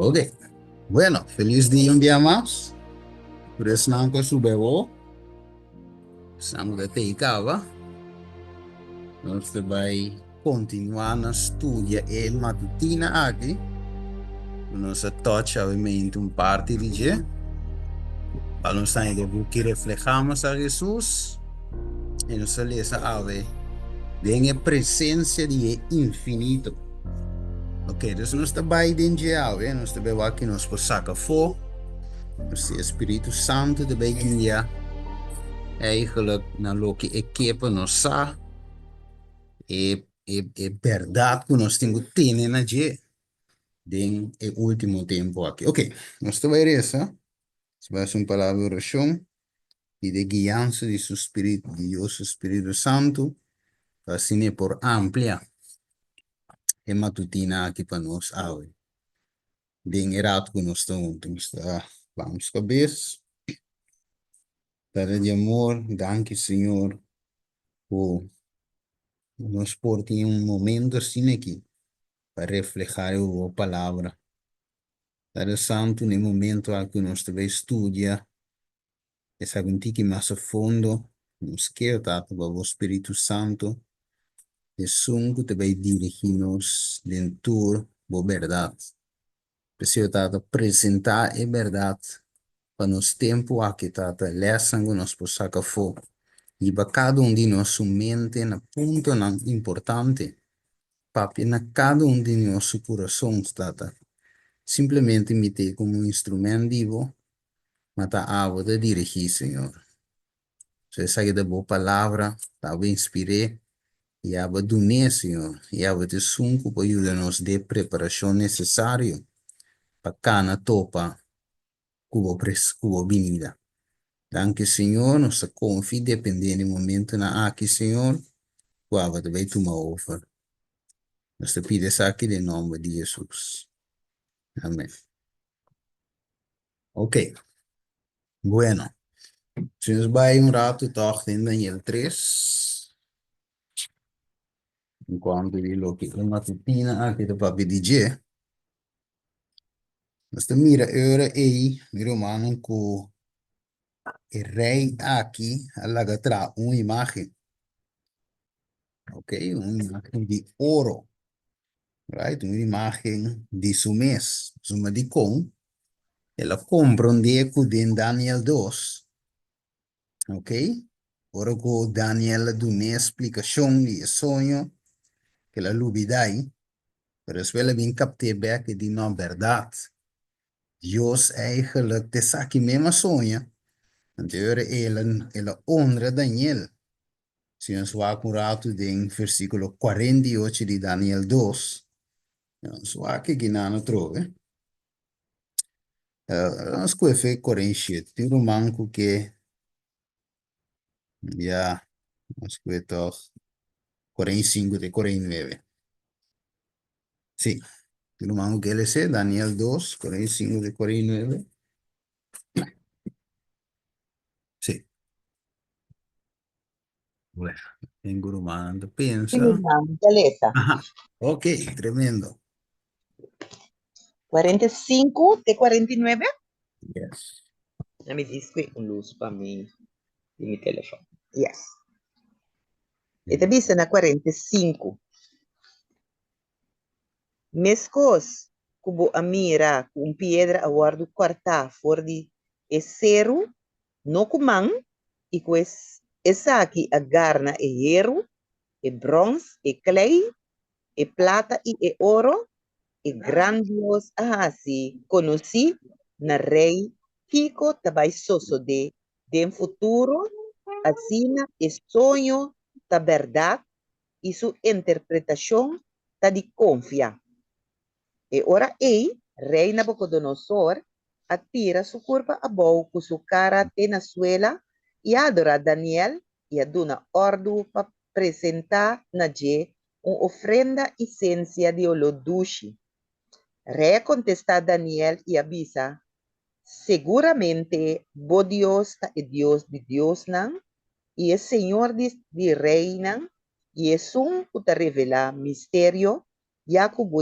Ok, bueno, feliz día un día más. Presnando con su bebo, estamos de Teicava. Nós vai continuar na estudia e matutina aqui. Nós touch obviamente parte de dia. Para nós ainda que reflejamos a Jesus e nós lesa ave de a presença de infinito. Ok, dus nós vai de dia ave, nós vai aqui nós por saca fo, nós Espírito Santo de vai guiar. Eigenlijk na lo que equipa nos sa e verdade que nós temos tido na dia den el último tiempo aquí. Ok, nuestra vereza va a ser una palabra de oración y de guianza de su Espíritu, de Dios, su Espíritu Santo, así por amplia y matutina aquí para nos hoy. Den erato que nos estamos, vamos a ver. Para de amor, danke Señor, por nos por un momento assim aqui para reflejar a palavra. Para Santo, no momento em que nós também estudia, essa que mais a fundo, nos quer tato o Espírito Santo, e sungo também dirigir-nos dentro da verdade. Preciso tato apresentar a verdade para nos tempo aqui tato lesson nós possamos fogo. E para cada de nós mente na ponto não importante, papi na cada de nosso coração tata. Simplesmente me ter como instrumento vivo, mas tá água de dirigir, Senhor. Se sai da boa palavra, estava inspirei, e aba dunê, Senhor, e aba te sunco para ajudar-nos de preparação necessária para cana topa cubo vinida. Danke, Senhor, nossa confia dependendo do momento na aqui, Senhor, guava também tomar over. Nós te pedimos aqui em nome de Jesus. Amém. Ok, bueno. Se nos vai rato, toch em Daniel 3. Enquanto lo que la mattina anche da papi DJ, sta mira ora mi romano con il re aquí alla tra un'immagine, ok? Un'immagine di oro, right? Un'immagine di su mes, insomma di con, e la compro un dieco di Daniel 2, ok? Ora con Daniel dà un'esplicazione di sogno che la lubi dai, pero es wel bien capte back di no verdad. Dios eigenlijk te saki mema sonha. Anterior ela honra Daniel. Si ons wakurato den versículo 48 di Daniel 2. Ons wake ginano trove. Ons kwefe 47. Ti romanco que ya ons kwe toch 45 de 49. Sí. Ti romanco que LC Daniel 2 45 de 49. Sí. Bueno, en Gurumanda piensa. Galeta. Ajá. Ok, tremendo. 45 de 49? Yes. Me diz que um luz para mim e meu telefone. Yes. E também na 45. Mescos cubo a mira com pedra a guardo quarta for de esero no comang e quest essa aqui a garna e hierro e bronze e clay e plata e ouro e grandios assim conheci na rei Kiko também soso de futuro assim é sonho da verdade e sua interpretação tá de confiar. E ora ei, rei Nabucodonosor, atira sua curva a bow com sua cara na suela e adora Daniel e aduna ordo para apresentar na je uma ofrenda essência de olodushi. Rei contesta a Daniel e avisa, seguramente, bo Dios é Dios de Dios nan, e é Senhor de rei nan, e é um que te revela mistério, Jacobo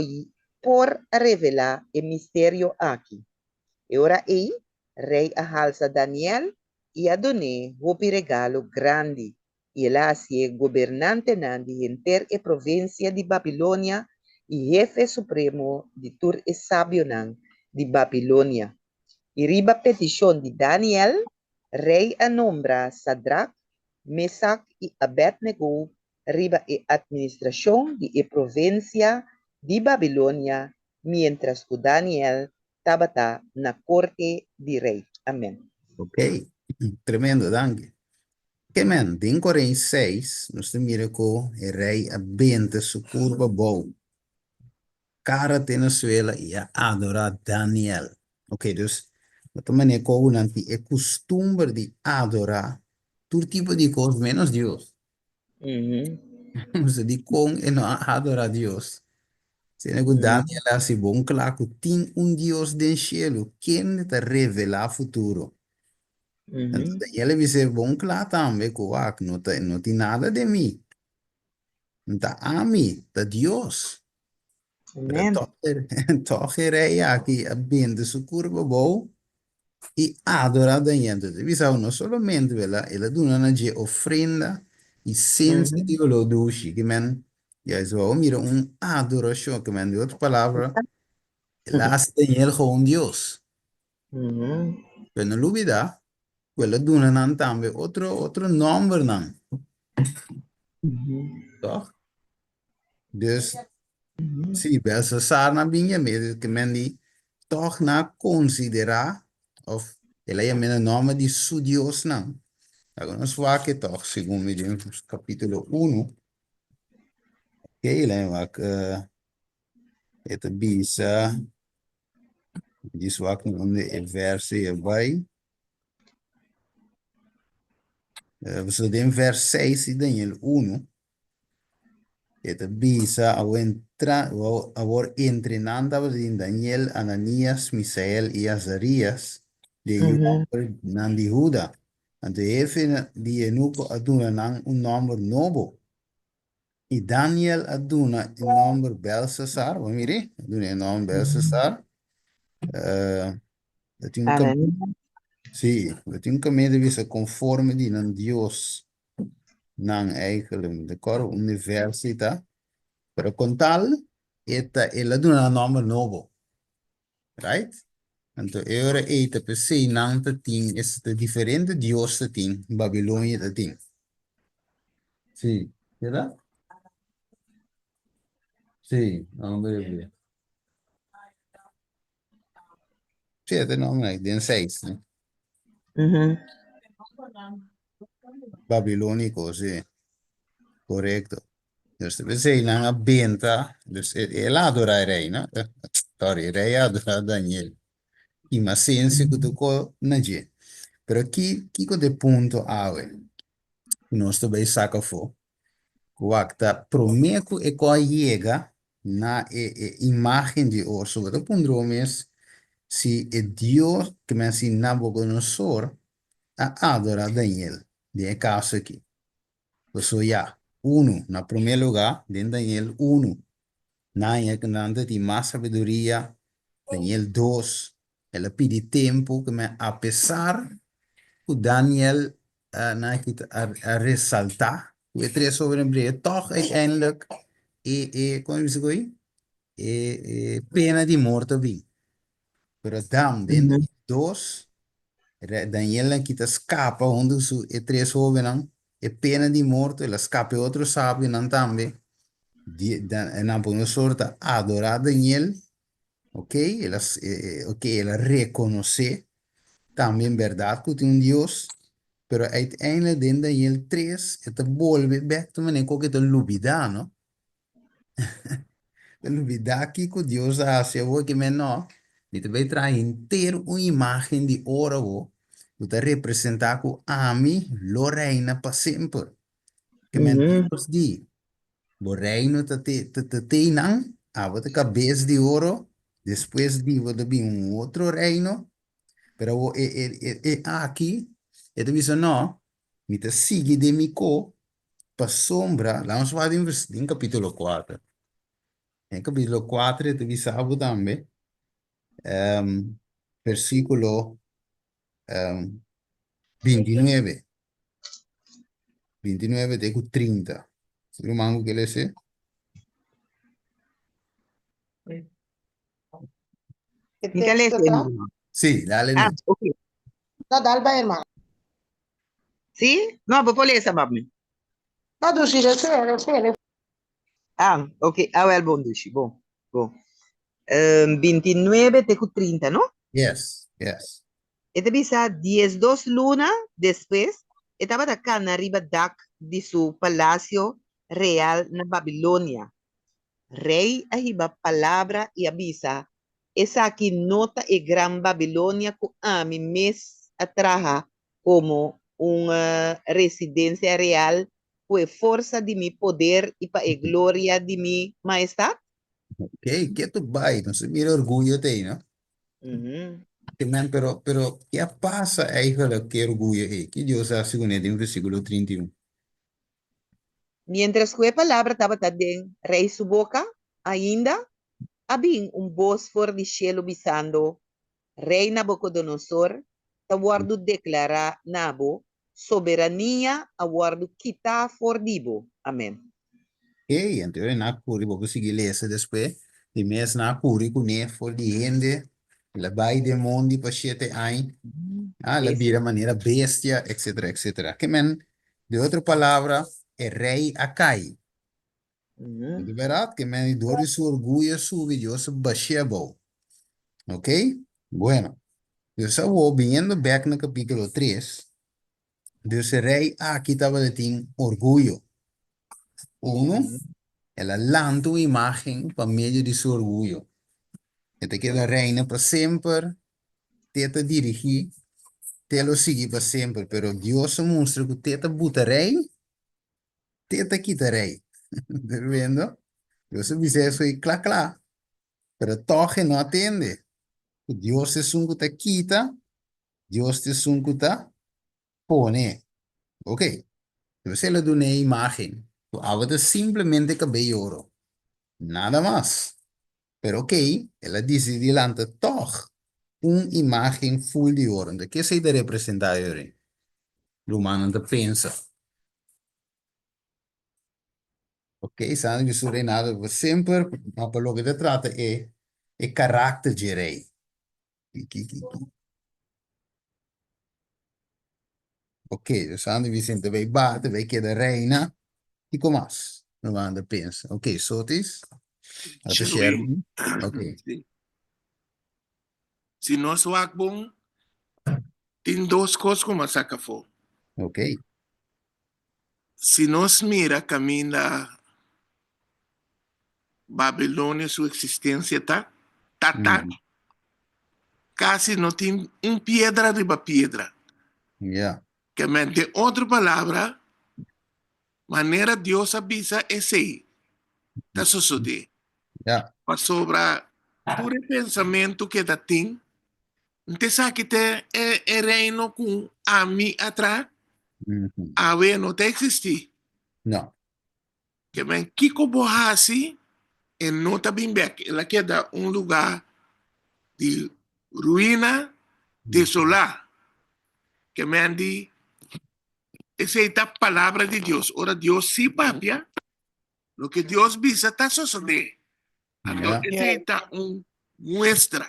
por revelar el misterio aquí. E ora ei, rei ahalsa Daniel e adone hopi regalo grande. E ela se governante nandi enter e província de Babilônia e jefe supremo de tur e sábio nan de Babilônia. E riba petição de Daniel, rei anombra Sadrach, Mesach e Abednego riba e administração de e província de Babilônia, mientras que Daniel estaba na corte de rei. Amém. Ok, tremendo, danke. Que men, din Corém 6, nós temos miracle, o rei abente su curva bow. Cara Venezuela e a adorar Daniel. Ok, dus, wat meneer Kou nanti, é costume de adorar todo tipo de coisas, menos Deus. Uhum. Você de com e não adorar Deus. Se nego Uhum. Daniel assim, bom, claro, tem um Deus do cielo, quem te revela o futuro. Então, Uhum. ele vai ser bom, claro, também, que não tem nada de mim. Não tá a mim, tá Deus. Pero Amém. toch rei aqui, abende su curva boa e adora Daniel. Visa não solamente, vela, ela dona na de ofrenda e Uhum. sensitivo lo dushi, que men, ja, zo, mira, adoração, que men, de outra palavra, ela hace Daniel como Deus. Uhum. Pero não olvida, ela dona nan tambe outro nome nan, Uhum. toch? Dus, Uhum. sim, essa sarna binha mesmo, que men die toch na considerar, of ela é o nome de su Deus não. Agora, nós vamos aqui, toch, segundo me diz, capítulo 1, que ele é que esta bisa, diz o que onde é verso vai, você tem verso 6 e Daniel 1, esta bisa, ao entrenando em Daniel, Ananias, Misael e Azarias, de Uhum. Nandi Juda, ante efe di enuco aduna nang un numero novo. E Daniel aduna o nome Belshazzar, vamos ver, aduna o nome Belshazzar. Dat hij een Aleluia. sim, dat hij een camino visa conforme die een Dios, nan eigenlijk de cor università, pero con tal, esta el aduna un nome novo, right? Então, agora esta pessoa não tem este diferente Dios que tem, Babilônia que tem. Sim, será? Sim, vamos ver. Siete, não, é, tem seis, né? Uhum. Babilônico, sim, correto. Dus we zijn aan het benta, dus el adora rei, no? Sorry, rei adora Daniel. E mas sensi que tocou na je. Pero aqui, que de ponto ave, nós também saca fo. Wakta promeco e ko llega na imagem de osso, o pondromes si e Deus que me si Nabucodonosor a adora Daniel. De caso aqui. Pues ya, uno, na primeiro lugar, de Daniel 1. Naya que nanda de más sabiduría. Daniel 2. Ele pide tempo que me, a pesar que Daniel a ressaltar, o três sobre embreu, toch uiteindelijk como diz isso pena de morte vim. Pero dan, dentro Uhum. de 2, Daniel que escapa onde su e três jovens, e pena de morte, ele escapa outro sábio não também. Na por uma sorte adorar Daniel. Ok, él reconoce también verdad que tiene un Dios, pero uiteindelijk in Daniel 3, het vuelve back to meneer que te olvida, ¿no? Te olvida que Dios hace, o que me no, y te ve traer inteiro una imagen de oro, que te representa que a mí lo reina para siempre. Que me Uhum. Dios di, o reino te nan, a de cabeça de ouro, depois de vou ter um outro reino. Pero aqui, ele disse, não, me te sigue de mi co, para sombra, lá nós vamos em capítulo 4. En capítulo 4, te visavo también. Versículo 29. 29 de 30. Si lo mango que le sé. ¿Qué tal es, hermano? Sí, dale Ah, no. ok. No, dalba, hermano. ¿Sí? No, pues por esa, mami. No, Dushi, le Ah, ok. Ah, well, bom, Dushi. Bom, bom. 29 teco 30, ¿no? Yes, yes. Este bisa 12 luna después, estaba acá arriba dak de su palacio real na Babilonia. Rei ahiba palavra e avisa, essa aqui nota e gran Babilônia com a mi mes atraja como uma residência real por força de mi poder e para a glória de mi majestade. Ok, ¿qué tú vas? No sé, mira orgullo te, ¿no? Uhum. Que, man, pero, ¿qué pasa ahí con lo que orgullo es? Que Dios hace con él en versículo 31. Mientras que a palavra estava também rei su boca, ainda havia voz for de cielo bisando, Rei Nabucodonosor, aguardo declarar nabo soberania aguardo quitar fordibo. Amém. Ok, entonces na curi, vos seguir lese después. De mes na curi con él for de gente, la vai de mondi pa siete años. Ah, la Esse. vida manera bestia, etcétera, etcétera. Que men, de otra palabra, el rey Acai. De Uhum. verdad, que men, de su orgullo sube, yo se bashebo. Ok, bueno. Dus zo viniendo back en el capítulo 3. Dus el rey aquí estaba de tin orgullo. Uno, Uhum. el adelanto imagen para medio de su orgullo. Este que la reina para siempre, te dirigir, te lo sigue para siempre. Pero Dios se muestra que te buta rey, te quita rey. ¿Estás viendo? Dios dice eso y clac, clac. Pero toje no atiende. Dios es un que te quita, Dios es un que te pone. Ok. Entonces le doy una imagen. Tú hablas simplemente cabello oro. Nada más. Pero ok, ella dice delante toch una imagen full de oro. ¿De qué se te representa ahora? Lo humano te piensa. Ok, sabe que su reinado pues, siempre, ma por lo que te trata es el carácter de rey. Ok, sabe Vicente ve bate, ve que de reina. ¿Y cómo más? Lo humano te piensa. Ok, sotis. Ata Cherui. Sherman. Ok, Sim. Se nós o bom, tem duas coisas como a saca for. ok. Se nós mira caminho da Babilônia, sua existência tá, Mm, quase não tem pedra riba pedra. yeah, Que mente outra palavra, maneira Deus avisa é sei, tá suceder. yeah. Para sobra todo pensamento que tem, não sabe que é reino com a mim atrás, Mhm. a ver não te existir. No. Que men Kiko Bohasi en Nota Bimbeck, ela queda um lugar de ruína Mhm. desolada, que men di, essa é a palavra de Deus. Ora, Deus se papia, lo que Deus visa está sucedendo. Então, Yeah, essa é muestra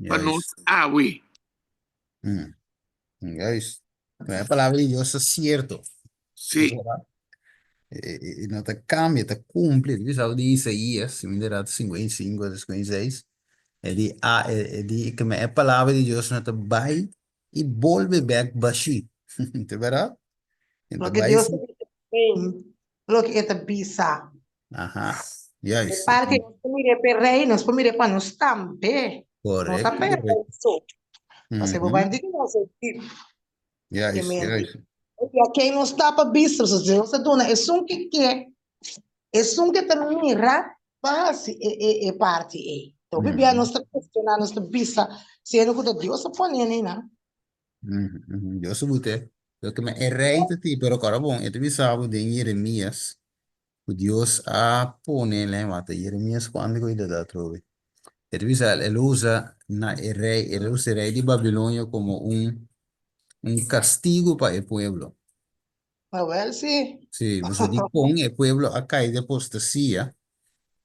para yeah, nós, we. mm, ya es. La palabra de Dios es cierto, es Sim, verdad. Y no te cambia, te cumple. Dice algo de Isaías, si me dirás 55, 56. Di que me es palabra de Dios, no te va y vuelve back bashi. ¿De verdad? Lo Entonces que va a Dios decir, tem, lo que te bisa. ajá, ya E es. para que nós pomire per rei, nós pomire para nós tambe. Não tá Correcto, correcto. perfeito. Você vai Ujú, dizer que nós é ya que es, ya mente. es. E a quem nos tapa bisa, você dona, é um que quer, é um que te mira, mas é parte é. Então, bebia Ujú, nós tá questionando, nós tá bisa, se é no que Deus tá ponendo, né? ujú, ujú. Yo soy usted. Lo que me erré de ti, pero carabón, este visado de Jeremías. Dios pone en la mata Jeremías cuando cuida da trove. Él usa él usa el rey de Babilonia como un castigo para el pueblo. Ah, well, sim. Sí, você diz põe el pueblo a cair de apostasía,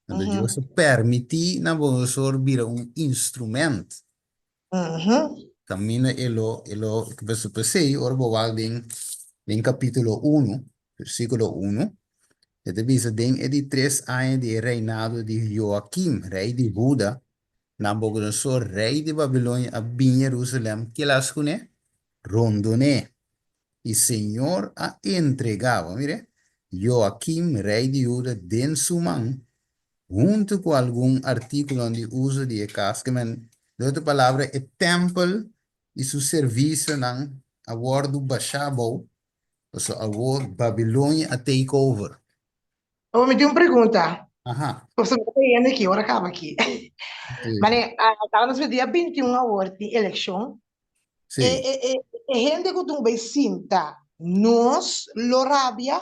donde Dios Uhum. permite na bolsor vira un instrumento. Uhum. Camina que você pensei, ora boal den capítulo 1, versículo 1. Het dice, den de 3 años de reinado de Joaquim, rey de Judá, Nabucodonosor, rey de Babilonia, a Jerusalén, que las cune, rondone. Y Señor ha entregado, mire, Joaquim, rey de Judá, den su mano, junto con algún artículo de uso de casa, que de otra palabra, el templo y su servicio, a bordo Bashabo, o sea, a bordo Babilonia a take over. Ô, me tem uma pergunta. Ajá, Você está vendo aqui, ora acaba aqui. sí, Mas, estamos no dia 21 agora de eleição. sí. Gente que tu vai sinta, nós, lo rabia,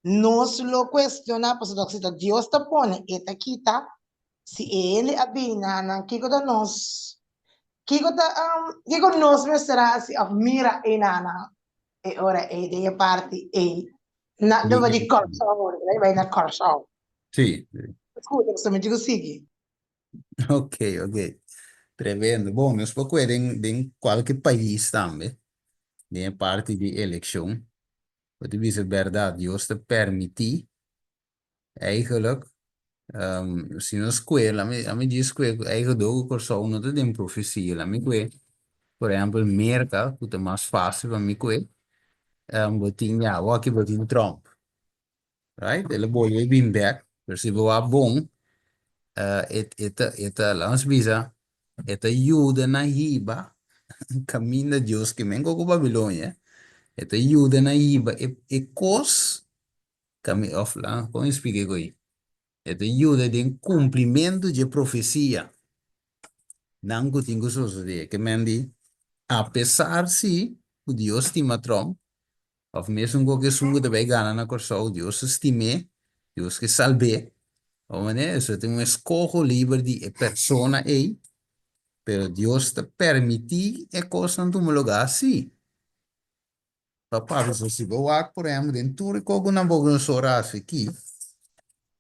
nós lo questiona, pues se Deus te pone, eta quita, se ele abina, não, que da nós, que nós me será, se mira e nana, e ora, e de parte, e, na, dove di corso, lei vai na corso. Sí, sí. Scusa, se me dico sì. Ok, ok. Tremendo. Bom, nós procuramos em qualquer país também, em parte de eleição. Wat is het verdade? Deus te permitir, eigenlijk, se nós escola, a mim diz que eigenlijk dogo por só não tem profecia, a mim que, por exemplo, Merkel, que é mais fácil para mim que, botin ja, wat que botin Trump, right? Ele boy bem back, pero se boa bom, langs visa, ajuda na riba, caminho de Deus que vem com Babilônia, ajuda na riba, cos, caminho, of lá, como expliquei aí? Ajuda em cumprimento de profecia. Não que tenho suceder, que mendi, apesar se o Deus estima Trump, of mesmo qualquer sungo de vegana na corso, Deus estime, Deus que salve, ou mané, isso tem um escolho livre de persona aí, pero Deus te permite e coisa em um lugar assim. Papá, se eu acho, por exemplo, dentro de alguma boa aqui,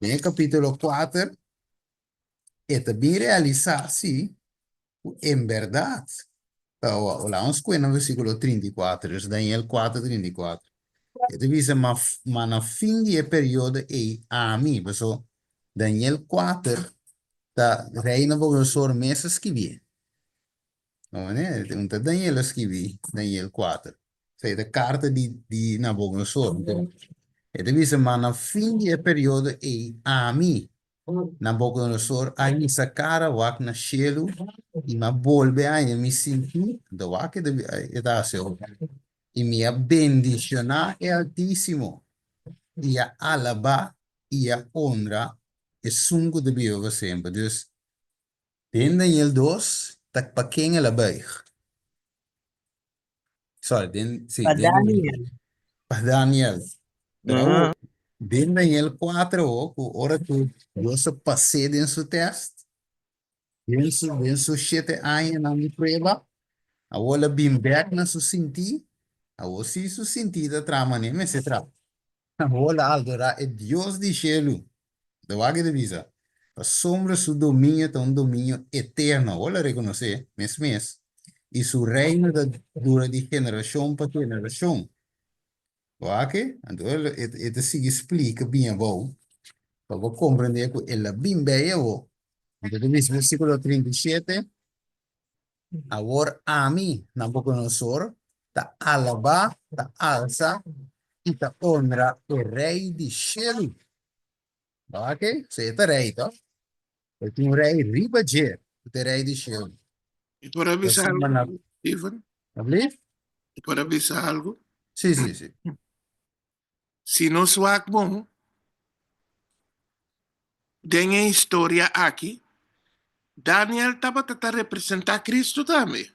em capítulo 4, é também realizar assim, em verdade. Vamos com o versículo 34, es Daniel 4, 34. Ele diz, mas na fim de período e a mim, pessoal, Daniel 4, da reina Nabucodonosor meses que vi. Não é? Então, Daniel escrevi, Daniel 4. Sei, da carta de Nabucodonosor. Então, ele diz, mas na fim de período e a mim, Nabucodonosor, aí sacara wak na cielo e ma volve a me sentir do wak de edasio e me bendicionar é altíssimo e a alaba e a honra é sungo de viva sempre. Dus, den Daniel 2, tak pa quem ela vai. Sorry, sí, Para Daniel. pa Daniel. Pero, Ah, den Daniel 4, ora tu, Dios passei em seu teste. Den su 7 anos na minha prova. Agora, bem back na su senti. Agora, se su senti da trama, nem me se trama. Agora, agora, é Deus de cielo. Da vaga de visa. A sombra su domínio é um domínio eterno. Agora, reconhecer, mês. E su reino dura de geração para geração. Ok? Então, ele se explica bem bom. Para compreender que ele bem bem é o. Então, diz versículo 37. Agora, a mim, Nabucodonosor, ta alaba, ta alza e ta honra o rei de cielo. Ok? Você é rei, tá? Eu tenho um rei riba de, o rei de cielo. Y por avisar Assim, algo, Stephen, ¿hablé? y por avisar algo, Sí, sí, sí. si no swak bom, den historia aquí, Daniel estaba tratando de representar a Cristo también.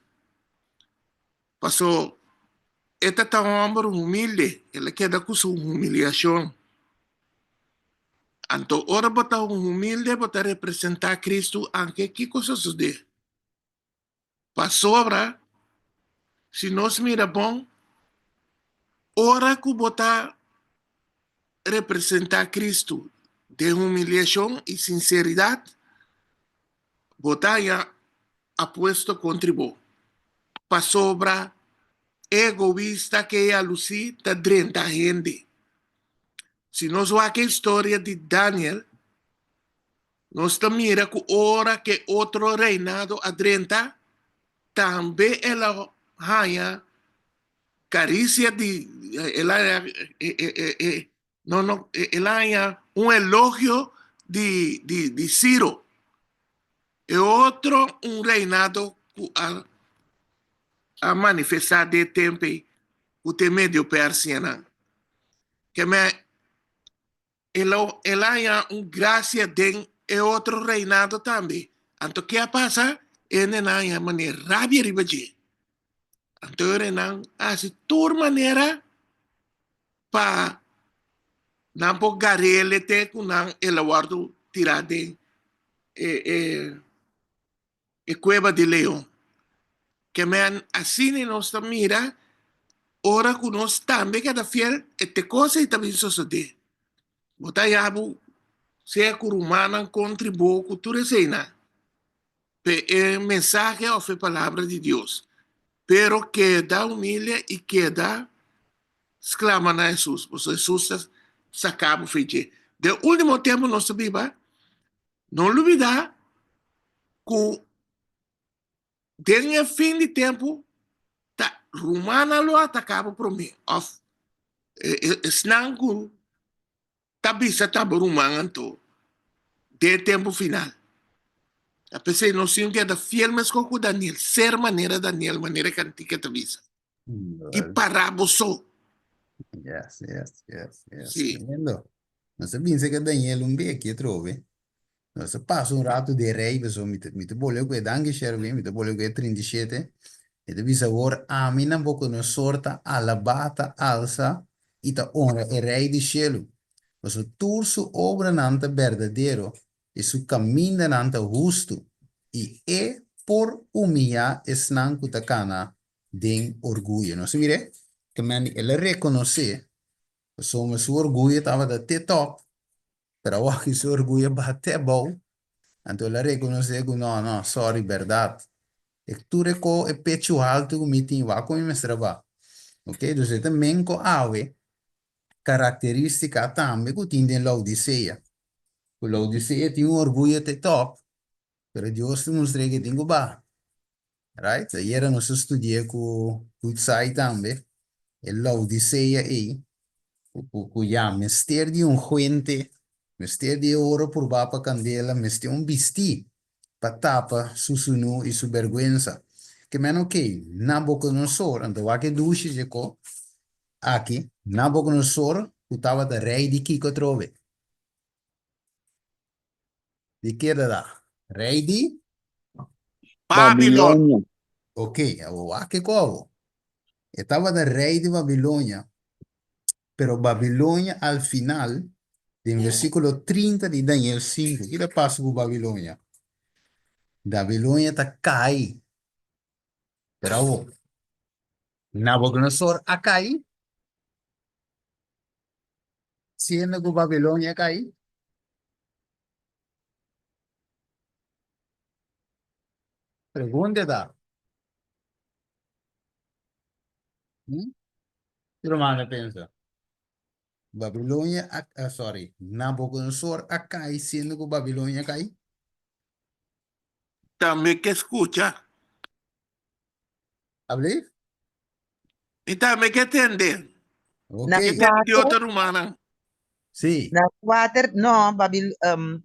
Pasó, este estaba un hombre humilde, él queda con su humiliación. Anto ora bota humilde, bota representar Cristo, aunque que cosa sucede. Pa sobra, se nos mira bom, ora que bota representar Cristo de humilhação e sinceridade, bota ya apuesto contribu. Pa sobra, egoísta que a Lucy tá drenta a gente. Se nós vamos a história de Daniel, nós mira que ora que outro reinado adrenta, também ela haya carícia de, ela, não, ela haya elogio de Ciro. E outro reinado a manifestar de tempo o medio persiana. Que me ela haya graça de outro reinado também. Então, que passa? Ele não há maneira rabia ribaji. Então, ele não há toda maneira para não poder ele ter com ele guardo tirar de cueva de leão. Que me assim nós mira, ora que nós também cada fiel, esta coisa e também sucede. Botar yabo, se a curumana contribui com tudo isso aí, el mensaje o fue palabra de Dios, pero queda humilde y queda exclama a Jesús, pues Jesús sacaba feche. De último tiempo no se viva, no olvidar que desde fin de tiempo, ta romana lo atacaba por mí, of snangu tabisa taba romana to, de tempo final. A pesar de no ser que da fiel mas com Daniel, ser maneira Daniel, maneira que antiga tabisa. E paraboso. Yes, yes, yes, yes. Sì. Tremendo. Non si pensa che Daniele un vecchio trovi? Non si passa un rato di rei, mi te vuole che anche serve, mi te vuole che 37, e devi sapere, amina un po' una sorta alabata alza, e ta ora è rei di cielo. Ma su tur su obra nanta verdadero, e su cammino nanta justo, e por umia e snan kutakana, den orgullo. Non si vede? Che man, ele reconoce, insomma, su orgullo stava da te top, però anche su orgullo batte bom. Então ela reconhece que não, não, sorry, verdade. É que tu reco é pecho alto que me tem vai com me trava. Ok? Então também com ave característica também que tem na Odisseia. O Odisseia tem orgulho de top, pero Deus te mostra que tem que ba. Right? E era nós estudie com o sai também. É a Odisseia aí. O já mistério de gente, mistério de ouro por bapa candela, mistério vesti. Patapa, susunu e su vergüenza. Que menos que Nabucodonosor, então aqui duche jeco, aqui, Nabucodonosor, estava da rei de Kiko trove. De que era da? Rei de? Babilônia. Ok, aqui como? Estava da rei de Babilônia, pero Babilônia al final, em versículo 30 de Daniel 5, que le passa com Babilônia? Babilônia está cai. Pero Nabucodonosor a cai, sendo que Babilônia cai. Pergunta da. Romana pensa. Babilônia, sorry, Nabucodonosor a cai, sendo que Babilônia cai. Também que escuta. Abre? E também que entender. Na Ok. Entende de quatro, outra romana. Sim. na quatro, no,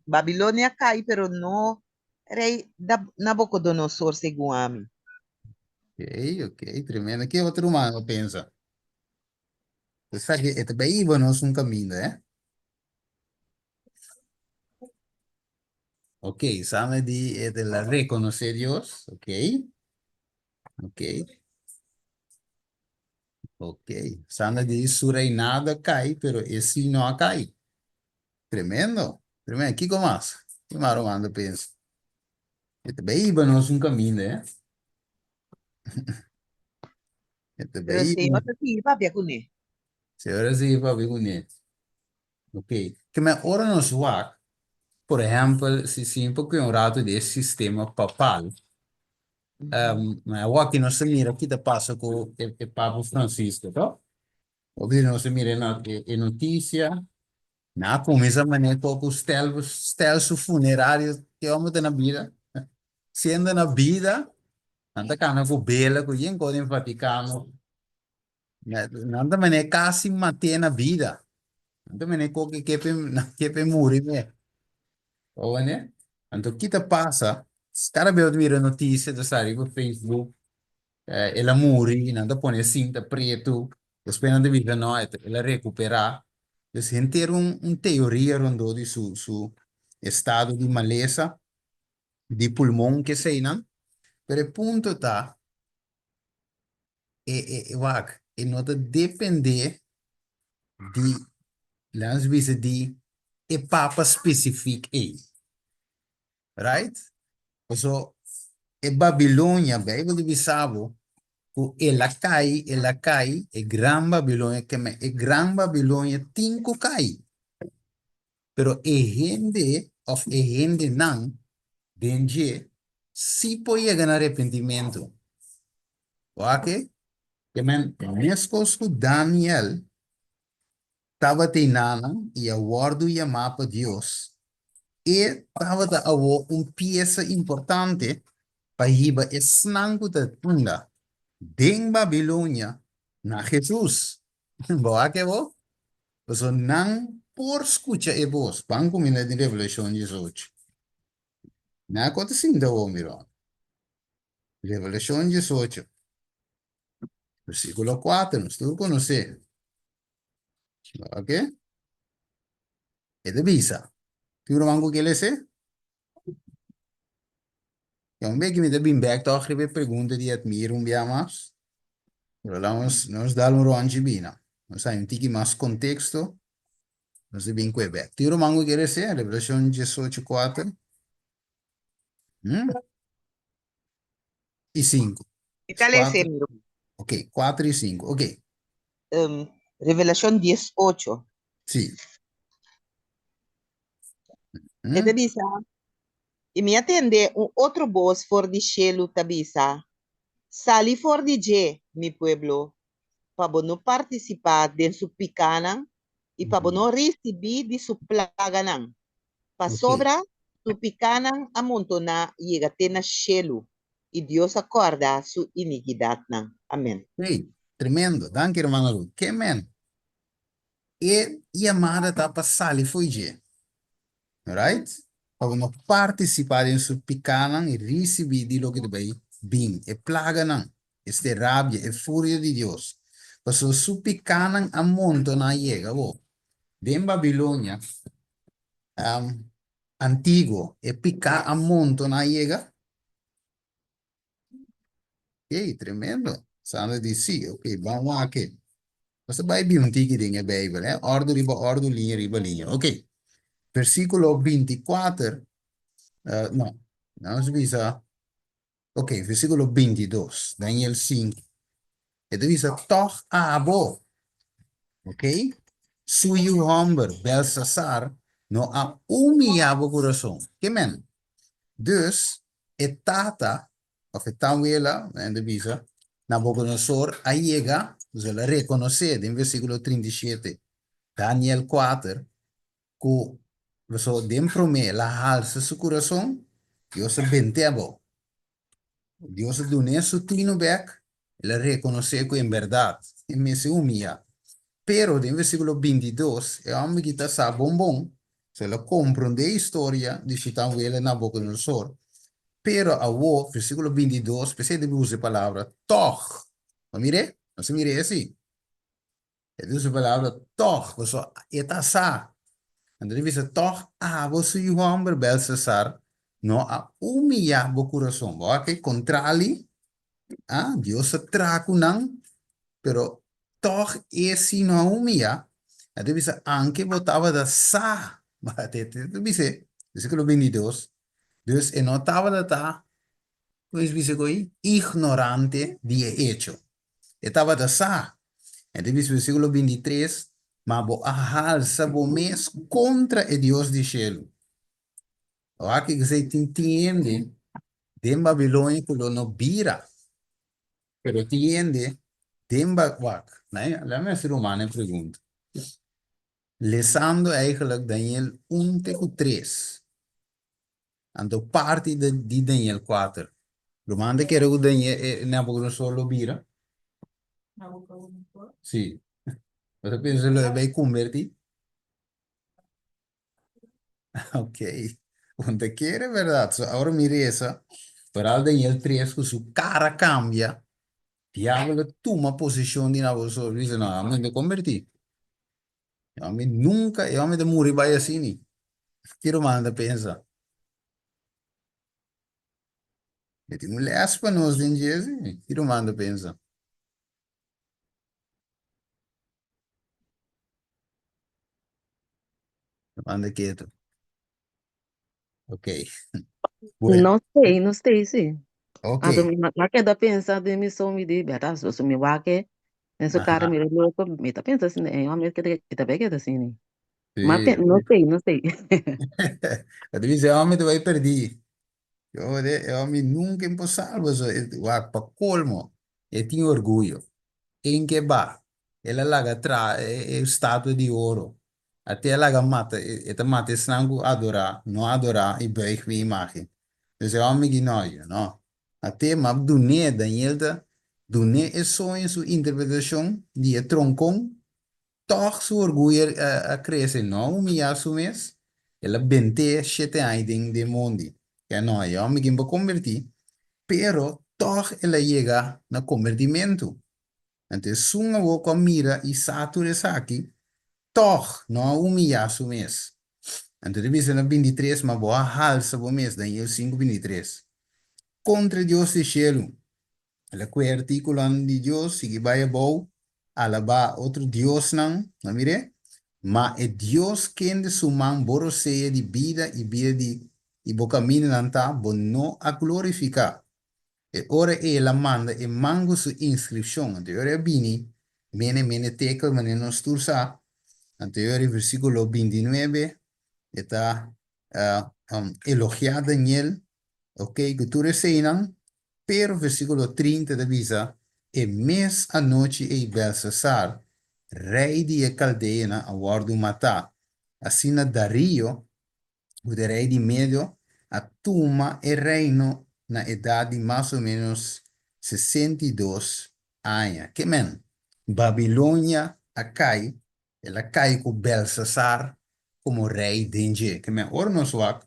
Babilonia cai, pero no rei Nabucodonosor, segundo a mim. Ok, ok. Tremendo. Que outro humano pensa? Você sabe que é bem nós um caminho, né? Ok, sabe de la reconocer Dios. Ok, ok, ok. Sabe de su reinado cai, pero esse não cai. Tremendo. Tremendo. ¿Qué más? ¿Qué más, Romando, piensa? Este Bahía no es un camino, ¿eh? Este Pero Bahía, se nota que iba a con él. se ahora sí va a ver con él. Ok. Que me ora no swak, por ejemplo, si sempre que un rato del sistema papal, ma aqui não se mira o que está passa com o Papa Francisco, tá? Ouvi não se mira na notícia, na começa maneira com o stel su funerário que homem tem na vida, sendo na vida, anda cana com bela, com quem pode Vaticano, nada maneira quase mantém na vida, nada maneira com que pe morrer, né? Ou né? Então o que está passa? Cada vez eu miro notícia, da série no Facebook, ela morre, não põe cinta preto, depois não diga não, ela recuperar. Então, gente ter teoria rondou de su estado de maleza, de pulmão que sei, não? Pero o ponto tá, não depender de, las vezes de, papa específico aí, right? So, Babilônia, Bíblia de Sabo, ela cai, e Gran Babilônia, que é Gran Babilônia, tinco cai. Pero e gente, of e gente não, dengue, se pode chegar arrependimento. Ok? Que men, nescos Daniel, estava teinando e a guardo e a mapa Deus. E estava da peça importante para ir a esnango da tunda. Den Babilônia, na Jesus. Boa que bo? So não por escuta e voz. Banco mina de Revelação 18. Na acontecendo da miro. Revelação 18. Versículo 4. Não estou conhecendo. Ok? E de visa. Tu não manco que ele se? É bem que me dá bem back. Toch rebe pergunta de admiro bem mais. Pero vamos dar ronde bem. Nós aí um tique mais contexto. Nós é bem Quebec. Tu não manco que ele se? Revelação 18, 4. E 5. Italia se 4. Ok, 4 e 5. Ok, Revelación 18. sim. E te bisa, e me atende un otro voz for di cielo te bisa. Sali for di je, mi pueblo, para no participar de su picanan y para no recibir de su plaganan. Pa Ok. sobra, su picanan amontona llega tena cielo. Y Dios acorda su iniquidad. Amén. Hey, tremendo. Danke, hermano Ruth. Que man. E a Mara tá passando foi je. Right? Para não participar em sua picanan e receber de lo que vai bem. E plaga não. Este rabia e fúria de Deus. Para sua picanan amontona llega. Den Babilônia. Antigo. E pica amontona llega. Hey, tremendo. Santo de si. Ok, vamos aqui. Você vai ver um tique em Bíblia, né? Ordem, linha, riba, linha. Ok. Versículo 24. Não. Não se visa. Ok, versículo 22. Daniel 5. E divisa toch abo. Ok? Suyo hombre, Belshazzar, no a humilhado coração. Que men? Dus, etata, of etawela, en de visa, Nabucodonosor, a llega, dus ela reconoce, em versículo 37. Daniel 4, que so dentro me la alza su corazón, Dios se ventebo. Dios se dune su tino back, le reconoce que en verdad, y me se humilla. Pero en versículo 22, el hombre que está bombón, se lo comprende historia de Chitanuela Nabucodonosor. Pero a vos, versículo 22, pensé de usar palabra, toch. ¿No mire? No se mire así. Ele usa a palavra toch, so, eta sa. André dice toch, você e o homem Belshazzar, não a humilhar o coração. Ok, contrali, Deus se traco não, pero toch esse não humilha. André dice anche botava da sa, Mas te dice, versículo 22. Dus en notaba data, pues dice que ignorante de hecho. Estaba de sa. Entonces, versículo 23, mas bo ahalsa bo mes contra el Dios de cielo. O aqui que você entende, de Babilônia que no bira, pero entende, de wak, né? Laat me ser humano pergunta. Lesando eigenlijk Daniel 1 tegen 3. En de parte de Daniel 4. Romano que era o Daniel, Nabucodonosor lo bira. Sim. Você pensa que ele vai convertir? Ok. Donde quiere, ¿verdad? So, ahora mire esa. Pero al Daniel 3, con su cara cambia. Diablo toma posición de Nabucodonosor. Dice, no, a mí me convertí. A mí nunca, eu me de morir vai assim, ni. Quiero manda pensa. Eu tenho um lespa nos dinheiros, quiero manda pensa. Manda quieto. Ok. Bueno, Não sei, sim. ok. Mas que dá pensar de missão me de beta, se me wake, nesse cara Ajá. me louco, me tá pensando assim, é uma que tá bem assim, né? Mas Sí. não sei. Eu disse, homem, tu vai perder. Homem nunca é impossível. Para colmo, eu tinha orgulho. Em que va, ela laga estátua de ouro. Até ela mata, esta mata sangue adorar, não adorar e bem a imagem. Então é homem que não. Até mas Daniel Dune é só em sua interpretação de troncão, toch seu orgulho a crescer, não humilhar su mês. Ela bente sete anos de mundo. Que não é homem que vai convertir, pero toch ela chega no convertimento. Entonces, sunga wo con mira y sature saki, toch no humillar su mes. Entonces, dice en el 23, ma boa halsa bo mes, Daniel 5, 23. Contra Dios de cielo. El artículo de Dios, si vaya bo, alaba otro Dios no mire, ma e Dios quien de su man borosea de vida de, y bo camino nanta, bo no a glorificar. E ora ela manda e mango su inscripción. Anteriore bini, mene tekel, mene non stursa. Anteriore versículo 29, está elogiar Daniel, ok, que tú reseinan, pero versículo 30 divisa, e mes a noite e Belsasar, rei de Caldeena, a guardo matar. Assim na Dario, o de rei de Medio, a toma e reino na idade de mais ou menos 62 anos. Que men? Babilônia a cai, ela cai com Belsasar como rei dengue. Que men? Ora nos wak,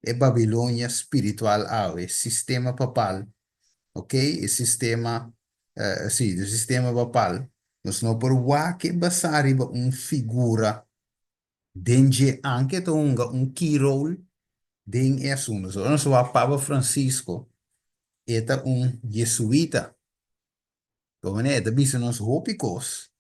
é Babilônia espiritual é sistema papal, ok? É sistema, sim, o sistema papal. Nós não por wak é basari figura dengue anche tonga key role den es uno. So, no so a Papa Francisco era jesuita. Como é, da bisa nos hópicos.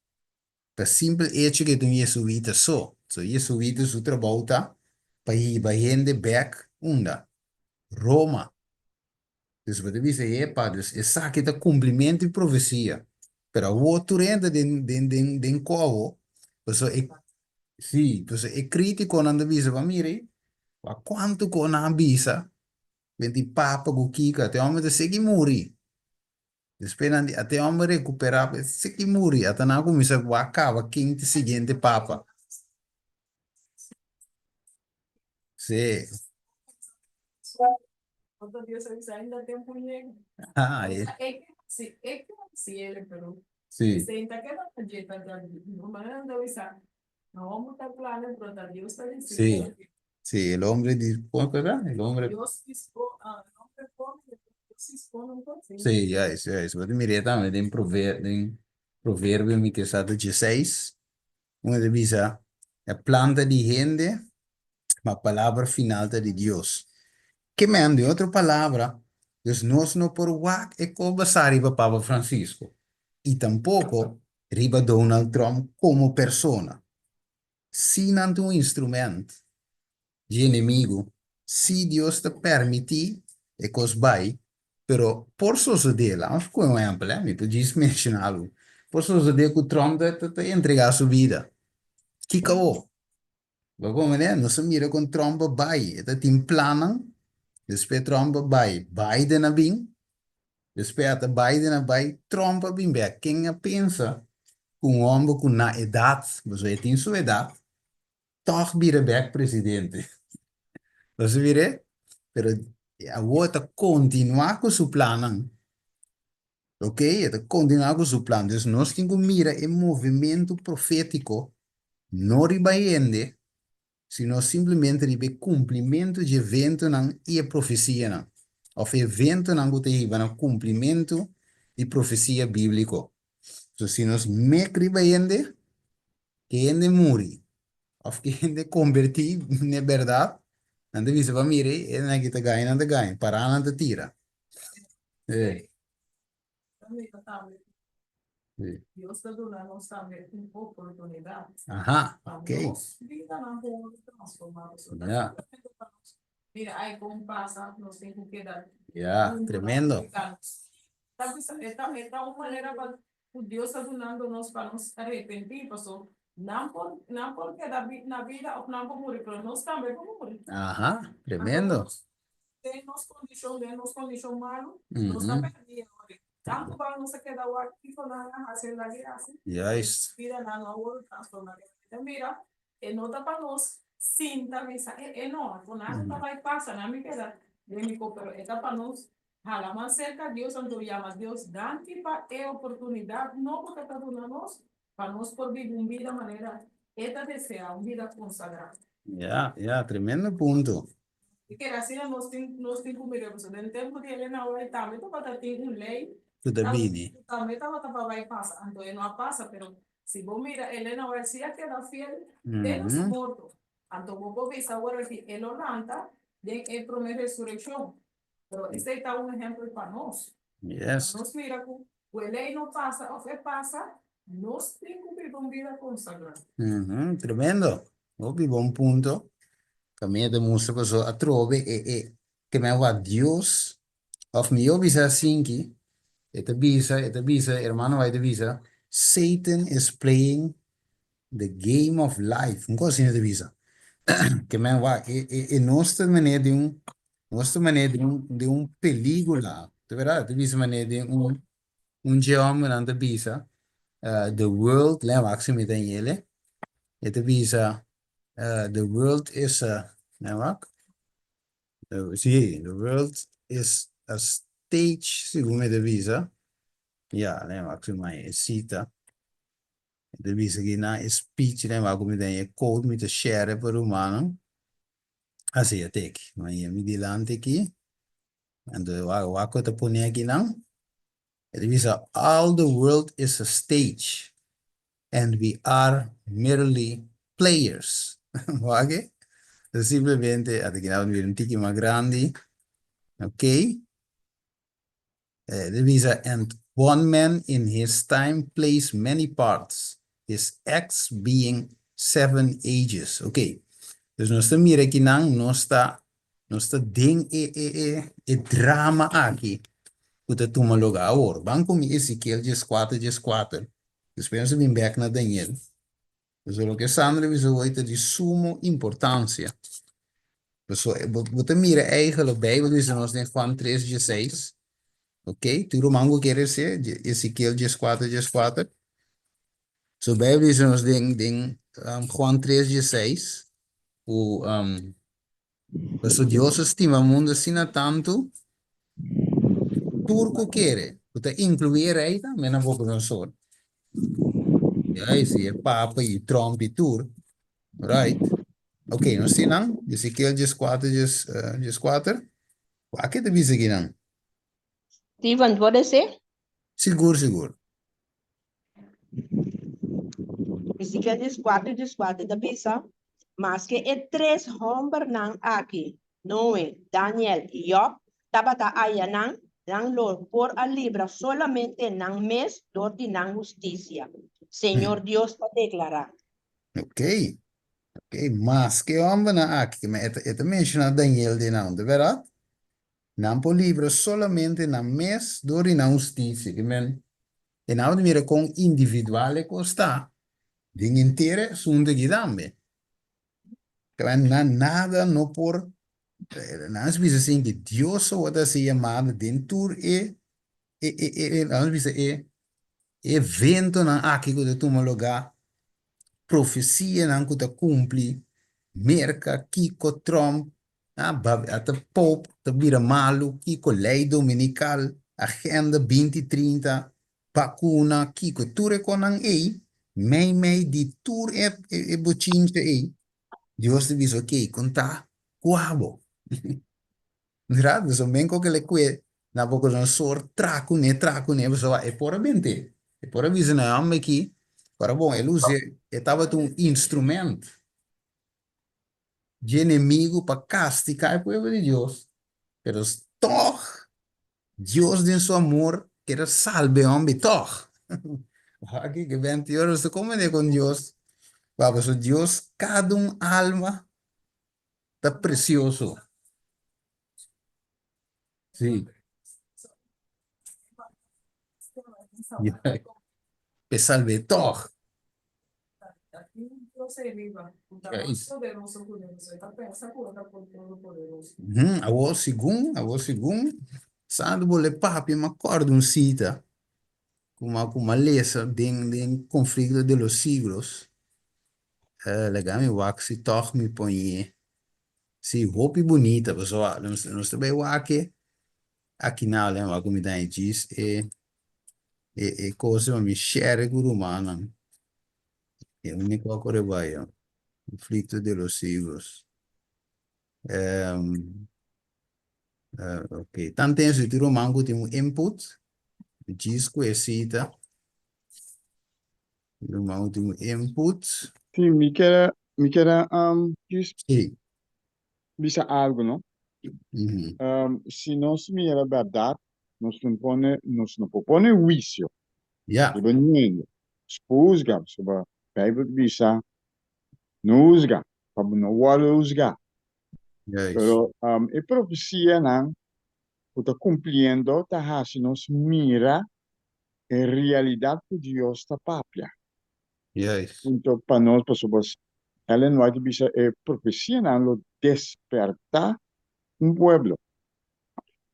Per simpel hecho que un jesuita so. So jesuita su trabauta pa hi ba gente back unda. Roma. Dus wat bisa pa, dus esa que ta cumprimento e profecia. Pero o outro renda den covo. So sì, è critico non bisa va mire. Ma quanto con a bisa vedi papa con kika te amo de segi muri spera di te amo recuperare segi muri atana come se waka quinti seguinte papa sì Otro Dios ainda tem um punhego. ah è, É que se ele, pero sì senta que não adianta dar não manda isso. Não vamos estar plano para Deus está sì dizendo. sì l'ombre di cosa l'ombre Deus dispõe, não performa, Deus dispõe um pouquinho. sì yes vedi mi reta in proverbio mi che è stato 16 una divisa è planta di gente ma palabra final di Dios. Que me de outra palavra, Deus nós não por wak e conversar riba Papa Francisco. E tampouco riba Donald Trump como persona. Sim, ante um instrumento. de inimigo, se Deus te permitir, é coisa vai, pero por suceder lá, vamos com um exemplo, me podia mencionar algo, por suceder que o Trump te entregar a sua vida, que acabou. Vamos, né? Não se mira com Trump vai, tem plano, depois Trump vai, Biden a bem, depois até Biden a vai, Trump a bem, quem a pensa, com um homem com na idade, você tem sua idade, toch vira back presidente. Você vira? Pero a outra continuar com seu plano, ok? Ela continuar com seu plano. Então, nós temos que mirar o movimento profético, não ribaende, sino simplesmente ribe cumprimento de evento não e a profecia não. Ou evento não que tem no cumprimento de profecia bíblico. Então, se nós me ribaende, que ende muri, ou que ende convertir na verdade, não deve ser para mire, é na que te ganha, não te ganha, para não te tira. É. Também, também. Sí. Deus está dando também uma oportunidade Ajá, para ok. nós vida na rua transformar isso. Ya, Mira, aí como passa, nós temos que dar ya, mundo tremendo. africanos. Esta uma maneira para o Deus está dando nós para nos arrepender, pastor. Não porque na vida ou não por morrer, mas nós também vamos morrer. Ajá, tremendo. Tem nos condição malo, Uhum. nós está perdido. Tanto para não se quedar aqui com a raça da graça. Yes. Vida na nova transformar. Então, mira, nota para nós, sim, também, não, com nada vai passar, não me queda, pero é para nós, hala mais cerca de Deus, onde llama Deus, dante para a oportunidade, não porque está dando nós, para nós por vivir uma vida maneira, esta deseja, uma vida consagrada. Ya, ya, tremendo punto. E que assim nós temos comigo, no tempo de Helena White, também para ter uma lei, Tudo bem. também estava vai passar, então não passa, pero se vos mira, Helena White se queda fiel, ele nos Uhum. morto, então vos veis agora que ele oranta, de a primeira ressurreição, pero este está um exemplo para nós. Yes. Nós mira que o lei não passa, o que passa, nós temos que viver uma vida consagrada. Uhum. Tremendo. Ok, bom punto. Também demonstra que a trove que me va Deus, of me obisa assim que, eta bisa, hermano, vai te bisa, Satan is playing the game of life. Não gosto de bisa. Que me va, nossa maneira de um película, de verdade, de bisa maneira de geome na de bisa, the world, lembra que se me tem ele, e te bisa, the world is a, lembra? Sim, the world is a stage, segundo me devisa. Ja, lembra que se me cita. Devisa que na speech, lembra que me tem code me te share per humano. Assim, até aqui. Mas me dilante aqui. And wako te pone aqui não. Devisa, all the world is a stage. And we are merely players. Wage? Simplesmente, até que não vir um tique mais grande. Ok? Devisa, and one man in his time plays many parts, his acts being 7 ages. Ok. Dus nós estamos mirando aqui, nós está dentro drama aqui. Que está tomando lugar agora. Vamos com Ezequiel 14. Depois nós vamos back na Daniel. Dus o que Sandra visou hoje de suma importância. Você mira eigenlijk Bijbel, dus nós temos Juan 3:16. Ok? Tu romango quer dizer Ezequiel 14. So Bijbel diz nós tem Juan 3:16. O Deus estima o mundo assim tanto, turco quer. Você incluir aí também na boca do sol. E aí se é Papa e Trump e tur, right? Ok, nós temos Ezequiel 14. Aqui te visa aqui não? Steven, pode ser? Seguro. Ezequiel 14, da bisa. Mas que é 3 homens não aqui. Noé, Daniel e Job. Tabata aya não lo por a libra solamente não mes dor de não justicia. Senhor Deus para declarar. Ok. Ok, mas que homem na aqui, mas esta menciona Daniel de não, de verdade? Não por livro solamente na mes dori na justiça, que men, e não de mira com individuale costa, de inteira sunde gidambe. Que men na nada no por, nós bisa assim que Deus o ada se chamado dentro nós bisa evento na aqui que tu lugar, profecia na que cumpre, merca, Kiko Trump, até Pope, te vira malu, Kiko lei dominical, agenda 2030, vacuna, Kiko ture konan mei di tour bochinche Dios te dice, ok, conta, guabo. Grabe, so menko que le kwe, na boko zo'n soort traku ne, so e pora bente. E pora vise na amme ki, para bom, ele usa, estava um instrumento de inimigo para castigar o povo de Deus. Pero toch, Deus em seu amor, quer salve homem, toch. Aqui que 20 horas se comene com Deus. Vamos, o Deus, cada alma está precioso. Sim. E salve, toch. Aqui você viva, É mais isso. poderoso que Deus. Você está pensando por todo poderoso. A segundo, sabe, vou ler papi, me acordo cita, com uma lesa de conflito de los siglos. Legal, me waxi, toch, me põe, sim, roupa bonita, pessoal, nós também wake, aqui na Além, wake me dá diz, coisa, me share com o humano, é o único que eu vai, conflito de los siglos. Ok, tanto tem esse romano que tem um input, diz conhecida, romano tem um input, Sim, me quer quis sim, bisa algo, não? uhum. Se nós mira a verdade, nós não propõe juízo, Yeah, e banhando, expulga, sobre a Bíblia bisa, não usga, para não wala usga, yes, pero a profecia não, está cumprindo, tá se nós mira a realidade que Deus está papia. yes, Então, para nós, pessoas, Ellen White bisa a profecia não, lo desperta pueblo.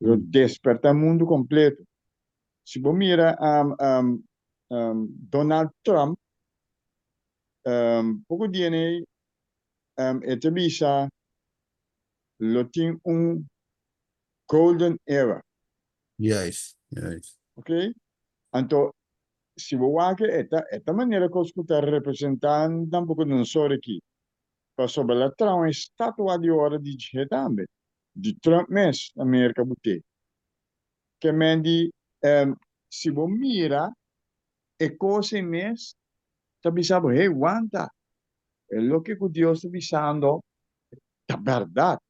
Lo desperta o mundo completo. Se você mira Donald Trump, pouco dia nem ete bisa lo tem golden era, yes, yes, ok? Então, se você que esta maneira que você está representando, tampouco não só aqui. Para sobre a Trump, estátua de hora de dia também. De Trump mesmo, América Bute. Que mendi, se você mira, é coisa mesmo, tá bisa, hey, aguanta. É lo que Deus está avisando, é verdade.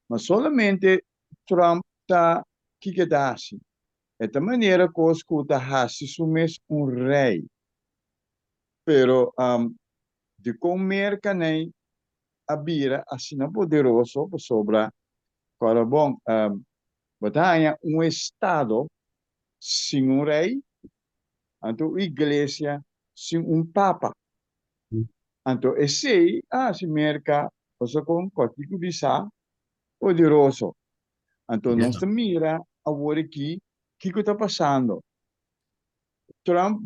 Mas solamente Trump está quedasse. Esta maneira que os escuta assume rei. Pero de comer caném a bira assim poderoso sobre para bom batalha estado sem rei, então igreja sem papa. Então esse se merca você com qualquer coisa poderoso. Então, yeah, nós mira agora aqui, o que está passando? Trump,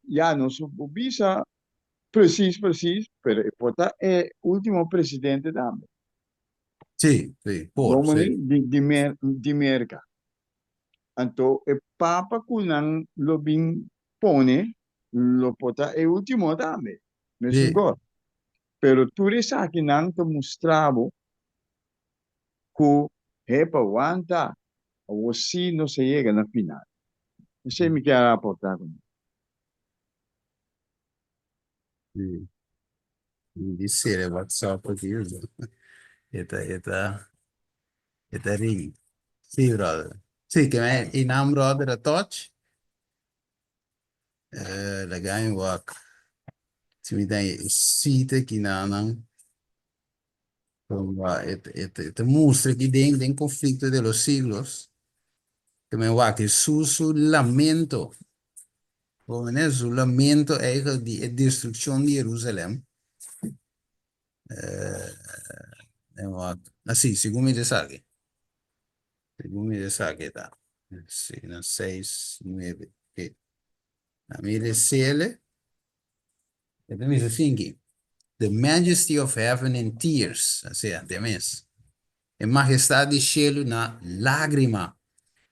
já não visa preciso, mas é o último presidente também. sim, sim, por, Vamos sim, de América. Então, o Papa Kunan lo bin pone, lo pota é o último também. Mesmo sim, agora. Pero tu aqui não te mostrava que é para aguentar, ou se não se chega na final. Isso é me quer aportar com isso. sim, disse ele, WhatsApp aqui, eta ring, sim, brother, sim, que é, e nam, brother, a touch, legal, walk, se me dá cita aqui, não, Te muestra que den conflicto de los siglos, que me va que su lamento, su lamento eigenlijk die destrucción de Jerusalén. Así, según me dice según me dice está. Sí, no 6, 9, a mí dice, me dice assim, the majesty of heaven in tears, assim, temes. En majestad de cielo na lágrima.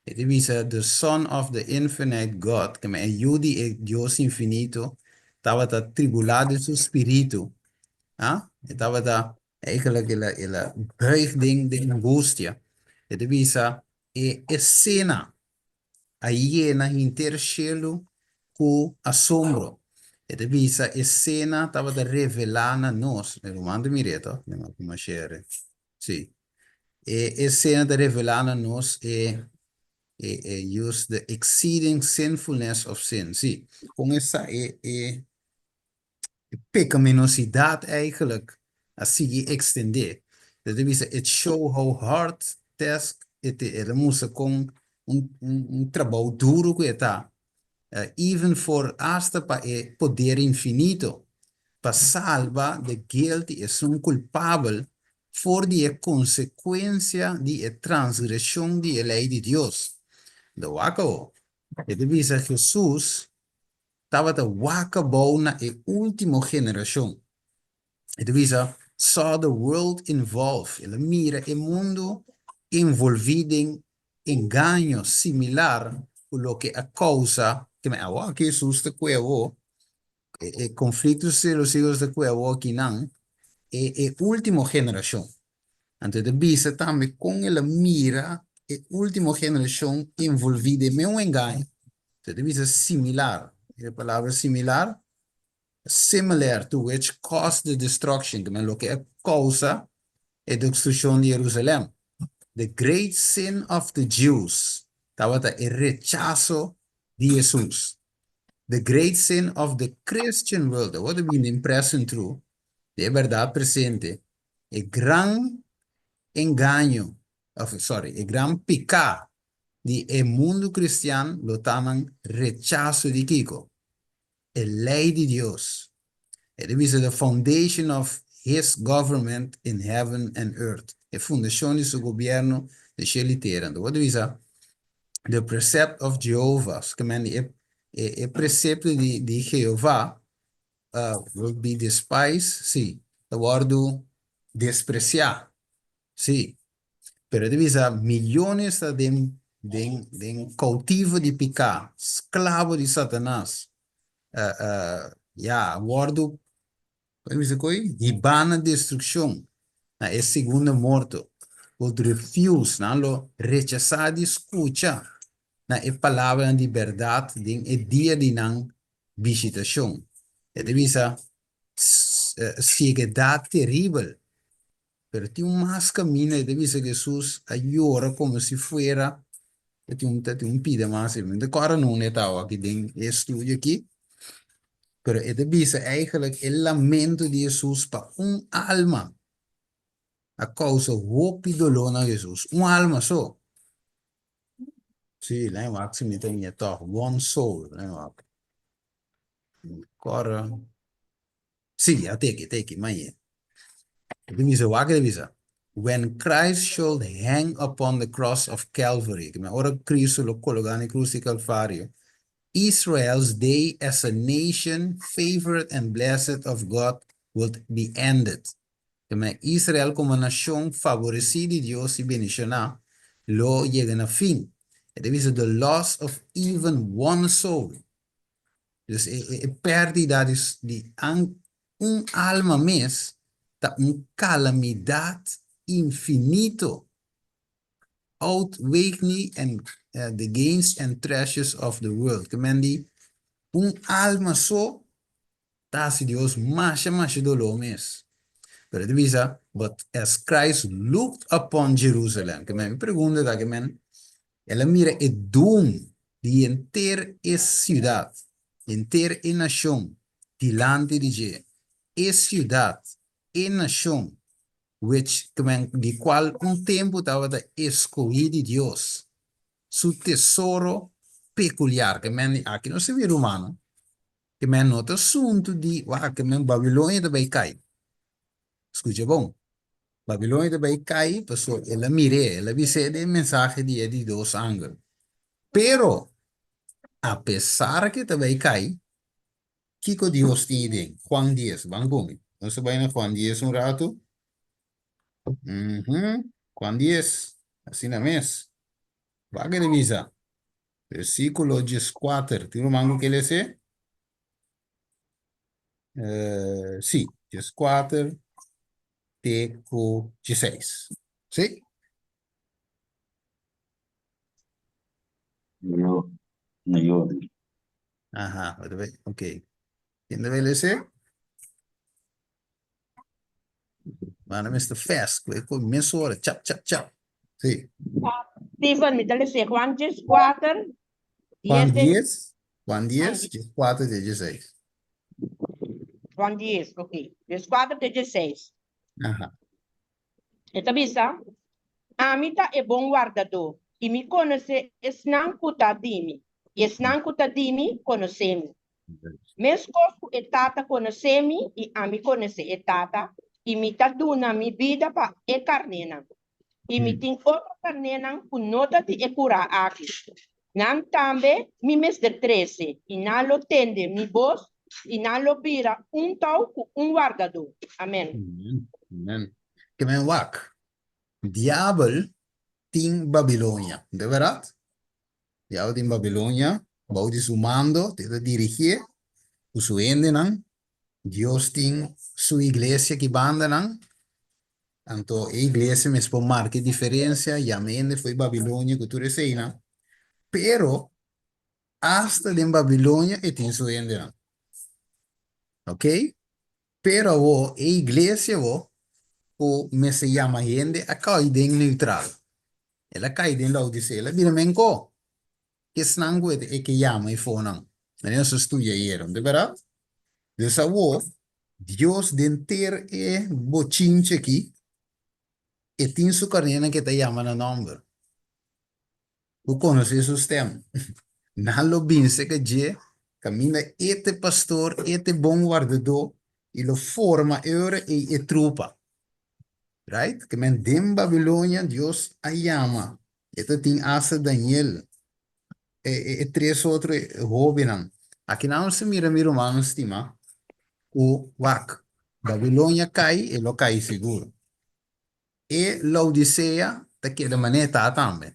Het is the Son of the Infinite God, que me ayude el Dios infinito, estaba tribulado in zijn spiritu. Estaba eigenlijk la buiging de angustia. Het is escena, hiena inter cielo con asombro. Het is escena, estaba revelando a nos, el romano mireto, come share. Sì. Escena de revelando a nos use the exceeding sinfulness of sin. Zie, con esa pecaminosidad eigenlijk, así extender. Dat is, it show how hard task it moest con un trabajo duro que está. Even for hasta pa poder infinito. Pa salva de guilty es un culpable por die consecuencia de transgresión de la ley de Dios. De wako. Het is Jesús estaba de wakabou na e última generación. Het is saw the world involved. Ele mira el mundo envolvido en engaño similar a lo que a causa que me agua que Jesús te cuevo conflictos de los hijos de cuevo aquí nan última generación. Antes de visa también con la mira última generación envolvida en un engaño. Entonces visa similar. La palabra similar, similar to which caused the destruction, que lo que causa la destrucción de Jerusalén. The great sin of the Jews, estaba el rechazo de Jesús. The great sin of the Christian world, what have been impressing through, de verdad presente, el gran engaño, el gran pecado de el mundo cristiano lo llaman rechazo de Kiko. El ley de Dios. It is the foundation of his government in heaven and earth. La fundación de su gobierno de cielo y tierra. What is the precept of Jehovah? El precepto de Jehová will be despised, sí. El guardo despreciar, sí. Pero divisa millones de cautivo de pecado, esclavo de Satanás. Guardo, hibana destrucción. Es segundo muerto. O refuse, lo rechazar de escuchar. Es palabra de verdad en el día de la visitación. Divisa ceguedad terrible. Pero tiene más camino, divisa Jesús llora como si fuera, tiene un pide más, de cara no estaba aquí en estudio aquí. Pero divisa eigenlijk el lamento de Jesús para un alma. A causa hoop y dolor a Jesús. Un alma so. Sí, la máxima tenía todo. One soul. Cara. Sí, ya take it, man. Divisa, wakker divisa. When Christ should hang upon the cross of Calvary, que me ora Cristo lo colocó en cruz de Calvario, Israel's day as a nation favored and blessed of God would be ended. Que me Israel como nación favorecida de Dios y bendicionada lo llegan a fin. Divisa, the loss of even one soul. Dus pérdida de un alma mes, un calamidad infinito, outweighing and the gains and treasures of the world. Que men die un alma so, tas Dios más dolor mes. Pero divisa, but as Christ looked upon Jerusalem, que men me pregunta da que men, ela mira el doom de entera ciudad, entera nación, delante de Dios. Es ciudad, es nación, which, de cual un tiempo estaba escogido de Dios, su tesoro peculiar, que men, aquí no se ve humano, que men nota asunto de, que men Babilônia também cai. Escucha bom, Babilônia também cai, pessoal, ela mire, ela vise de mensaje de dos ángeles. Pero, a pesar que também cai, Kiko Dios tiene Juan 10, van conmigo. Entonces vayan a Juan 10 un rato. Juan 10, así na mes. Va que revisa. Versículo 14. ¿Tiene un mango que le sé? Sí, 14, teco 16. ¿Sí? No, no yo. Ajá, ok. ¿Quién debe le sé? Mano, Mr. Fast. Con media hora. Chap, chap, chap. Sí. Stephen, me dale se Juan 4, Juan 10, 10. Juan 10, 14, 16. Juan 10, ok. 4, 16. Ajá. Esta bisa, amita e bom guardador. E me conhece, esnan kutadimi. E esnan kutadimi, conhece-me. Mes corpo e tata conhece-me, e a me conhece e tata, e me taduna mi vida pa e carnena. E me tem outra carnena, com nota de e cura aqui. Nan tambe, mi mes de 13, e não lo tende mi voz, e não lo vira tal com guardador. Amém. Amen. Amen. Que men wak. Diabel ting Babilonia. ¿De verdad? Diabel ting Babilonia. Bau di su mando. Te da dirigir. Usu ende nan. Dios ting su iglesia que banda nan. Anto a iglesia me spon marque diferencia. Yamende foi Babilonia que tu reseina. Pero hasta en Babilonia e ting su ende nan. Ok? Pero wo a iglesia wo o me se llama gente acá y den neutral. Ela cai dentro da Odisseia. Ela vira menco. Que snango é que llama e fonan. Não se estuda aí, de verdade? Dessa wo, Deus denter é bochinche aqui e tem su carnena que te llama na nome. Tu conhece o sistema. Não lo binse que je camina este pastor, este bom guardador e lo forma ora e trupa. Right? Que men dem Babilônia, Deus a llama. Este tem asa Daniel. Três outros jovens. Aqui não se mira humano estima. O WAC. Babilônia cai, e lo cai seguro. E Laodiceia, daquela maneira tá também.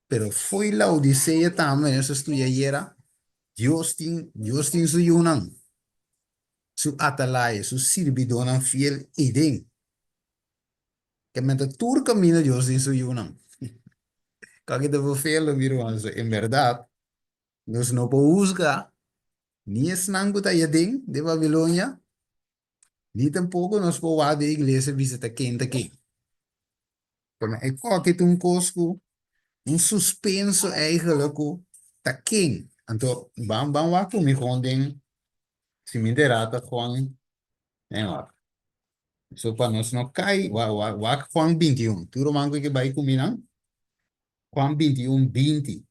Pero foi Laodiceia também, essa estudia era, Deus tem su yunan, su atalaya, su sirvidonan fiel idem. Que mente tur camina Deus tem su yunan. Kaki deve fiel, miro, em verdade, nós não podemos juzgar. Ni es nanguta yading de Babilônia, ni tampouco nós podemos a igreja visita quem aqui. Como é que um cosco, suspenso eigenlijk tá quem. Então, vamos lá comigo gewoon ding, se me derrata gewoon, lá. So para nós não cai, wa Juan 21. Tu mango que vai comigo não? Juan 21, 20.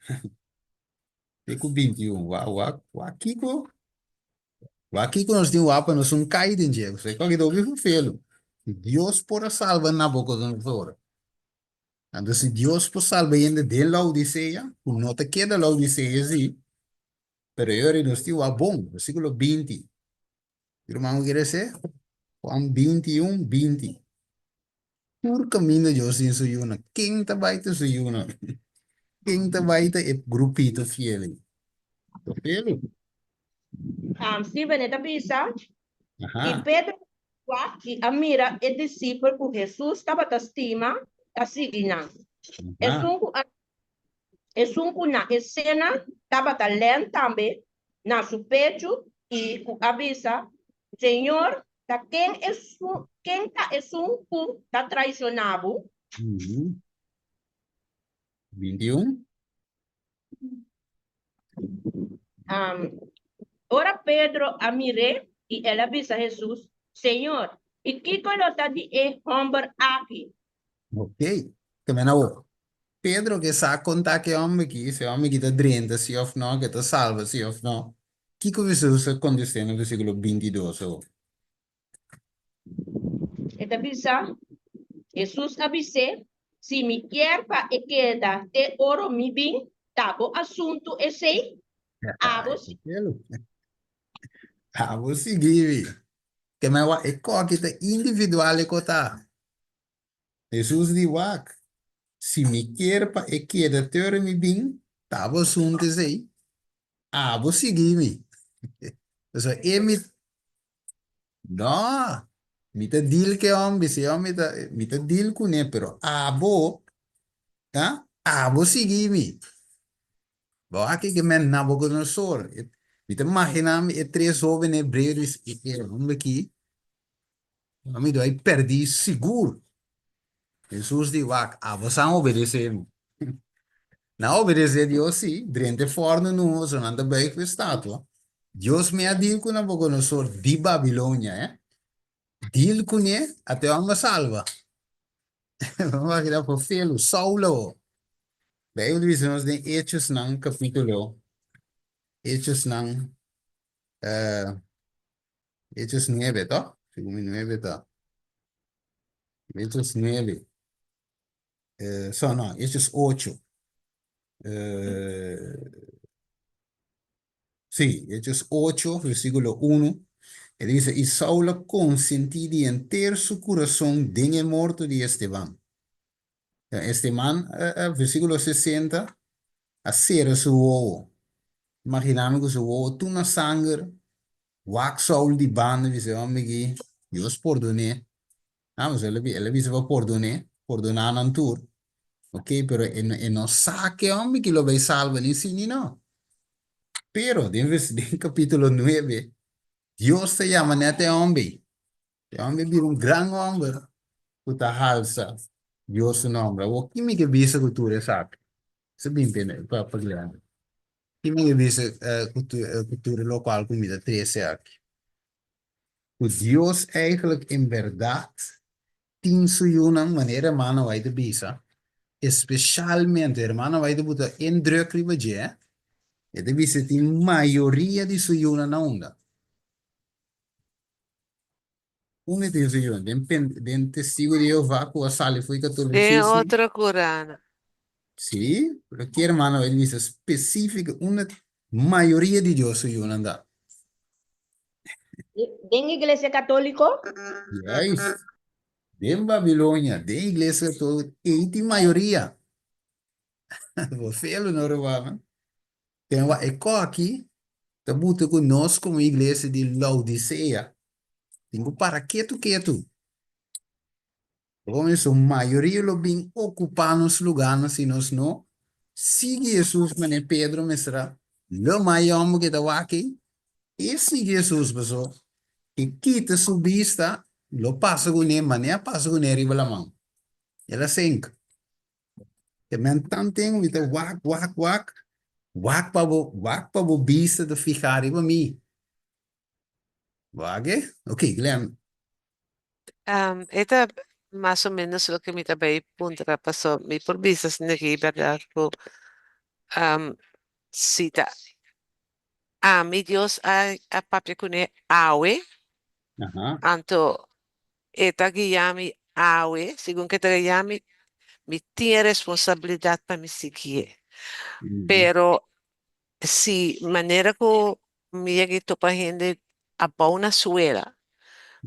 Fico 21, wa Kiko. Aqui que nós temos apa, nós somos caídos em Diego. Você que deve ser feio. Deus por salvar Nabucodonosor. Então, se Deus por salvar ainda de Laodiceia, não te queda Laodiceia, sim. Pero eu nós temos a bom, versículo 20. Irmão, quer dizer? Juan 21, 20. Por caminho de Deus em suyuna. Quem está baita suyuna? Quem está baita é grupito fiel. Fiel? Steven, esta bisa, e Ajá. Pedro, e a mira, e discípulo com Jesus, estava a estima, a seguindo. E na escena, estava a ler também, na seu peito, e avisa, Senhor, da quem está é tá traicionado. 21. Ora Pedro a mire, e ela avisa Jesus, Senhor, E Kiko lota di e homber aqui. Ok. Que me na Pedro que sa contar que homem aqui, se homem que está drenta, se ou não, que está salva, se ou não. Que Jesus aconteceu no versículo 22. Oh. E da bisa, Jesus avise, se me quer pa e queda te oro mi bin, tabo assunto e sei, abos, Ah, vou seguir. Que me wa e co que tá individual e cota. Jesus di wak. Se me quer pa e queda ter mi bem, tava sunte sei. Ah, vou seguir me. So, e mi no. Mi ta deal que homem, se homem mi ta deal com ele, pero abo, tá? Abo seguir me. Bo aqui que men Nabucodonosor. Mi ta imagina me e três jovens hebreus e homem aqui. Homem do aí perdi seguro. Jesus diz, ah, você não obedece. Não obedecer a Deus, sim. Drente forno não, você não anda bem com a estátua. Deus me ha dito que não sou de Babilônia, Dil com ele, até uma salva. Vamos aqui para filo, Saulo. Daí eu disse, nós tem Hechos não, capítulo. Hechos não, Hechos 9, tá? Segundo 9, tá? Hechos 9. Só não, Hechos 8. Sí, Hechos 8, versículo 1. Él dice, y Saulo consentía en ter su corazón en el muerto de Esteban. Esteban, versículo 60, hacer su ojo. Imaginamos que su ojo tuvo una sangre, wax Saul di banda, dice, hombre, que Dios perdone. Ah, pues él dice, va perdonar en tour. Ok, pero él no sabe, hombre, que lo ve salvo ni sí ni no. Pero, en capítulo 9, Dios te llama nete hombre. El hombre vive un gran hombre. Puta halsa. Dios su nombre. O kimi que visa cultura sabe. Se bem pene para grande. Kimi que visa cultura local comida 13 aqui. O Deus eigenlijk in verdade tem uma maneira mano vai de visa. Especialmente, hermano, vai de botar indruk riba je. E de visa tem maioria de suyuna na onda. Uma de suyuna. Den testigo de Jeová com a sala foi Tem catolicismo. outra curana. Sí, pero aquí, hermano, él dice específica, una mayoría de Dios soy una anda. den iglesia católico, Yes. De Babilonia, de iglesia, todo, y de mayoría. Você não rouba, tem uma eco aqui, tá muito conosco como igreja de Laodicea. Tenho para que tu. Como isso, a maioria lo bem ocupar nos lugares, se nós não, sigue Jesus, mas Pedro, me será, lo maior que está aqui, e sigue Jesus, pessoal. E quita sua vista, lo passa com ele, mas nem passa com ele riba la mão. Ela sente. E mentan tem um, então, wak pa bo vista de ficar riba mim. Wage? Ok, Glenn. Esta más o menos lo que me também punta pasó mi por vistas negi verdad ko cita mi Dios a papia kune awe Ajá. anto eta guiami awe según que te guiami mi tiene responsabilidad para mi seguir pero si manera ko mi llegué topa gente a una suela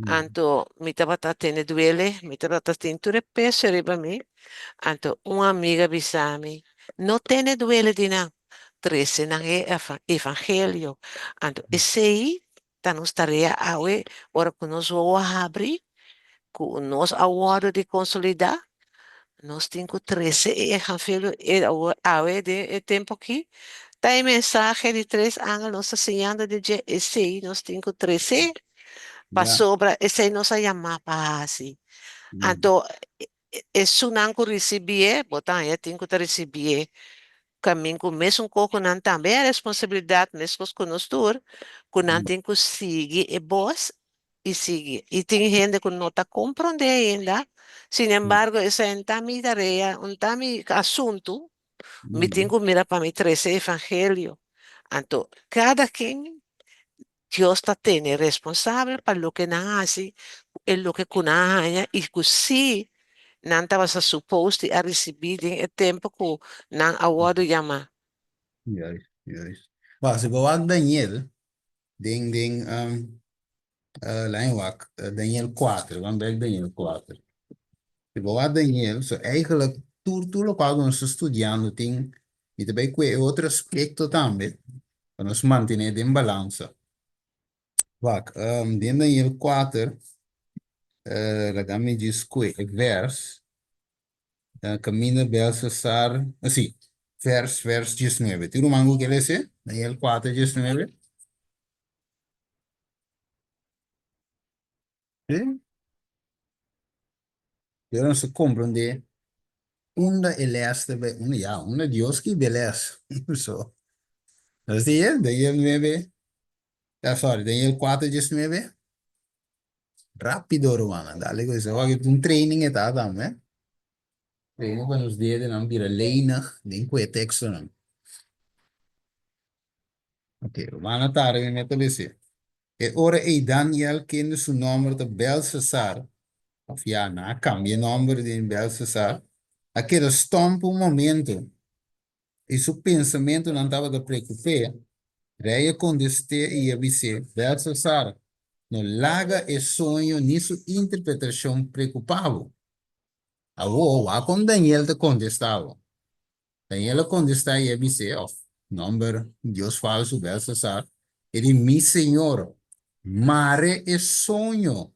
anto mi tabata tiene duele mi tabata tinture peso riba mi anto uma amiga bisami no tiene duele di na trece nang evangelio anto esei tanus tarea awe ora kunos o abri kunos award de consolidar nós temos 13 evangelio awe de tempo aqui tem mensagem de 3 anos nossa ensinando de esse nós temos 13 para Ya. sobra esse nossa chamar para assim anto sunang ko receber, botar eu tenho que receber caminho com mesmo coco não também a responsabilidade mesmo com nós tour, que não tem que seguir e boss y sigue. Y tiene gente que no está comprende ainda. Sin embargo, esa es mi tarea, mi asunto. Me tengo que mirar para mi 13 evangelio. Entonces, cada quien, Dios está tiene responsable para lo que nace, en lo que conaja, y que sí, não estava suposto a receber em tempo que não award llama. Juist, juist. Maar ze bewaakt Daniel, ding, lijn wak, Daniel 4, want bij Daniel 4. Ze bewaakt Daniel, zo eigenlijk, tu lo qual nos studiando, ting, e também que outro aspecto também, para nos manter em balança. Wak, dentro Daniel 4, la dame diz que vers, camina Belsasar, assim, vers 19. Tu não mango que ele se? Daniel 4, 19. Sim? Eu não se compreende. Una eleste, una, ja, una Dios que beleza. So. Así es, Daniel 9. Sorry, Daniel 4, 19. Rápido, Romana. Dale, que se va a un training eta también. Training para nos días de no ir a leina, de que texto no. Ok, Romana tarde, me meto a decir. E ora e Daniel kende su nombre de Belshazzar. Of ja, na, cambia nombre de Belshazzar. Aquele stompa un momento. E su pensamento não estava de preocupar. Reia conteste e avise, Belshazzar, no laga e sonho nisso interpretação preocupava. A com Daniel te contestava. Daniel contestava e avise, number, Deus falso, Belshazzar, ele, mi senhor, mare e sonho,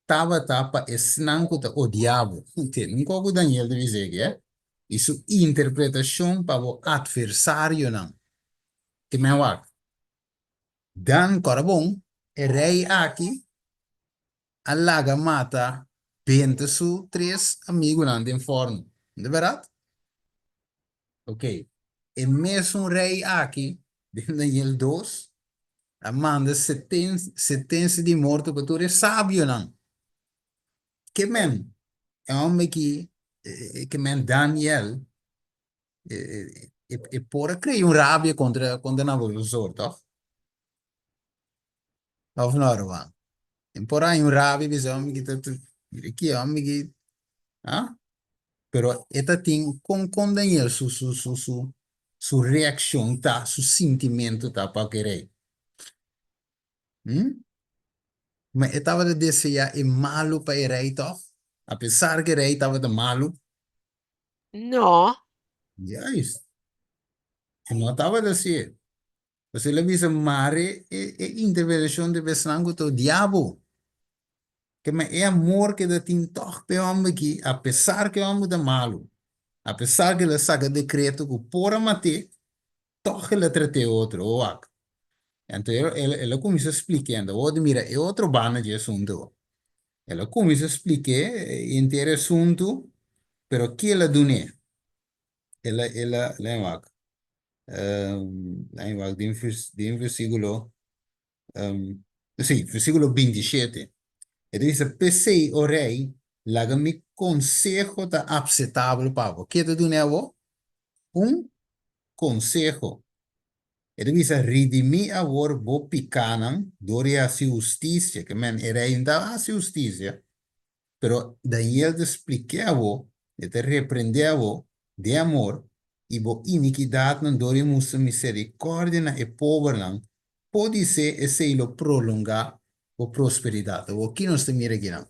tapa e snanco te o diabo. Entende? Não como Daniel te dizer que é? Isso interpretação para o adversário, não. Que me vai. Dan Corabon, e rei aqui, alaga mata, pente su três amigos lá em forno. De verdade? Ok. E mesmo rei aqui, dentro de dois, amanda sentença de morte para tu sábio não. Que men, é homem que men Daniel, e por criar rabia contra Nabucodonosor, toch? Of não, Roman? E por aí rabia, esse homem que homem que, ah? Pero esta tem com Daniel su reação tá, su sentimento tá para querer. Mas eu estava a dizer é malo para o rei, toch? Apesar que o rei estava de malo, Não, já isso. Eu não estava a dizer. Você lhe disse, mare e intervenção de besnango do diabo. Que me é amor que tem toch pe homem aqui, apesar que o homem de malo, apesar que ele saca decreto que por matar, toch ele trate outro, ou então ele começa explicando, mira, é outro bana de assunto. Ele começa a explicar inteiro assunto, pero que ele dune, lá em de versículo, sim, versículo 27. Ele diz, pensei, o rei, laga-me consejo da aceitável para o que te dune um consejo. Ele diz, redimi a vor bo picanan, dore a justiça, que men, o rei não a justiça. Pero Daniel te explicava, te repreendeva de amor, e bo iniquidade não dore muita misericórdia na e pobre não, pode ser e se lo prolongar o prosperidade. O que nós temos aqui não?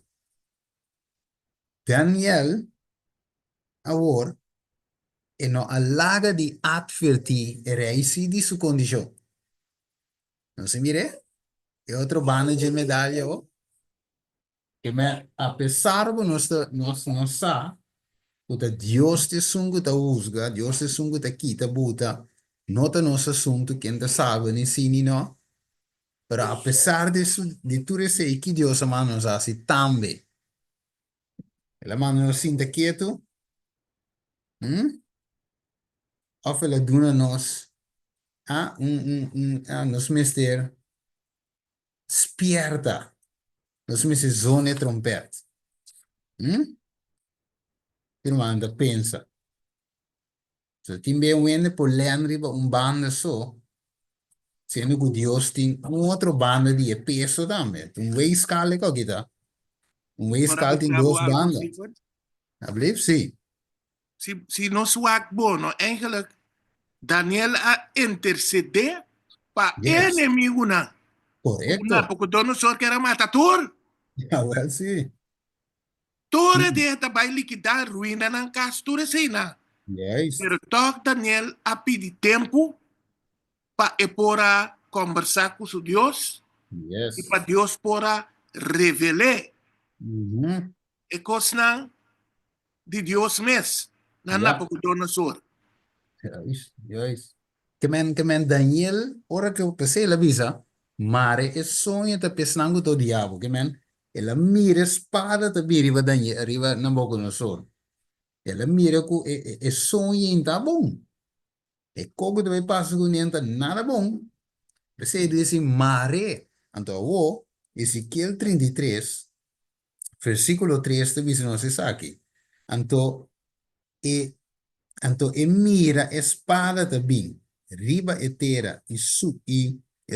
Daniel, agora, e não alaga de advertir e reisi de sua condição. Não se mire? É outro bando de medalha, que me, apesar de nós sabe, Uta Dios te sungu ta usga, Dios te sungu ta kita buta, nota nosso assunto quem te sabe nem sim nem não, pero apesar de tudo isso que Deus ama nos assim também, ela manda nos sinta quieto, of ela duna nos, nos mister, spierta, Nós me se zone trompete. Irmã, pensa. So, timbe wende por lembra banda só. Sendo que Deus tem outra banda de peso também. Escala que kita. Ora Escala tem betrabo duas algo, bandas. Clifford. I believe, sim. Si no swak bono, eigenlijk Daniel a interceder pa Yes. enemigo na. Na, Correcto. porque dono só que era matador. Yeah, well, sim. Tore de tabay liquidar ruína ng castura sina. Yes. Pero toch Daniel a pedi tempo pa epora conversar com o Deus e Yes. pa Deus pora revelar Mhm. e coisa de Deus mes. Na Yeah. porque dono só. Yes. Yes. Que men Daniel, ora que eu pensei la visa, mare e sonha te pesnango do diabo, que men, ela mira espada te biriva Daniel, arriva na boca no sol. Ela mira ku e sonha inta bom. E como te vai passar com niente nada bom. Pensei desse mare. Então, o Ezequiel 33, versículo 3, te diz não se sabe. Então, e mira espada também, riba e terra, e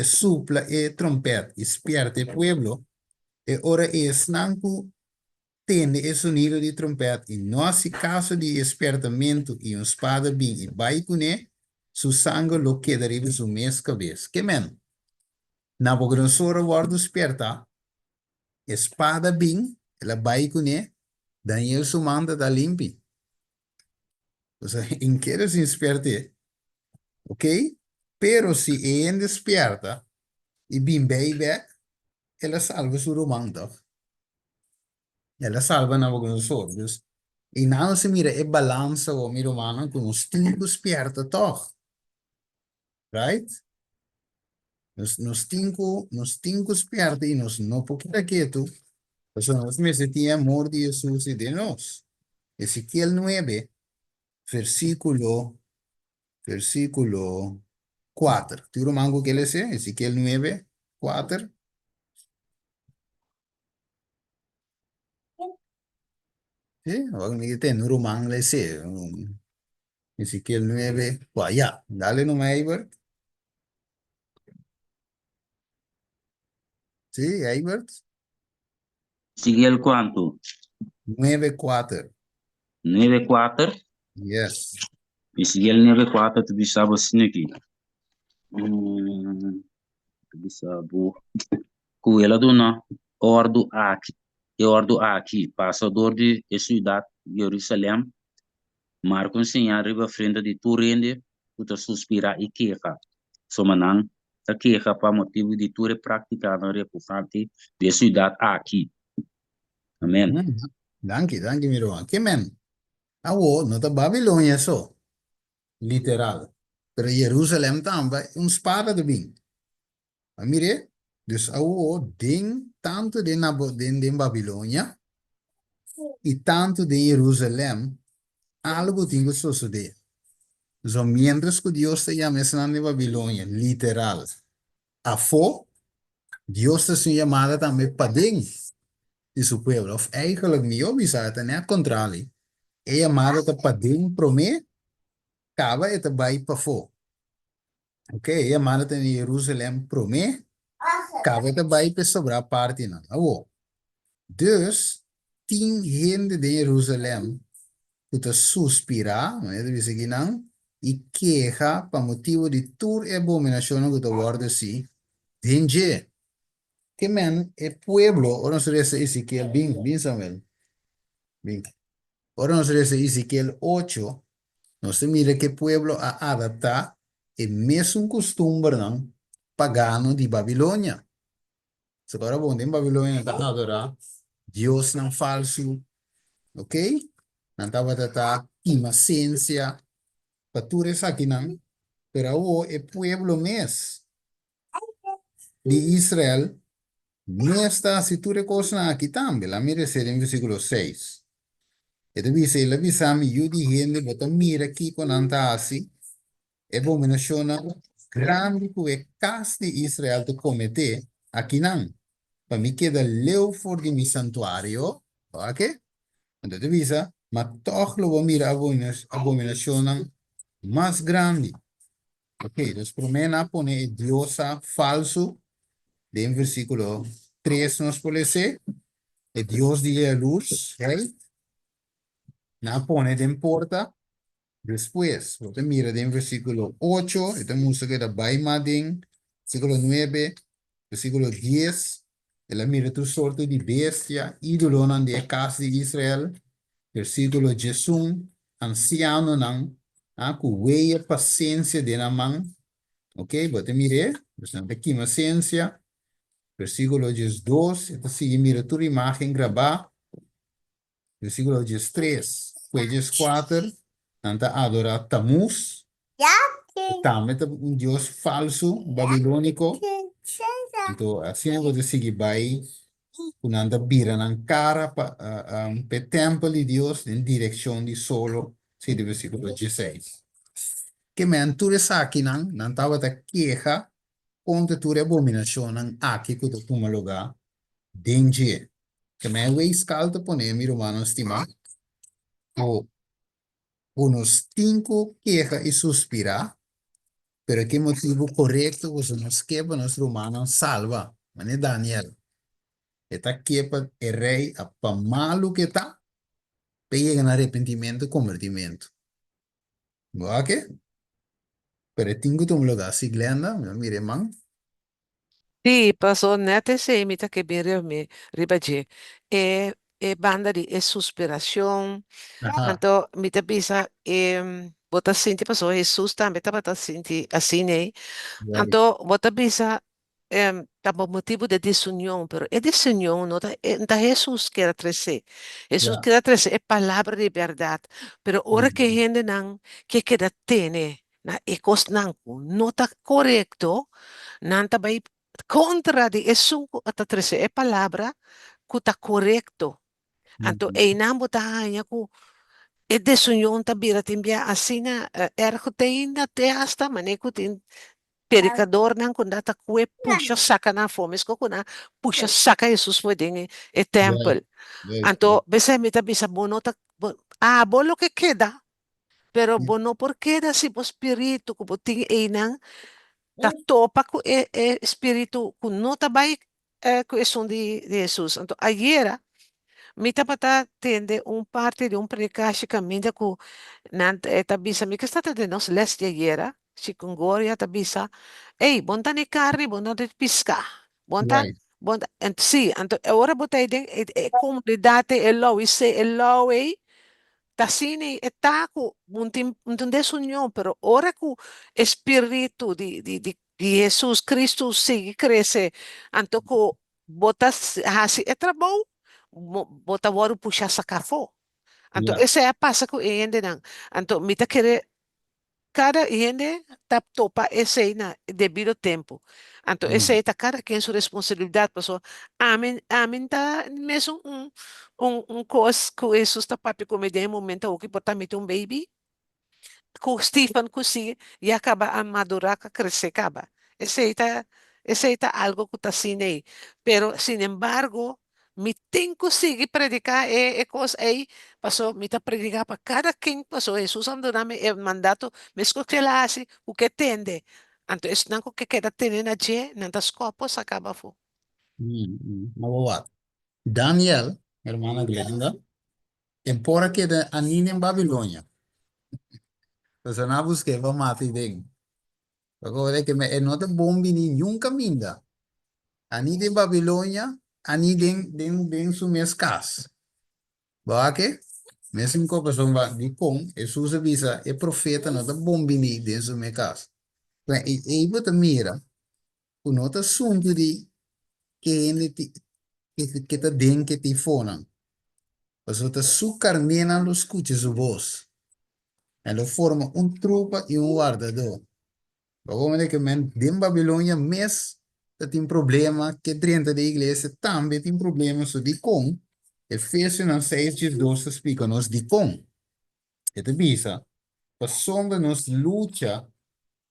supla e trompeta, e espierta o pueblo, e ora e snanco tende e sonido de trompeta, e nosso caso de espertamento e espada bem, e vai com su sangue lo queda riba su mes cabeça. Que men? Nabucodonosor guarda esperta, espada bem, ela vai com Daniel su manda da limpi. O sea, em que eles esperte, ok? Pero si ella despierta y bien baby, ella salva su romance. Ella salva Nabucodonosor. Dus, e nada se mira e balança o mi romano con os cinco despierta toch. Right? Nos cinco despierta y nos no poquita quieto. Pues nos me sentia amor de Jesús y de nos. Ezequiel 9, versículo 4. ¿Tu romango que le sé? Ezequiel 9, 4. Sí, ahora me dice, no román le sé. Ezequiel 9, pues ya, dale nomás, Eibert. Sí, Eibert. Ezequiel quanto? 9, 4. 9:4. Yes. Ezequiel 9:4 tu bisa assim aqui. Tu bisa bu. Cuela do na ordo aqui. E ordo aqui, passador de cidade Jerusalém, marca um sinal riba frente de tu rende, tu suspira e queja. Somanang, ta queja para motivo de tu praticar no repufante de cidade aqui. Amém. Danke, mi román. ¿Qué men? Awo, no ta Babilonia so. Literal. Pero Jerusalem también, un spada de bin. Mire, dus awo, ding, tanto de Babilonia, e tanto de Jerusalém, algo tem que suceder. So, mientras que Dios te llama de Babilonia, literal, a fo, Dios te su llamada también para de su pueblo. Of eigenlijk niet obisata, ne, contrario. E llamada te para prome, cava e te vai para fo. Ok, e llamada te em Jerusalém prome, cava e te vai para sobrar parte não. Awo. Dus, 10 gente de Jerusalém, que suspirar, não é? Deve seguir não, e queja para motivo de toda abominação que tu guarda assim, Denje, que men, é pueblo, ora não seria Ezequiel, bem, Samuel, bem. Ora não seria Ezequiel 8, não se mira que pueblo a adaptar o mesmo costume, não, pagano de Babilônia. Se agora, bom, em Babilônia, está adorar Deus não falso, ok? Não estava a tratar inocência, para tudo isso aqui, não. Pero o pueblo mes de Israel no está si tú reconoces aquí también. La mira ser en versículo 6. Esto dice, la visami yo dije, bota mira aquí con anta así, abominación grande que casi Israel te comete aquí nan. para mí queda leu voor de mi santuario, ok? Entonces visa, mas toch lo voy a mirar abominación más grande. Ok, entonces primero pone diosa falso, de en versículo 3 nos parece, el Dios de la luz, right? Na pone de porta, después, você mira en versículo 8, esta música da Baimadin, versículo 9, versículo 10, ela mira tu sorte de bestia, ídolo nan de casa de Israel, versículo 11, anciano nan, ku weia paciência de na man, ok, você mire, bastante aqui paciência, versículo 12, esta sigue mira tu imagen grabada, versículo 13, jueces 4, anda adorar Tamuz, também um Deus falso, babilônico. Então, assim você sigue vai, quando anda vira na cara para o templo de Deus, em direção de solo, se de versículo 16. Que me tu aqui não estava da queixa contra tu abominação aqui que tu toma lugar, dengue. Que me é escalda poner mi romano estima, o unos 5 queja e suspira, pero que motivo correto você nos quebra nos romanos salva, mane Daniel. Eta quepa el rey a pa malo que está, pega en arrepentimiento y convertimiento. ¿Va qué? Pero tengo tu lugar, si glenda, mire man. Sì, passo nette semita che mi ribadì. E banda di e sospirazione. Ajá, Anto mi te bisa bota sinti passo Jesus também tava sinti assim, né? right. Anto bota bisa tava motivo de desunião, pero é desunião não tá da Jesus que era trece. Jesus Yeah. que era trece é palavra de verdade. Pero ora que gente não que queda tene na e cos não não tá correto, não tá vai contra de eso ata trece é palavra que tá correto. Anto Mhm. e não botar e desunião ta bira timbia asina ergo teina te hasta maneku tin pericador nan kunda ta kue puxa saca na fome sko kuna puxa saca Jesus foi dinge e Right. temple. Yes, Anto bese mita bisa bono ta bolo que queda pero yes. bono por queda si po spiritu ko ting e nang ta topa ku e espírito ku nota bai ku e son de Jesus. Anto ayer mita pata tende un parte de un predicache caminha ku nant tabisa mi que stata de nos leste iera chikungoria tabisa ei bonta ni carne bonta de pisca bonta Right. bonta and sì anto ora botai de e comunidade e lo ise e lo Tassini e taku untin desunion, pero ora ku espiritu di Jesus Cristo sigue crece, anto ku botas hasi e trabaho, bota waru puxa sakafo. Anto Yeah. ese pasa ku iende nang, anto mita kere cada iende tap topa ese na debido tempo. Anto ese Mm. está cada quien su responsabilidad, paso amin ta mesmo um cos que Jesus está papi comedia em momento o que botamite um baby, com Stephen kusi e acaba a madurar, a crescer, acaba. Esse está algo que está assim aí. Pero, sin embargo, me tem que seguir predicar e coisa aí, passou, me tá predicar para cada quem passou, Jesus andou-me o mandato, mesmo que ela hace, o que tende. Então, isso não que queda tendo na dia, não das copas, acaba fo. Mawawat. Daniel, hermana Glenda, empora que de anine en Babilonia. Entonces, na busqué va mati den. Agora que me nota bombi ni nunca minda. Ani de Babilonia, ani den su mes cas. Ba que? Mesmo que a pessoa vai de com, Jesus avisa, é profeta, nota bombi ni den su mes cas. E você mira, o nota sunto de que ele que tá den que te fonan. Mas você su carmena los escuches su voz. Ela forma um trupa e um guardador. Como é que men em Babilônia mes tem problema que dentro da igreja também tem problema so de com. Efésios 6 de 12 explica nos de com. E te bisa, a sombra nos luta,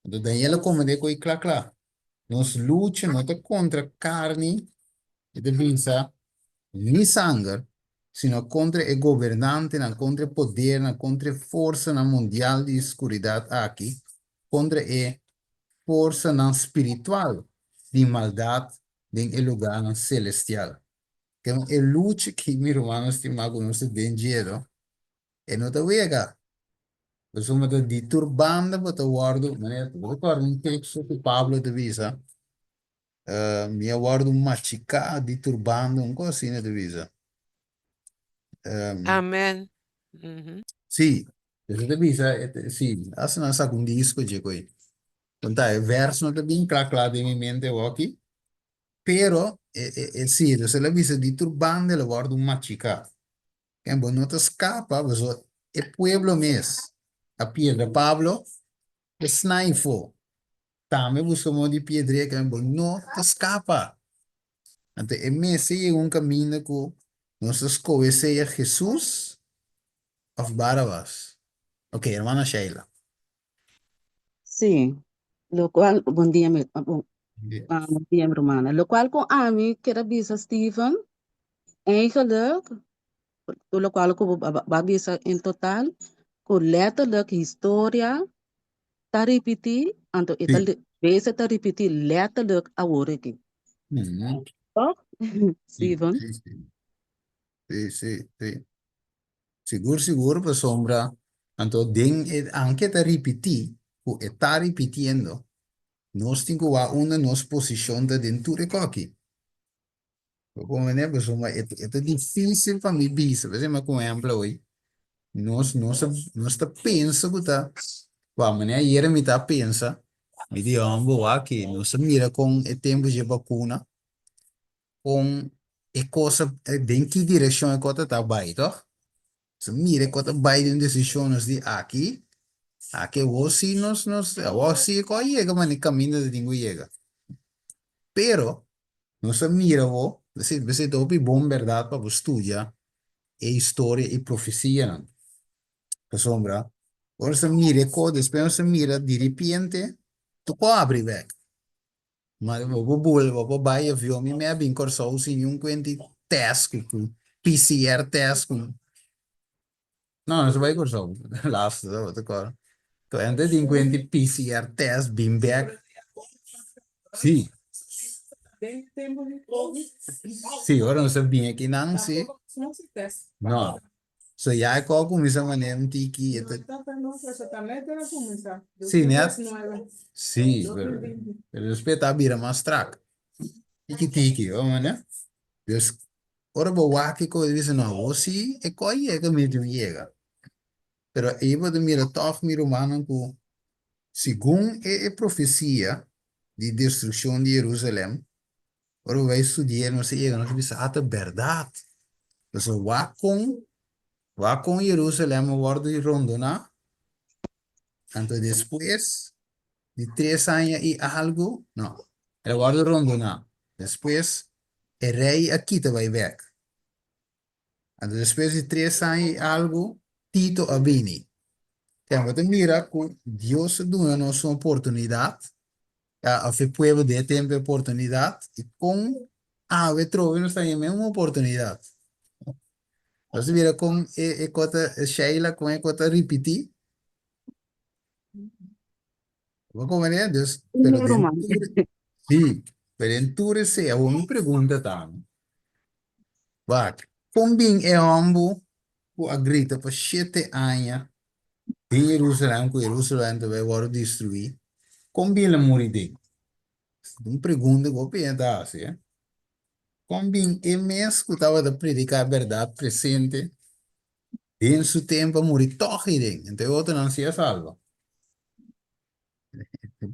do Daniela como de coi clá clá. Nos luta não tá contra carne Esta visa, ni sangre, sino contra el gobernante, na contra el poder, na contra fuerza na mundial de oscuridad aquí, contra el fuerza na espiritual de maldad en el lugar na celestial. Que é luta que mi hermano estimado no se dinheiro e não te vega. Pues uma te diturbando para te guardo, mané, te recordo um texto que Pablo te visa, me guardo uma chica diturbando um coisinha de visa. Amen. Mhm. Sì, perché te visa, sì, adesso non sa un disco c'è qui. Então, é verso não está bem claro em minha mente aqui, pero sì, se la visa diturbando, la guardo uma chica. Que bom, não te escapa, mas é pueblo mes. A piedra Pablo, é snaifo. Também buscamos de pedra que bom, não te escapa. Então, é mes é um caminho que nós escolhemos seja Jesus ou Barabás. Ok, hermana Sheila. Sí, lo cual, buen día, buen día, mi hermana. Lo cual con Ami, que era bisa Stephen, eigenlijk, lo cual ko babisa in total, ko letterlijk historia, ta ripeti, anto Sì. ital, base ta ripeti letterlijk a woriki. Mhm. Toch? Sì, Stephen? sì, sì. Sì, sì, sì. Sicuro, sicuro, per sombra. Anto, anche te ripeti, e sta ripetendo, nós temos uma nossa posição de dentro de coque. Como né, per sombra, é difícil para mim, bisa. Por exemplo, com exemplo, hoje, nós tá pensa que tá, vamos, né, aí me tá pensa, me diz, aqui, nós mira com o tempo de vacuna, com e coisa, em que direção é que tá vai, tá? Se mire quando Biden decisiones de aqui você você co llega mas ni camino de ninguém llega. Pero não se mira você topi bom verdade para estudar e história e profecia não. Que sombra. Agora se mire co depois se mira de repente tu co abre weg. Mas vou vai avião me bem corso sem um quente teste com PCR teste com não, não se vai corso. Last, tá claro. 2050 PCR test beanbag. Sì, Tem tempo de Covid. sì, ora non sabia che non sì. Não se testa. No. So ja ik ook om esa manera un tiki. Está para essa caneta era começar. Sì, ne ha. 2019. Sì, 2020. per rispetto a bira ma strak. Tiki, oh man. Dus ora bo waki ko dice no, o sì e poi è che mi llega. Pero io de mira toch mi romano ku según e profecia di destruzione di Gerusalemme. Ora vai studiare, non si llega, non si dice, verdade. Então, vá com Jerusalém, guarda de Rondônia. Então, depois de 3 anos e algo, não, ele guarda de Rondônia. Depois, o rei aqui vai ver. Então, depois de 3 anos e algo, Tito Abini. Então, você mira que Deus dá-nos uma oportunidade, a o povo de tempo oportunidade, e com a Vetrovino está em uma oportunidade. Você vira com a cota Sheila, com a cota repetir. Como é, Deus, Mi pero hermana. sí, pero en tu deseo, una pregunta tan, va, combin e ambu, ku agrita por 7 anos, em Jerusalém, que Jerusalém vai agora destruir, combin la moride. Uma pergunta que eu pergunto assim, combin e mês que estava a predicar a verdade presente, em seu tempo morrer torre, então outro não se salva.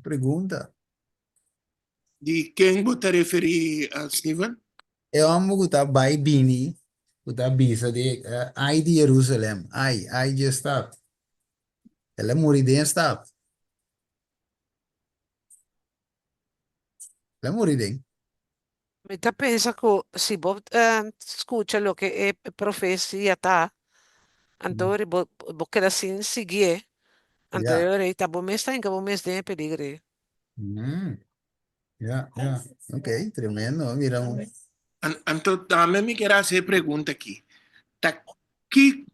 Pergunta. De quem você refere a Stephen? Eu amo que tá vai bini, que tá bisa de ai de Jerusalém, ai de estado. Ela morreu em estado. Ela morreu em. Me ta pensa que se Bob escucha lo que es profecía ta, entonces vos quedas sin seguir, Ya. entonces está bom mês está em que bom mês de peligro. Ya, ya. Ok, tremendo. Mira, Então, também me quero fazer pergunta aqui. Tá, que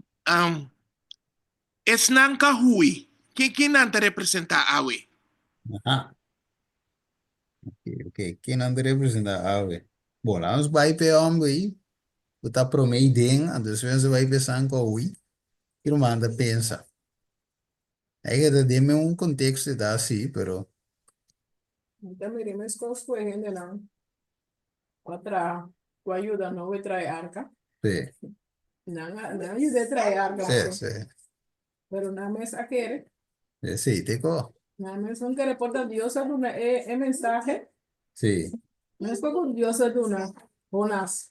es nanka hui? Que não te representa awe? Ajá. Ok. ¿Quién no te representa? A ver. Bueno, vamos a ir para hombre. Está promedio, entonces vai pensar com o que manda pensa. Aí que dime um contexto da assim, pero Então, miremos com os coelhos de lá. Outra, com ajuda, não vai trazer arca. sí, Não ajuda a trazer arca. sí, Pero na mesa quer. sí, tico, Na mesa não quer porta Deus a uma mensagem. sí, Não é com Deus a uma. Unas.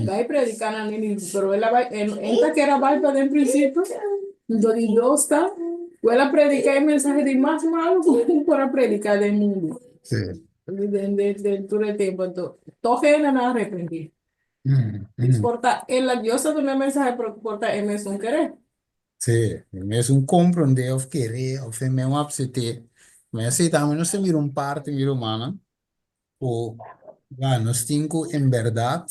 Vai predicar na nini, pero ela vai, enta que era vai para em princípio. Do Deus está. Ela predica o mensagem de mais malo para predicar do mundo. sí. De todo el tiempo. Entonces, todo es nada arrepentir. Exporta, en la diosa de una mensaje, pero exporta en eso un querer. Sí, es un comprender of querer, of me um upset. Mas assim, também nós temos parte, miro humana, o, nós temos em verdade,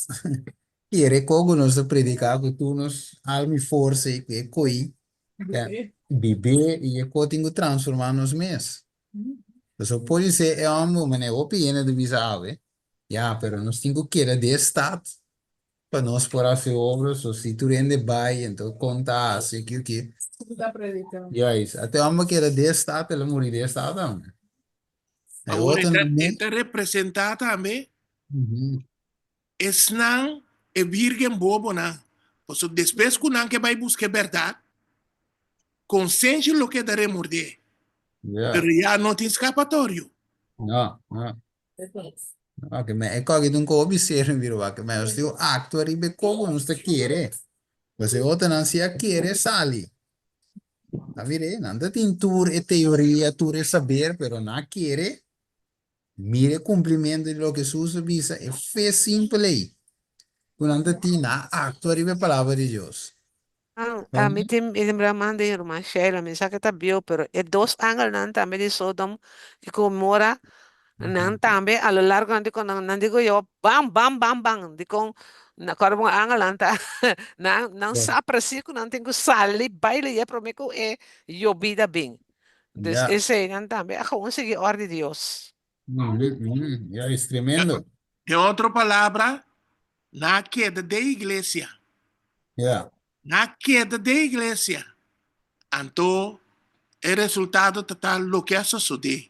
querer como nós predicar, que tu nos alme força e que coi, viver e que tenho transformar nos mês. Então, pode ser, é uma opinião de visa ave, ja, pero nós temos que querer de estado, para nós por fazer obras, ou se tu rende bem, então conta, assim, que. Está predicando. Ja, isso. Até uma que era de estado, ela morreu de estado, não. Aí Agora, outra não. está representa também, Uhum. es não é virgem bobo, não. Porque depois que não que vai buscar verdade, consciente lo que deve morder. Ja. Pero já não tem escapatório. Não. Ok, mas é que não coube ser, viu? Mas eu acto ali, be como não está querer. Você outra não se querer, sali. A ver, não tem tour e teoria, tour e saber, pero não querer. Mire cumprimento de lo que Jesús visa, é fé simples aí. Quando tem na acto ali, a palavra de Deus. A mí me manda irmã Sheila, mensaje tá bio, pero é dos ángulos nan também de Sodom e Gomorra nan também a lo largo nan digo nan digo eu bam digo na corbo ángulo nan tá não sapra sico nan tenho sali baile e prometo é eu vida bem. Dus Ja. esse nan também a gewoon seguir ordem de Deus. Ja, é tremendo. Em outra palavra, na queda da igreja. Ja. Na queda da igreja. Então, o resultado total do que sucedeu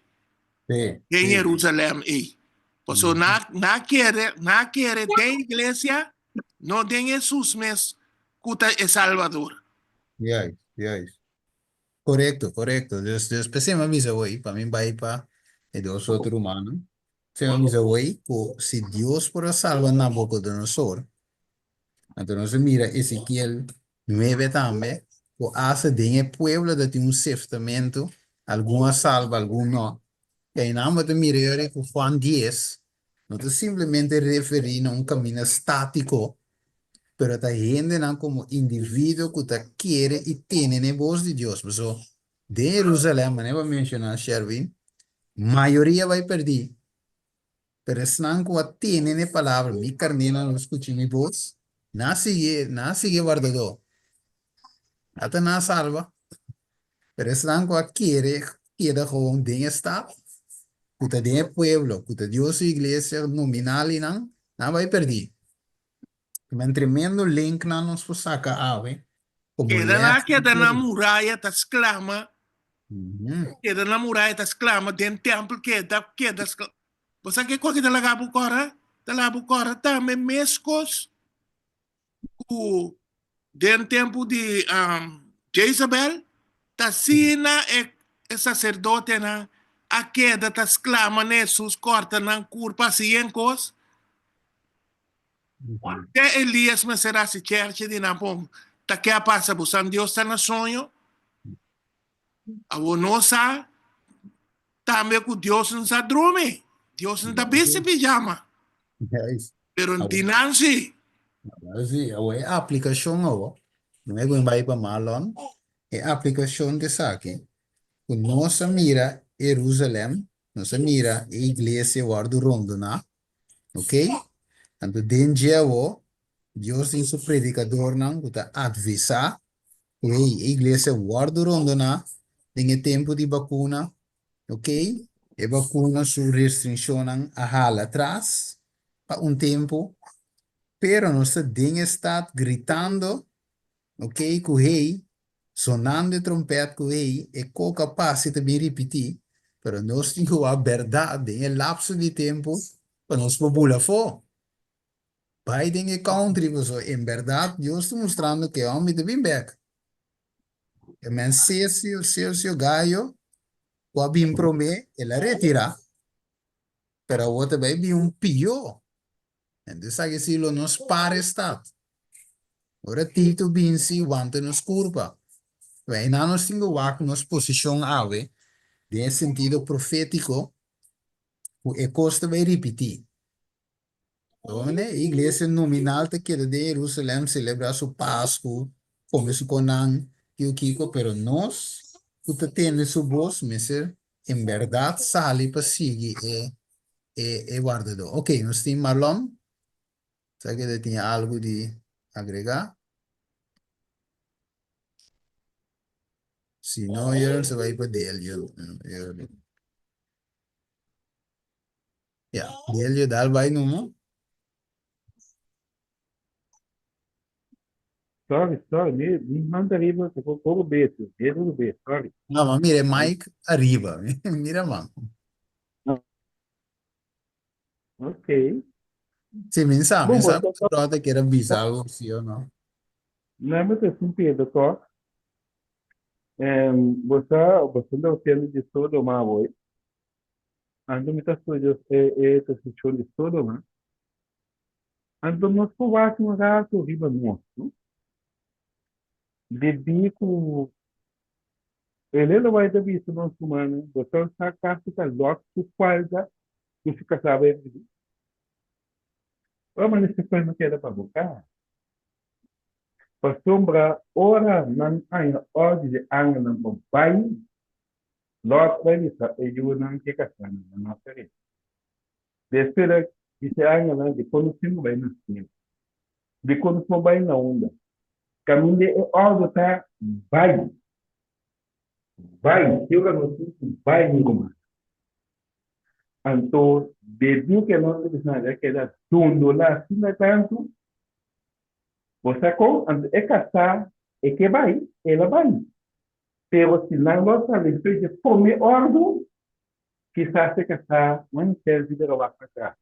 Sí. em Jerusalém. Por isso, na queda da igreja, não tem Jesus mesmo, que é Salvador. Ya, correcto. Después se me avisa, güey, para mí va a ir para dos otros humanos. Se me avisa, güey, que si Dios por salvar Nabucodonosor, entonces mira, Ezequiel 9 también, o hace de el pueblo de un seftamento, alguna salva, alguno no. Y ahí nada más te mira, yo que Juan 10, no te simplemente referir a un camino estático, pero está gente ¿no? como individuo que te quiere y tiene la voz de Dios. Por eso, de Jerusalén, me va a mencionar Sherwin, mayoría va a perder, pero es que tiene la palabra, mi carnera no escucha mi voz, nada sigue guardado, hasta nada salva, pero es que quiere con bien estar, que te de pueblo, que te dio su iglesia nominal y nada va a perder. Un tremendo link na nos saca ave. Queda na muralha, tá exclama. Queda na muralha, tá exclama. Dentro do templo, queda. Você quer que tá lá agora? Tá lá agora também mescos. Dentro do tempo de Jezabel, tá sina e sacerdote na a queda tá exclama Jesus corta na curva assim cos. Até Elias me será se church de na bom. Tá que a passa buscando Deus tá na sonho. A nossa também com Deus não sabe dormir. Deus não tá bem se pijama. Pero não tem nancy. Sí, a aplicación o no me voy a ir para malón. A aplicación de saque. No se mira Jerusalén, no se mira iglesia guardo rondo, ¿no? ¿Ok? Então, dentro Deus tem seu predicador, não, que avisa, que a igreja guarda rondo na, tem tempo de vacuna, ok? E vacuna su restrição a hala atrás, para tempo, pero não está dentro está gritando, ok? Que hey, sonando de trompete que hey, é capaz de também repetir, pero nós temos a verdade, em lapso de tempo, para nós popular for. Biden e country, so en verdad, yo estoy mostrando que hombre de bien back. Que men se gallo, o bien promé, él la retira, pero otra vez vi un pillo. Entonces, hay que decirlo, nos para estar. Ahora, Tito Binsi, wante nos curva. Wij na nos tingo wak nos posición ave, de sentido profético, o costa vai repetir. Então, a igreja nominal te quer de Jerusalém celebrar su Páscoa, come su conan, que o Kiko, pero nós, que tem su voz, mas em verdade sale para seguir guardador. Ok, nós temos Marlon, sabe que ele tinha algo de agregar? Se não, ele se vai para dele. Dele, dá vai no. Sorry, me manda arriba, que eu vou ver, dedo no B, sorry. Não, mas mira, Mike arriba, mira, mano. Ok. Sim, me sabe, Bom, sabe, você pronto, que era bizarro, sim ou não? não, mas assim, Pedro, só, você não tem de todo mal hoje. Ando muitas coisas, essa sessão de todo, né? Ando nós por baixo, no gato, riba nosso. De bico, ele não vai ter visto nosso humano. Você está casca, logo, tu falta, tu fica sabendo. Mas nesse foi não quer para bocar. Para sombra, ora, não há ordem de ângulo, não vai. Logo, vai estar, eu não quero casar, não quero. Terceira, esse ângulo, de quando se não vai nascer. De quando se não vai na onda. Caminho é ordem, tá? Vai. Vai, eu não sei se vai nenhuma. Então, desde que não se nada que era tudo lá, se não é tanto, você com é casar, é que vai, ela vai. Pero se não gosta de fazer come ordem, quizás se casar, não serve de roubar para cá.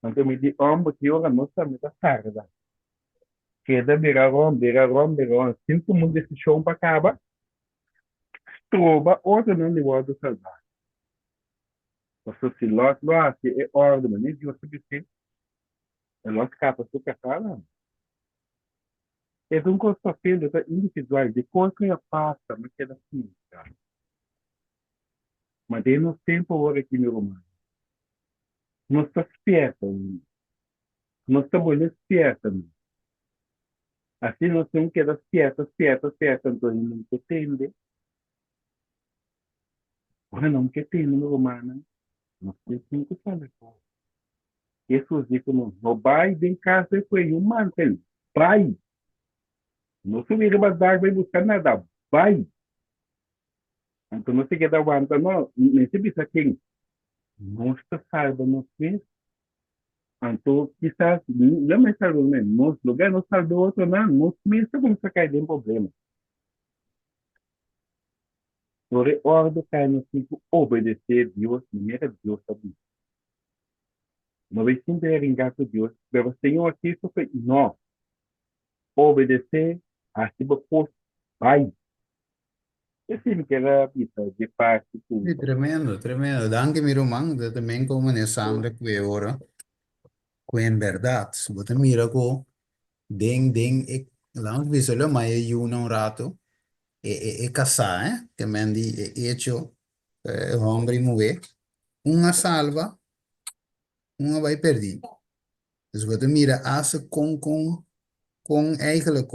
Então, me diz, homem, que eu não sei me da carga. Queda virar homem, sinto muito esse chão para acabar, trova, outra não de ordem salvar. Você se lote lá, se é ordem, nem de você dizer, é lote capa, se casar, não. É um constatamento individual de coisa que passa, mas que é assim, cara. Mas tem no tempo agora aqui no Romano. Não está esperta, não está muito esperta. Assim nós temos que dar esperta, então não entende. Ora não que tem no Romano, nós temos que fazer. Jesus disse, não vai em casa foi um mantel, vai. Não subir a dar, vai buscar nada, vai. Então não se queda aguanta, não, nem se pensa quem. Não está salvo, não se. Então, quizás, não me salvo mesmo, nos lugar não salvo outro, não, nos mesmo como se cai de um problema. Por ordem, cai no tipo, obedecer Deus, primeiro Deus sabe. Não vai sempre ringar com Deus, mas o Senhor aqui só foi, não, obedecer, assim, depois, vai. Esse me quer vida de parte, tudo. Sí, tremendo, tremendo. Danke, mi román, de también como ne sangre que ahora, que en verdad, si vos te mira ko, la hemos visto lo más un rato, casar, que me han hecho, hombre y mujer, una salva, una va a perder. Dus vos te mira, hace eigenlijk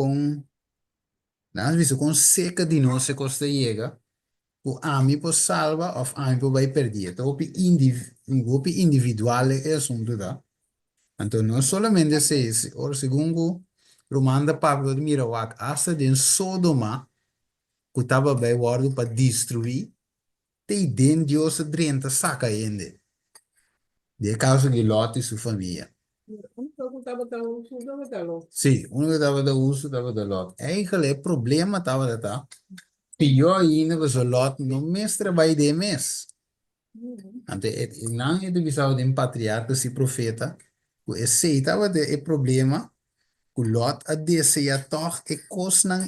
la hemos visto con seca di no se costa llega, o ami po salva of ami po vai perder. Então, o individual é assunto da. Entonces, no solamente ahora según Romanda Pablo de Mirawak, hasta de Sodoma, que estaba bij worden para destruir, te den Dios 30 saca ainda. De causa de Lot e sua família. Sim, o único que estava da uso estava da Lot. Eigenlijk, o problema estava da tá. Pior ainda, was Lot no mês trabalho de mês. Ante, não é de visão de um patriarca, se profeta, esse estava de problema. O Lot a deseja toch e cos não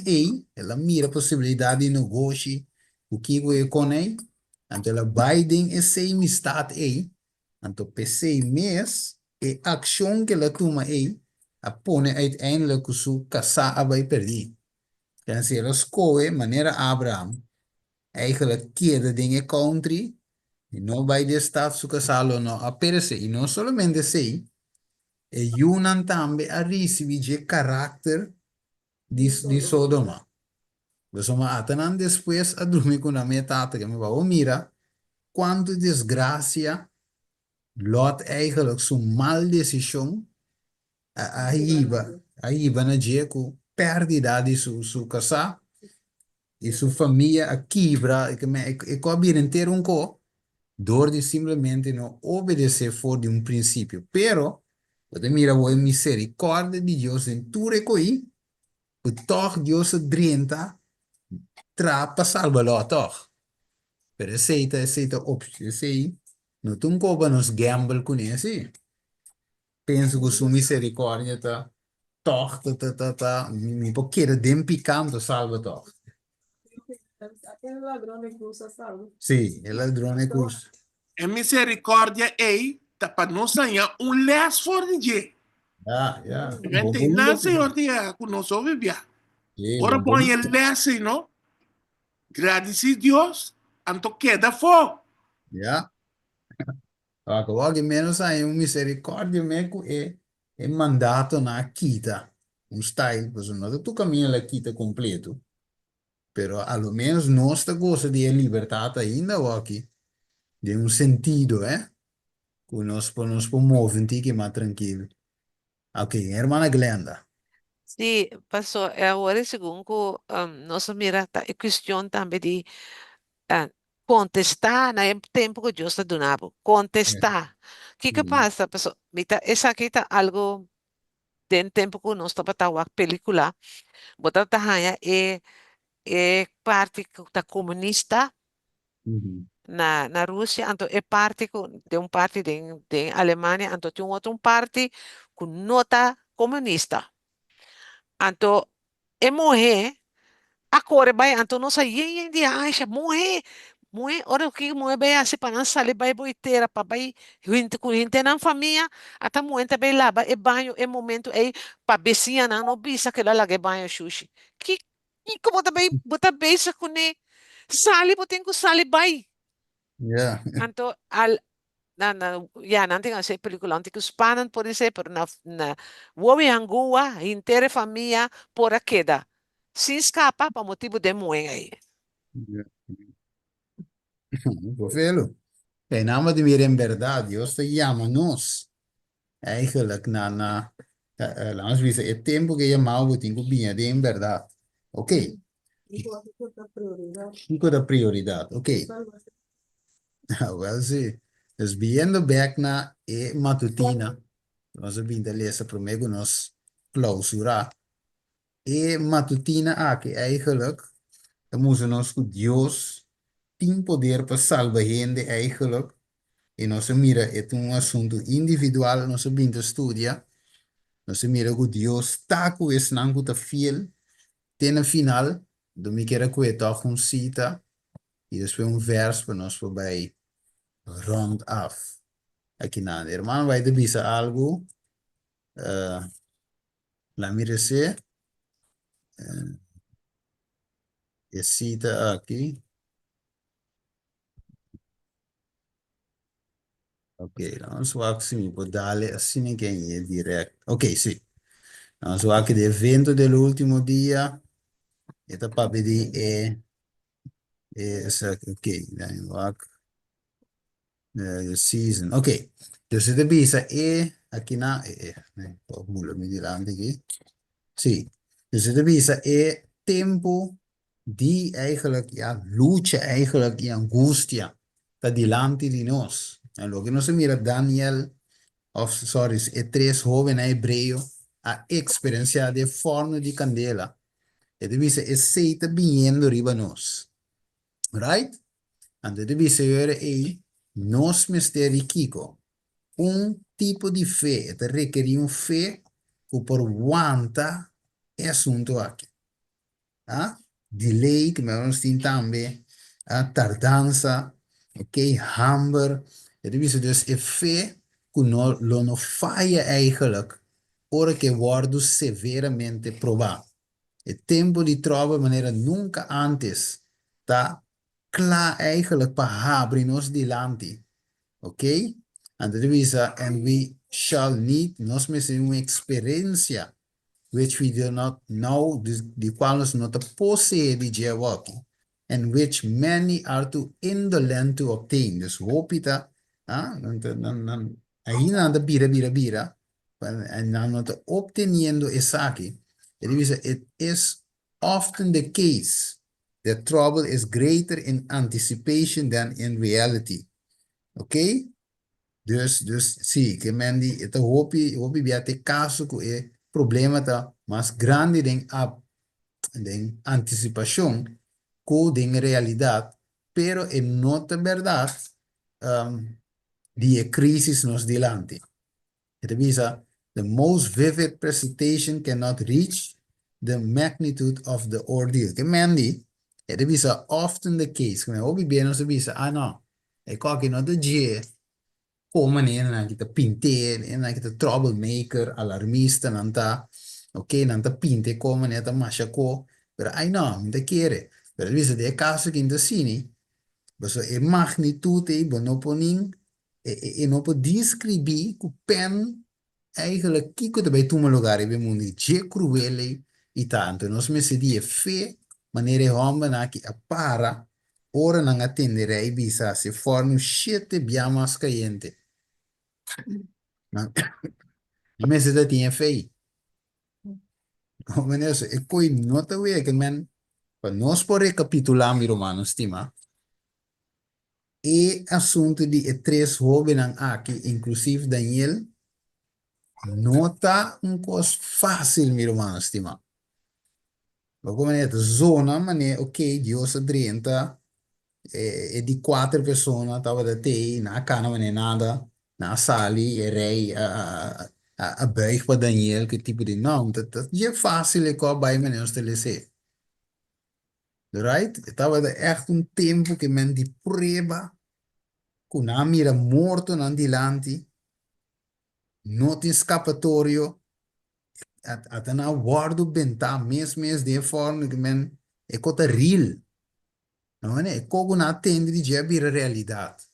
ela mira a possibilidade de negócio, o que o com ele, então ela Biden e sei amistad então pensei mês e ação que ela toma a põe uiteindelijk o seu casar vai perder. Dan se ela escolhe maneira Abraham, eigenlijk queda em country, e não vai de estar su casalo não a perecer, e não somente sei, e Yunan também a receber caráter de Sodoma. Pues uma atanan después a dormir com a minha tata que me falou, mira, quanto desgraça Lot eigenlijk zo'n mal decisão a iba na jeco perdida de su casa e sua família a quebra e que abrir inteiro door de simplesmente não obedecer for de princípio. Pero, você mira a misericórdia de Deus em tudo aí, o toch Deus drenta trapa salva lo toch. Pero aceita opção, sei, não tem como nos gamble com isso. Penso que sua misericórdia tá toch, me porque dem picando salva toch. Aquele ladrão de cruz, sabe? Sim, é ladrão de cruz. E misericórdia é para nós ganhar les for de dia. Ja. Vente, na Senhor dia conosco vivia. Ora põe les, não? Agradece Deus, anto queda fogo. Ja. Agora menos aí misericórdia meco é mandato na quita. Style, pues não tu caminho la quita completo. Pero a lo menos nossa gosta de liberdade ainda o aqui. De sentido, que nos promove que mais tranquilo. Ok, hermana Glenda. Sí, pasó. Ahora, según nos mira, é questão também de contestar na tempo que Deus está dando. Contestar. O que passa, pessoal? Essa aqui está algo de tempo que nós estamos a película. Botar é parte da comunista na Rússia, então é parte de parte de Alemanha, então tem outro parte com nota comunista. Então, é morrer, agora vai, então nós aí de acha, morrer, ora o que morrer vai assim para não sair, vai boiteira, para vai, gente com gente na família, até morrer também lá, é banho, é momento, é para becinha, não bisa que lá lá é banho, xuxi. Que como também, bota beisa com ele, sali, botem com sali, vai. Yeah. Então, nanti nga sa pelikula, nanti ko spanan po rin siya, pero na wawi hangguwa, intere família, por a queda. Se escapa, pa motivo de moen aí. Velo. En naam de meer in verdade, Deus te llama nos. Eigenlijk laat ons het tempo que llamado que tengo bien de en verdad. Ok. Fico da prioridade. Ok. Well, sí. Dus viendo back na matutina, nós vamos lezen primeiro nos clausura. Matutina que eigenlijk, dan moeten ons goed Dios tem poder para salvar gente eigenlijk. E nós mira, é assunto individual, nós vamos estudar. Nós mira que Deus está com esse não que fiel, tem no final, do me quer que toch cita, e depois verso para nós vai round off. Aqui nada, irmão, vai te bisa algo, lá mira se, cita aqui. Ok, vamos ver se me pode dar assim ninguém é direto. Ok, sim. Vamos ver aqui do evento do último dia. Esta para pedir essa aqui. Ok, season. Ok, então você devisa aqui na, mula me dilante aqui. Zie, dus het is tempo die eigenlijk, ja, lucha eigenlijk, ja, angustia, dat dilante di nos. En lo que no se mira Daniel, of sorry, es tres joven hebreo, a experiencia de forno di candela. Het is seita viniendo riba nos. Right? En het is nos misteri kiko. Tipo de fé, het requer fé que por aguanta é assunto aqui. Ah? Delay, que nós temos também, tardança, ok? Hamber. Het is dus een fé que não falha eigenlijk, ora que wordt severamente probado. Het tempo de trova maneira nunca antes, tá? Klaar eigenlijk para abrir nos delante. Ok? And and we shall need nos uma experiência which we do not know, de qual nós não possuímos de walking, and which many are too indolent to obtain. Dus hoop je dat, aí não anda bira, en dan não está obteniendo essa aqui. It is often the case that trouble is greater in anticipation than in reality. Ok? Dus sim, que mendi, então hopi bia te caso que é problema tá mais grande den antecipação que den realidade, pero é nota verdade die crisis nos delante. Het visa the most vivid presentation cannot reach the magnitude of the ordeal. Que mendi, het visa often the case. Que hopi bia nos visa, no, é qualquer nota dia. Komen in en kita pinte en kita troublemaker, alarmista nanta, ok, nanta pinte komen eta machako, pero ai no, minta quiere, pero visa de caso que inda sini, beso e magnitude bonoponing e no po descrever ku pen eigenlijk kiko te bij tume lugar e mundi je cruele e tanto nos me se die fe manere homem na ki apara ora nang attendere e bisa se forno shete biamas caiente. Men se dat tinha fei. Men eso, e coi nota we que men, pa nós por recapitular mi romano stima, e assunto di e tres joven aqui, inclusive Daniel, nota cos fácil mi romano stima. Ma come è zona, ma ne ok, Dios a 30, e di 4 persone, tava da te, na cana, ma ne nada, na sali, e rei, a buig para Daniel, que tipo de não, dat je fácil é qual bij men ons te lezen. Right? Estava echt tempo que men die preba, con a mira morto nan dilanti, not escapatorio, at een awardo benta, mes de forma que men, é cota real. Não é? É como na atende de jabir realidade.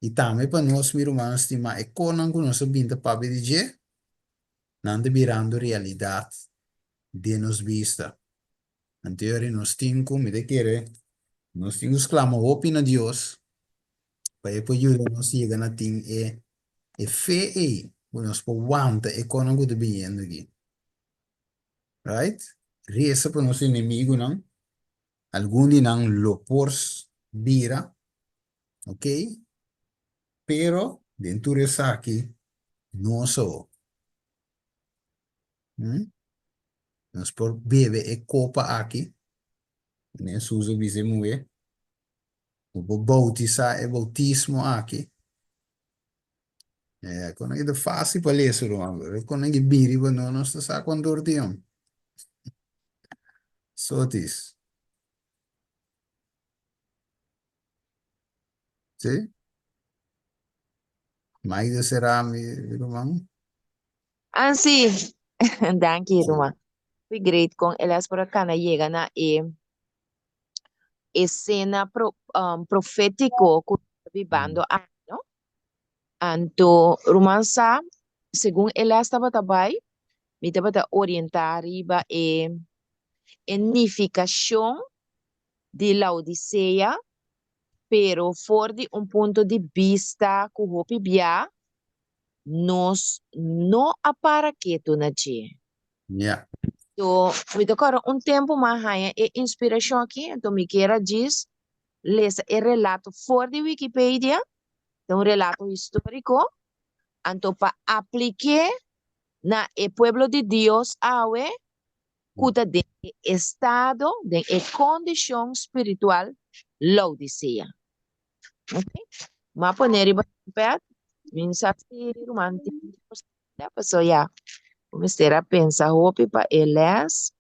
E também para nós, meu irmão, estima, é conan com nosso binta papi de je, não de virando realidade de nos vista. Anterior nos tinco, me de querer, nos tinco exclama, opina Deus, para ele ajudar nos chegar na ting e fé e, nos po wanta e conan com de bem aqui. Right? Reza para nosso inimigo, não? Algum de não lopors vira, ok? Pero, dentro dessa aqui, não sou. Nós por beber e copa aqui, né? Suza bisemo e. O bautizar e bautismo aqui. Quando é fácil para ler isso, quando é biri, não nós está quando ordiam. Só isso. Sim? Mais será, meu irmão? Sí, dank je, Roma. Fui great con elas por acá na llega na escena profético que vivando no? Anto romansa, según elas estaba tabay, me estaba orientar arriba edificación de la Odisea, pero for de un punto de vista que hopi bia nos no apara que tu na je. Yeah. So, me tocaram tempo mais haya inspiração aqui, então me queira diz, lesa o relato fora de Wikipedia, então relato histórico, então para aplicar na o pueblo de Deus, awe, cuida de estado, de condição espiritual, Laodicea. Ok? Mas poner iba perto, mensagem romântica, a pessoa já, começar a pensar, hope para eles,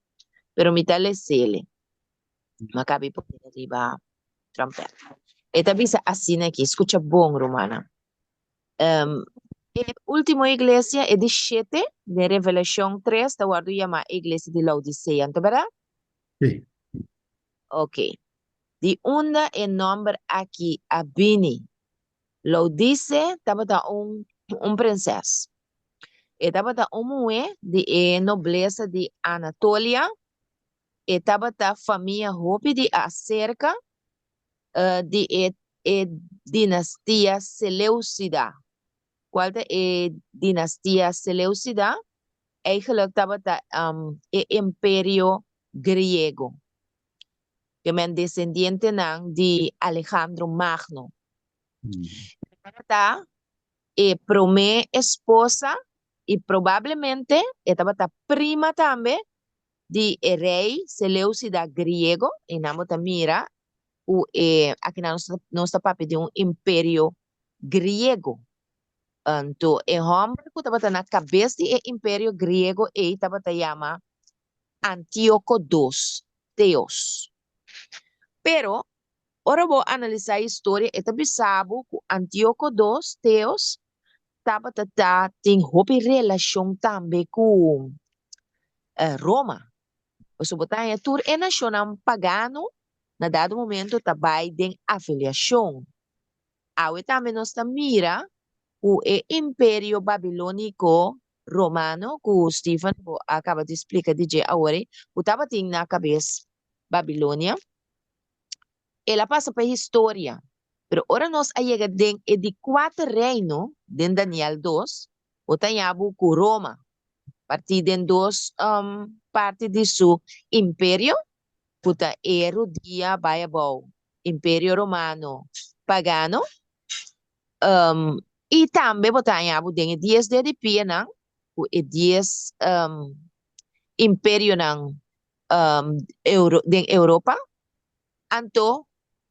pero me tale sele. Macabi po riba trompeta. Esta bisa assim aqui, escucha bom, Romana. Última igreja é de 7 de Revelação 3, tá guardo chama igreja de Laodicea, tá verdade? Sí. Ok. De onda é nome aqui, Abini. Laodice, tava da princesa. E tava da mulher de nobreza de Anatolia. E tava da família Hopi de acerca de dinastia Seleucida. Qual é dinastia Seleucida? Eigenlijk estava Império Griego. Que é descendente de Alejandro Magno. Tá? E promé esposa e provavelmente estava prima também de rei Seleucida griego. E namo mira aqui nós papel de império griego. Então, o homem que estava na cabeça do império griego e estava chama Antíoco II, Teos. Pero, ora vou analisar a história, e também sabe que Antíoco II, Teos, tem uma relação também com Roma. O subotanya tur é nacional pagano, na dado momento também tem afiliação. Awe também nós mira o Império Babilônico Romano, que o Stephen acaba de explicar de agora, o estava na cabeça Babilônia. Ela passa para a história. Pero ora nós chega de 4 reinos, de Daniel 2, o tanhabo com Roma, partir de 2 parte de seu império, puta Herodia Baiabou, Império Romano Pagano, e também tanhabo de 10 de pia, o 10 império de Europa, anto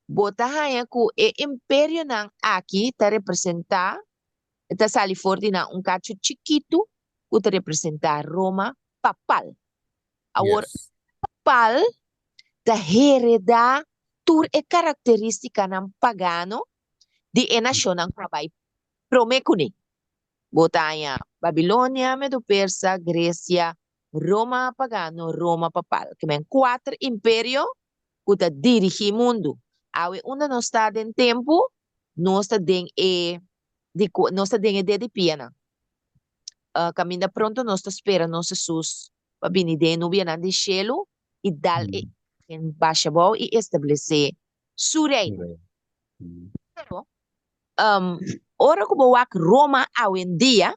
botahaya ku império aqui está representar está sali forte cacho chiquito que está representar Roma papal. Agora papal da hereda tur característica pagano de nação que vai promekuni. Botanya Babilônia, Medo-Persa, Grécia, Roma pagano, Roma papal. Que men 4 império que está dirige o mundo. Awe onde nós está em tempo, nós está de piana. Caminha pronto, nós está esperando nós Jesus para vir de nuvem de cielo e dar em baixa boa e estabelecer seu reino. Pero, ora que boa Roma hoje em dia,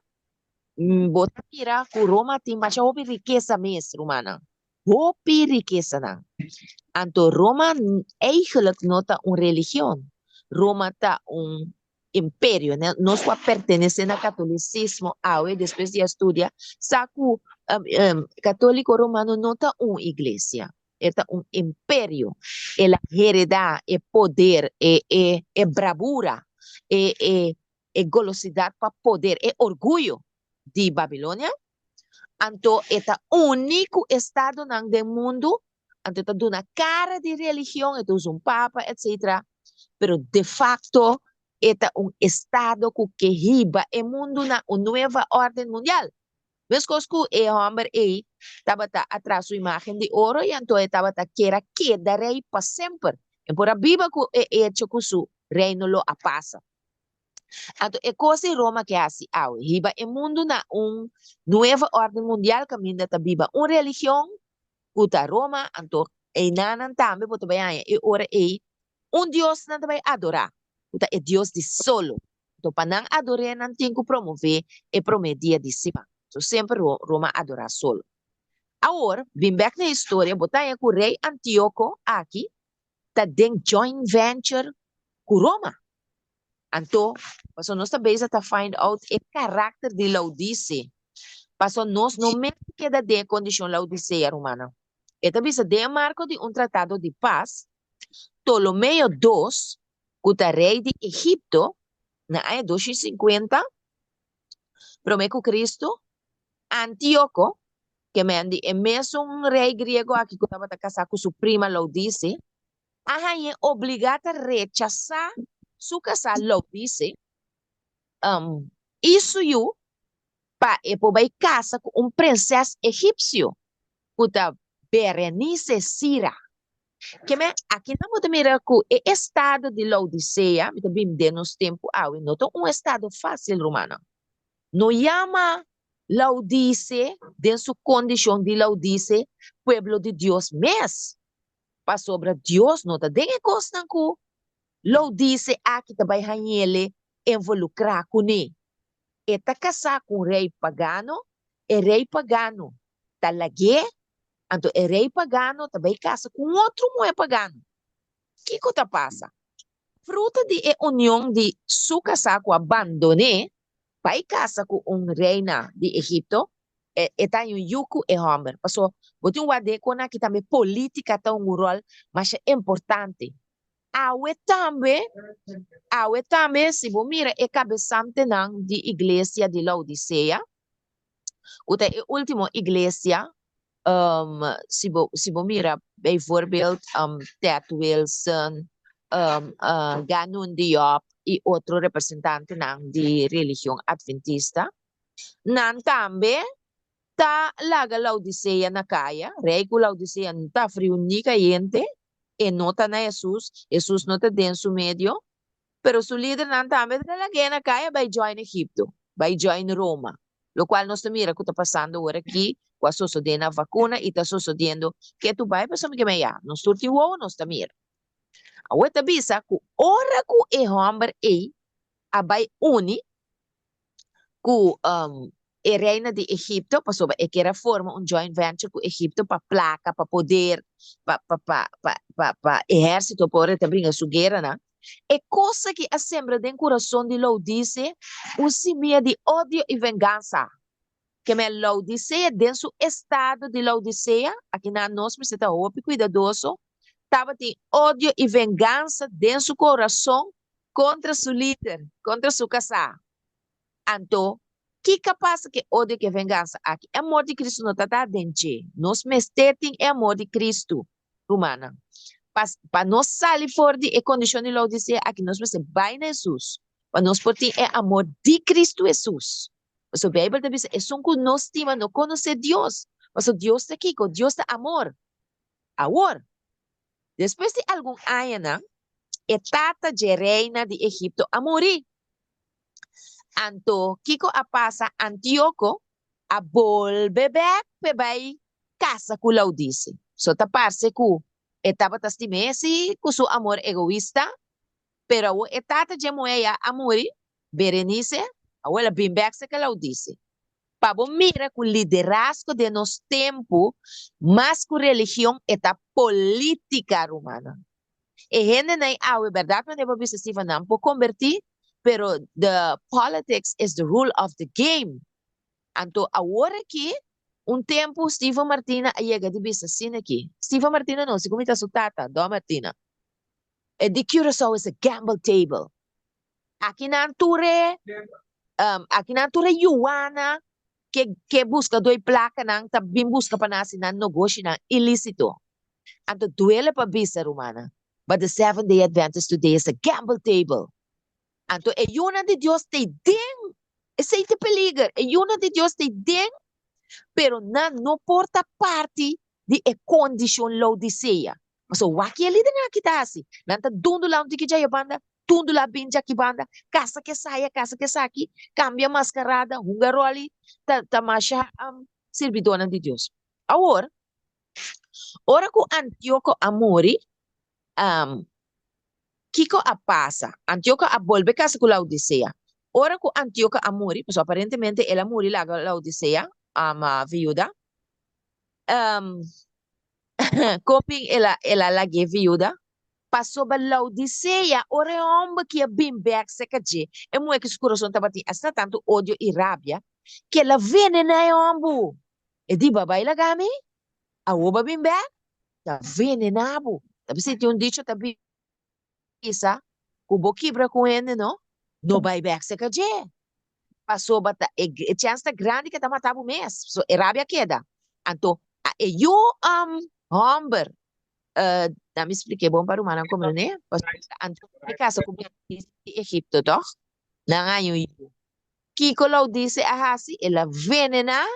bota mira que Roma tem baixa riqueza mesmo, romana. Hopi riqueza não. Anto Roma eigenlijk nota religião. Roma está império, né? Nós pertenecemos ao catolicismo, depois de estudar, saco católico romano nota igreja. É império. Ela hereda, poder, bravura, golosidade para poder, orgulho de Babilônia. Anto é o único estado do mundo anto está dando cara de religião, então é papa, etc. Pero de facto, é estado que riba o mundo na nova ordem mundial. Mesmo que o homem estava atrás da imagem de ouro e então estava queda rei para sempre. E por a Bíblia que é hecho que o reino lo passa. Então, é coisa Roma que é assim, riba o mundo na nova ordem mundial, caminha da Bíblia, religião, Uta Roma, anto nanan tambe boto bayanya ora Deus na também adorar. Uta Deus de solo. Anto panang adore nan tinko promove e promedia di cima. So sempre Roma adora solo. Agora, vim back na história, botar com o rei Antíoco aqui, tá den joint venture com Roma. Então, passo nós também tá find out o caráter de Laodice. Passo nós não me queda de condição Laodiceia romana. E também se de marco de tratado de paz, Ptolomeo II, que é rei de Egipto, na ano 250, promete Cristo, Antíoco, que mendi é mesmo rei grego aqui que estava casado com sua prima Laodice, a rainha é obrigada a rechazar sua casa Laodice, isso eu para poder casar com princesa egípcio, que é Berenice Sira. Que me aqui não pode mirar que o estado de Laodiceia, também de nos tempo não é estado fácil romano. Não chama Laodice, de sua condição de Laodice, pueblo de Deus mesmo. Para sobre Deus, não está de costa que Laodice aqui também ele involucrar com ele. Está casado com o rei pagano, e rei pagano está lague, então o rei pagano também casa com outro mulher pagano. O que está passa? Fruto de união de sua casa com abandone, vai casa com reina de Egipto, está em yuku e homer. Passo, botem o ade com aqui também política tá rol, mas é importante. Awe também, se você mira é cabeçante não de igreja de Laodiceia, o é a última igreja, se você mira, bijvoorbeeld, Ted Wilson, Ganun Diop e outro representante não de religião adventista, não também tá laga Laodiceia na caia, rei com Laodiceia não tá frio ni caliente, e nota na Jesus nota dentro medio, pero su líder não também tá laga na caia, vai join Egipto, vai join Roma, lo qual nós mira que está passando agora aqui, com a sucedendo a vacuna e está sucedendo que tu vai para que me ya, nós turti o nós mira. Agora tá bisa que ora que é homem a vai uni que a reina de Egipto, passou é que era forma joint venture com Egipto para placa, para poder, para exército, para também a sugueira, né? É coisa que a sembra do coração de Laodice, o simia de ódio e vingança. Que me Laodiceia, dentro do estado de Laodiceia, aqui na nós precisa estar cuidadoso, estava de ódio e vingança dentro do coração contra seu líder, contra sua casa. Então, que capaz que ódio e vingança aqui? É amor de Cristo não está dentro. Nós mestetem é amor de Cristo, romana. Para nós sair fora de condição de Laodiceia, aqui nós precisamos vai na Jesus. Para nós portem é amor de Cristo Jesus. Mas a Bíblia diz é só que nós estima não conhecer Deus. Mas Deus está aqui, Deus está amor. Agora, depois de algum ano, a tata de reina de Egipto a morir. Anto, Kiko a passa Antíoco a volve back vai casa com Laodice. So ta parce ku etapa tastimesi com seu amor egoísta, pero o etata de moeia a morir, Berenice, a ela bem back se que Laodice. Pabo mira com liderazgo de nos tempo, mas com religião eta política romana. E gente nem a verdade não deve ser Stephen não por convertir, pero the politics is the rule of the game. Então, agora aqui, tempo, Stephen Martina chega de bisa assim aqui. Stephen Martina não, se comita sua tata, Dó Martina. The Curaçao is a gamble table. Aqui na Anture, Yuana, que busca dois placas, também busca para nasi na negócio ilícito. Então, duele para bisa romana. But the Seventh-day Adventist today is a gamble table. Então, é uma de Deus tem den, esse é peligro, é uma de Deus tem den, pero não porta parte de condição Laodiceia. Mas o que ele não kita assim, não tá dundo lá onde que já banda, dundo lá bem já que banda, casa que saia aqui, cambia mascarada, hungaroli, tá macha servidona de Deus. Agora, ora que Antíoco a morrer, Kiko a passa, Antíoco a volve casa com Laodiceia. Ora ku Antioca amuri, pues aparentemente ela muri lá la Odisea, ama viuda. Coping ela lagi viuda. Passou ba Laodiceia, ora homem que é bem back secaje. É muito que o coração estava hasta tanto ódio e rabia que ela venena é homem. E di babai lagami, a oba bem back, tá venenado. Tapi se tem dicho tabi isa, kubo kibra com ele, não? No vai back secaje. Passou bata e chance tá grande que tá matando mês. So e rabia queda. Anto, e eu homem me expliquei bom para o humano como né? Antes de casa com Egipto, doch? Nangayo isso. Kiko Lau disse a Hasi, ela venena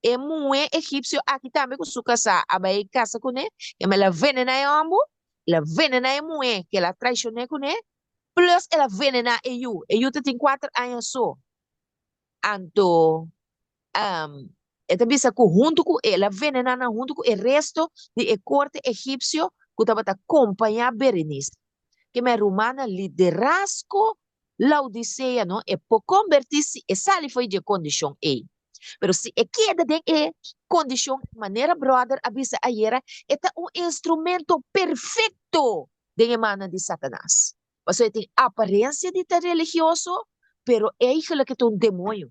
e mue egípcio aqui também com sua casa, abai casa com né? E ela venena e ambo, ela venena e mue que ela traicionou com né? Plus ela venena e eu tem 4 anos só. Anto, ela bisa com junto com ela venena junto com o resto de corte egípcio que estava acompanhar Berenice. Que me romana liderazgo Laodiceia, não? E por convertir-se, essa ali foi de condição E. Pero se é queda de condição de maneira, brother, avisa ayer, é instrumento perfeito de emana de Satanás. Você tem aparência de estar religioso, pero é aquilo que é um demônio.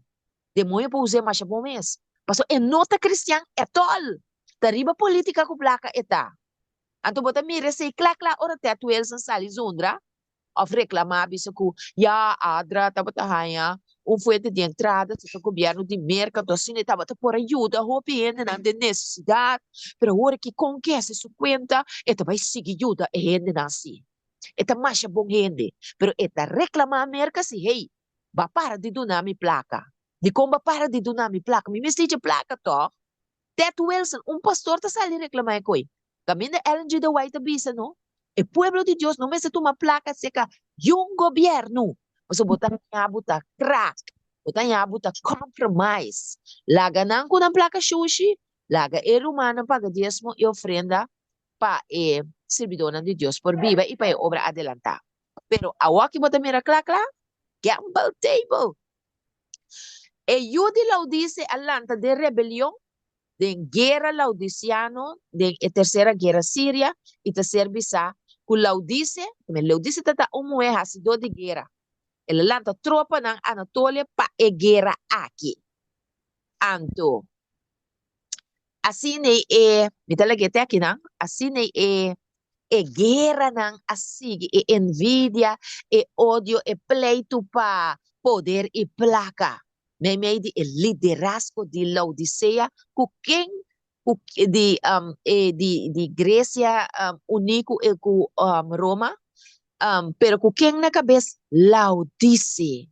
Demônio para usar mais bom mês. Mas é nota cristã, é tol. Tariba política com placa, é tá. Anto bota mira se kla ora te atuel san sali zundra of reclamar bisa ku ya adra tabata haya fuente de entrada se o governo de mercado assim tabata por ajuda hopi na de necessidade pero ora que com que se su cuenta eta vai seguir ajuda e hende nasi eta mais bom hende pero eta reclamar merca se hey ba para de donar mi placa de como para de donar mi placa mi message placa to Ted Wilson pastor tá sali reclamar coi Camina Ellen G. de White Bisa, no? El pueblo de Dios no me se toma placa seca y un gobierno. O sea, botan ya buta crack, botan ya buta compromise. La ganan con la placa sushi, la el humano paga diezmo y ofrenda para servidora de Dios por viva y para obra adelantada. Pero agua que bota mira clac, gamble table. El Yudi lo dice alanta de rebelión de guerra laodiciano, de terceira guerra síria, e terceira bisa, com Laodice tata é hasidor de guerra. Ele lanta tropa na Anatólia para a guerra aqui. Anto, assim me dá aqui não? Assim guerra não, assim, envidia, ódio, pleito para poder e placa. Meio de liderazgo de Laodiceia, de Grécia único e com Roma, pero com quem na cabeça Laodice,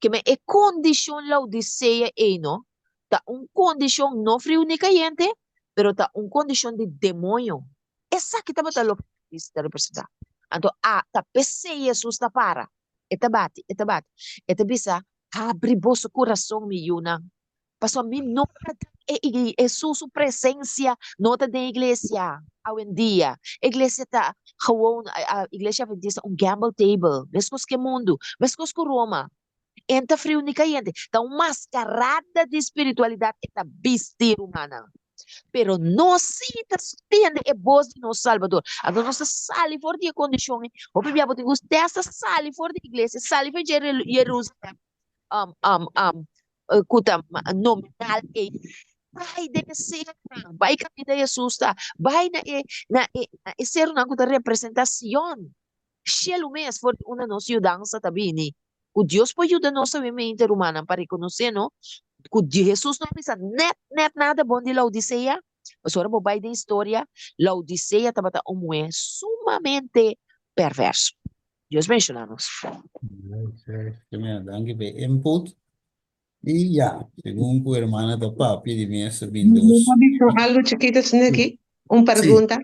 que é condição Laodiceia não, tá condição não frio única gente, pero tá condição de demônio. Essa que tá batendo está representar. Então tá PC Jesus tá para, eta bate, bisa abre vosso coração, Miuna. Passou a mim, nota sua presença, nota da igreja, hoje em dia. A igreja está, a igreja adventista, gamble table. Mesmo que mundo, mesmo que Roma. Entra frio única gente. Está mascarada de espiritualidade, está vestir humana. Pero não se suspende a voz de nosso Salvador. A nossa sali fora de condição. O Bíblia tem que essa sali fora da igreja, sali fora de Jerusalém. Kuta nominal vai descer, vai caminhar Jesus tá, vai na ser uma kuta representação. Shelo mes for uma nossa dança também, o Deus pode ajudar nossa mente humana para reconhecer, não? Que Jesus não pensa net nada bom de Laodiceia. Mas agora vai da história, Laodiceia estava sumamente perverso. Deus mencionamos. Danke per input. Y ya, según tu hermana de papi, dime ese Não Windows. pode dizer algo chiquito assim aqui? Uma pergunta.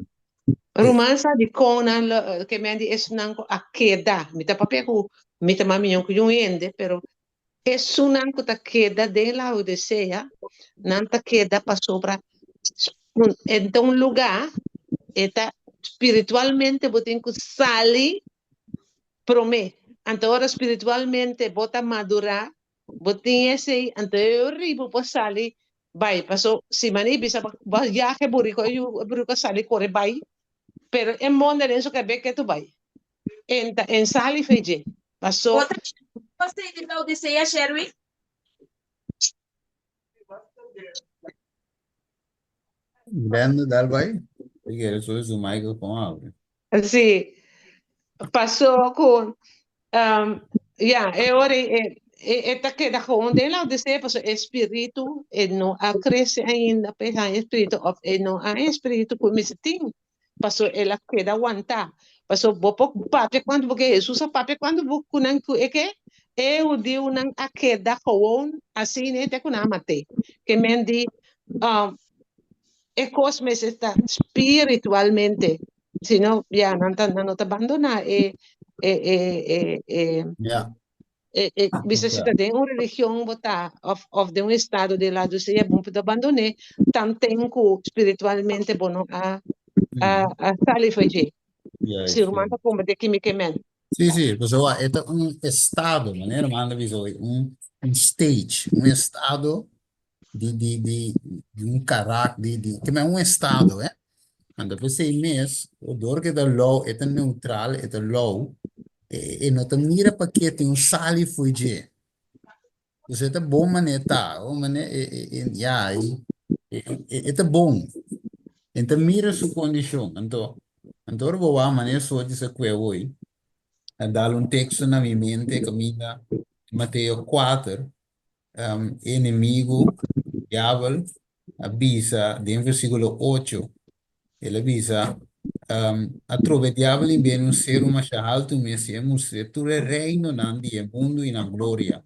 Romansa de Conan, que me diz nanco a queda. Me tá papel com me tá maminho com um ende, pero é sunanco ta queda de la Odisseia, nanta queda passou para então lugar eta espiritualmente botem que sali promê Então, espiritualmente, bota madurar, botinha esse, então eu ribo, pues sali, vai, passou, se mani, bisa, viaje, burico, eu burico sali, corre, vai, pero em monde, isso que ver que tu vai. En sali, feije, passou. Outra, você de la Odisseia, Sherwin? Grande dal vai. Perché solo su Michael con abre. Sì, passou com, ora está que da onde lá de ser passou espírito e não a cresce ainda pesa espírito of e não a espírito como se tem passou ela queda aguentar passou bopo papi quando porque Jesus a papi quando buku nang ku eke eu diu nang a queda com assim né te kuna mate que mendi e cosme se está espiritualmente senão já não tá abandona Ja. Bisa Ja. se de uma religião botar of de um estado de lado se é bom para abandonar também que espiritualmente bom a sali fazer se o manda como de quimicamente Sì, sì, questo è un stato, non era manda bisogno, un stage, un stato di un carattere, come un stato, eh? Quando per 6 mesi, odore che da low è neutrale, è da low, e non ti mira perché ti un sali fuggì. Você é bom, mané, tá, oh, mané, já, é bom. Então, mira sua condição. Então, eu vou, mané, só dizer que eu vou. Dar um texto na minha mente, Camila, Mateus 4, inimigo, diabo, avisa, em versículo 8, ele avisa, a trove diabo viene un ser mais alto, mas é um ser, tu reino nandi, mundo e na glória.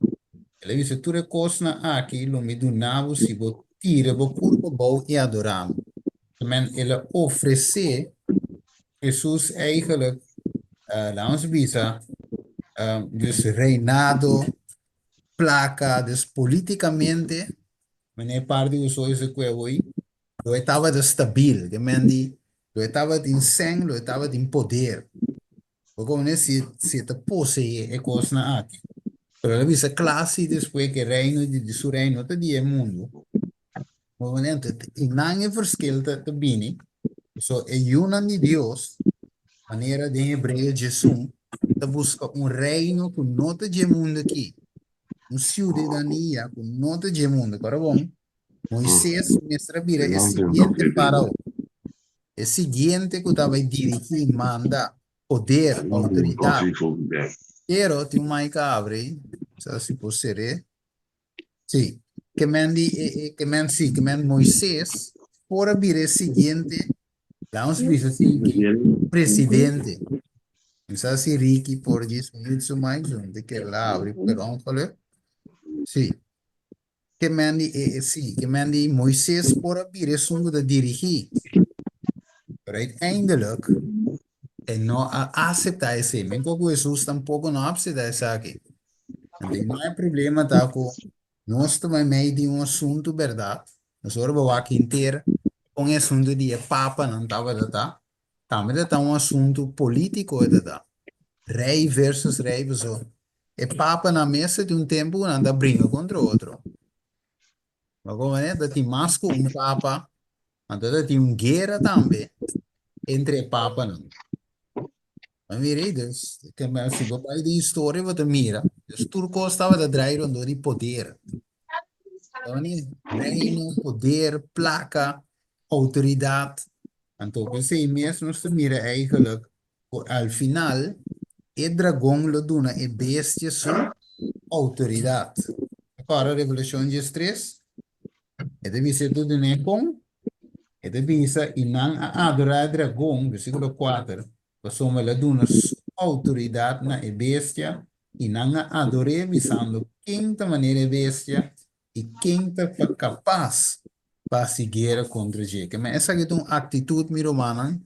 Ele avisa, tu recosna aqui, lo me donavo, se vou tira, vou curva, vou e adoramos. Também ele oferece, Jesus eigenlijk, lá ons visa, dus reinado, placa, dus politicamente, meneer parte usou isso que eu lo estava de stabil, que mendi, lo estava de sangue, lo estava de poder. Porque se te posee, é coisa na aqui. Pero ele visa classe depois que reino de su reino te die mundo. Momento, e não é verschil te bini. So, é una de Deus, maneira de hebreu Jesus, te busca um reino que não te de mundo aqui. Cidadania com nota de mundo. Agora, bom, Moisés, mestra vira, é seguinte faraó. É seguinte que estava dirigir, manda, poder, autoridade. Pero, tem uma cabre, se possível, sim, que men Moisés, fora vir seguinte, lá uns bichos assim, que presidente. Não se Ricky, por isso, muito mais, de que lá abre, pero vamos falar. Sim. Que mandi Moisés por abrir sungo de dirigir. Pero uiteindelijk, en no acepta esse, men que Jesus tampouco não aceita esse aqui. Então, não é problema, tá, com nós também meio de um assunto, verdade? Nós vamos aqui inteiro, com o assunto de Papa, não estava, tá? Também está um assunto político, tá? Rei versus rei, pessoal. E Papa na mesa de um tempo, anda briga contra o outro. Mas como é, tem mais que um papa, então tem uma guerra também entre papa não. Mas mire, que mais se vai de história, você mira, os turcos estavam a trair onde de poder. Então, reino, poder, placa, autoridade. Então, você mesmo se mira eigenlijk, al final, o dragão lo dona e bestia sua autoridade. Agora, Revolução 3, e deve ser tudo com. E devisa inang adorar dragão, versículo 4, passou a duna autoridade na bestia, inang adore visando quinta maneira bestia e quinta capaz para seguir contra ele. Mas essa é uma atitude miromana,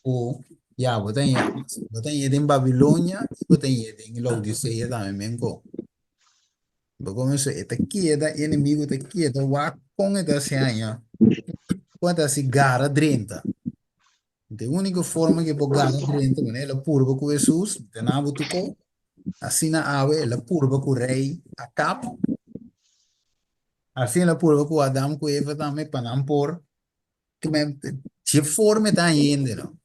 ou já, botem em Babilônia, botem em Laodiceia também, mengo. Como isso, é queda, inimigo te queda, o com essa anha. Quando se gara drenta. A única forma que pode gara drenta é a purva com Jesus, de nada tu co, Assim na ave, ela curva com o rei, a cap. Assim ela curva com o Adão, com Eva também, para não pôr. Que me, de forma está ainda, não?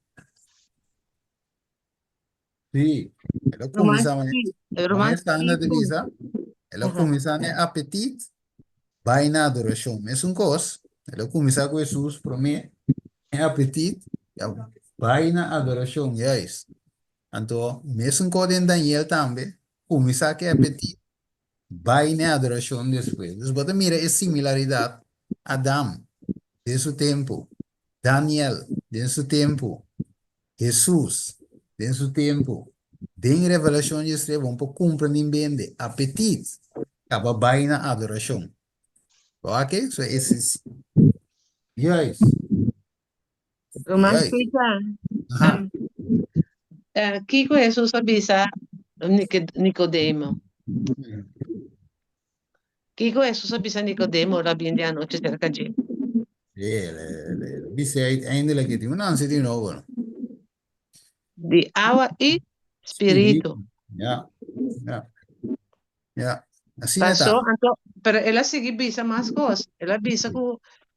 Sim. Ela Romance, começa, mas romance, está na divisa. Ela Uhum. começa a apetite, vai na adoração. Mas um coisa, ela começa com Jesus, para mim, é apetite, vai na adoração, yes. Então, mesmo com Daniel também, começa com apetite, vai na adoração depois. Mas mira, é similaridade. Adão, de seu tempo. Daniel, de seu tempo. Jesus, de seu tempo. Den revelação de escrever um pouco compreender bem de apetite. Acaba vai na adoração. Ok? So, esses. Yes. Romance, Yes. Ajá. Kiko Jesus avisa Nicodemo. Kiko Jesus avisa Nicodemo la bien de anoche cerca de. Dice ainda que tiene un ansia de nuevo, ¿no? De agua y Espíritu. espíritu. Ya, ya, ya. Así no Pasó, está. pero él sigue visa más cosas. Él avisa que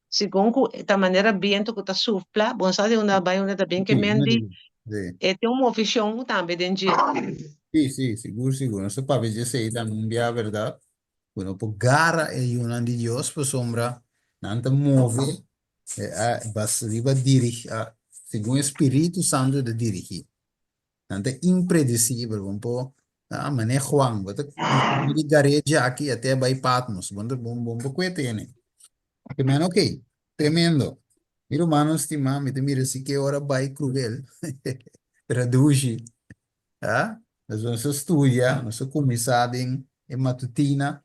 según que esta manera viento que está sopla, vos sabes una vai una también que Sí, no mendi, digo. Sí, tem uma oficião também dentro de. sí, seguro, seguro. No sé, para ver si ahí también vea verdad. Bueno, pues garra y una de Dios, pues sombra, nanta move, vas arriba dirige, según Espíritu Santo de dirigir. Nanta impredecible, un po', mané Juan, bota, mi gareja aquí, até vai Patmos, bom, que tiene. Que man, ok, tremendo. Mira, mano, estimado, mira, sí que ahora vai cruel, traduz, ah, nós vamos estudar, nós começar em matutina,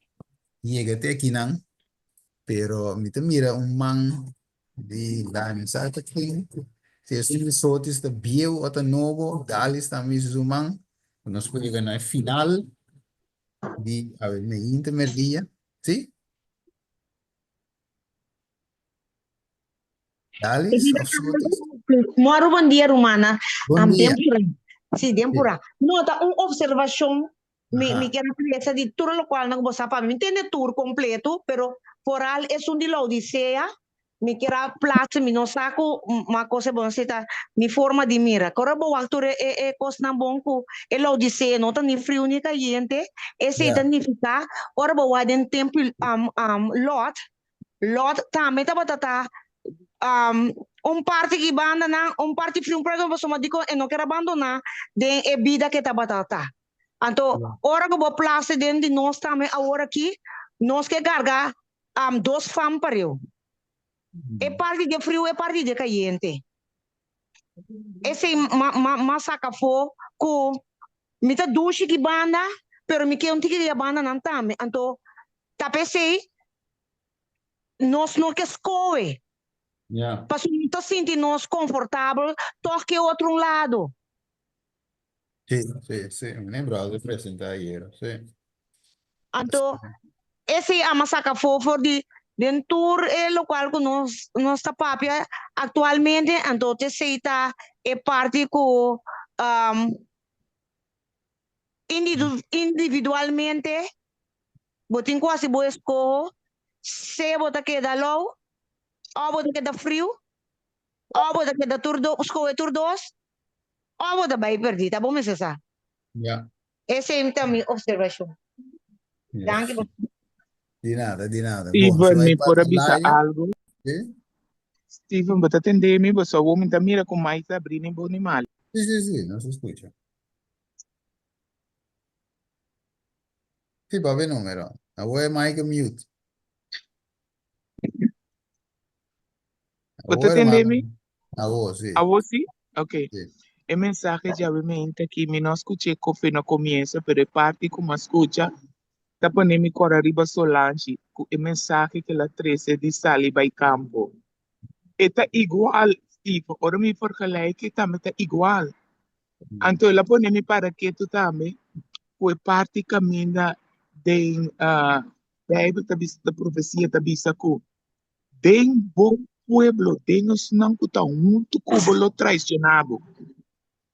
chega até aqui, não, pero mira, man de lá, sabe, que se assim de sortes de bio ou de novo, galis também se man, nós podemos na final de, a ver, na intermedia, sim? Galis ou sortes? Moro bom dia, Romana. Bom dia. Tempura. Sim, Sim. tempura. Nota, uma observação. Me Ajá. quero criança de tudo o qual não vou saber. Me entende tour completo, pero foral é um de la Odisseia. Me quero plaza, me não saco uma coisa bom, se tá, me forma de mira. Agora, boa altura é coisa não bom, é la Odisseia, não tá nem frio nem caliente. Esse Yeah. significa, ora boa, den tempo, Lot também tá batata, parte que banda na parte frio para que você digo e não quer abandonar de é vida que tá batata. Então, ora que vou place dentro de nós também agora aqui, nós que carga dois fam para eu. É parte de frio, é parte de caliente. Esse massacre foi com me tá duche que banda, pero me quer que banda não também. Então, tá pensei nós não que escolhe. Yeah. Para não sentir nós confortável, toque outro lado. Sí, me lembro de presentar ayer, sí. Então, esse é a massacre fofo de tour o qual que nós está papia atualmente, então te aceita é parte com individualmente, botin quase boa escola, se bota queda low, ou bota queda frio, ou bota queda turdo, escola turdos, ou bota vai perder, tá bom, mas essa? Yeah. Essa é a minha observação. Yeah. Danke. De nada, de nada. Bom, você Steven, vai me para por a avisar laia, algo. sí? Steven, vou atender me, você vou me mira com mais abrir em bom animal. Sí, no se escucha. Sí, papi, número. Ahora mic mute. Vou Ahora, atender hermano. me? Ahora, sí. A você? Ok. Sí. El mensaje ya obviamente que me no escuché que no comienza, pero es parte como escucha, está poniendo mi cora arriba Solange, el mensaje que la 13 de Saliba y Campo. Está igual, Steve, ahora me vergelijking también está igual. Entonces la pone mi para que tú también, fue parte camina de Bijbel, da profecia, da bisacu. Den bom pueblo, den os não que estão muito como lo traicionado.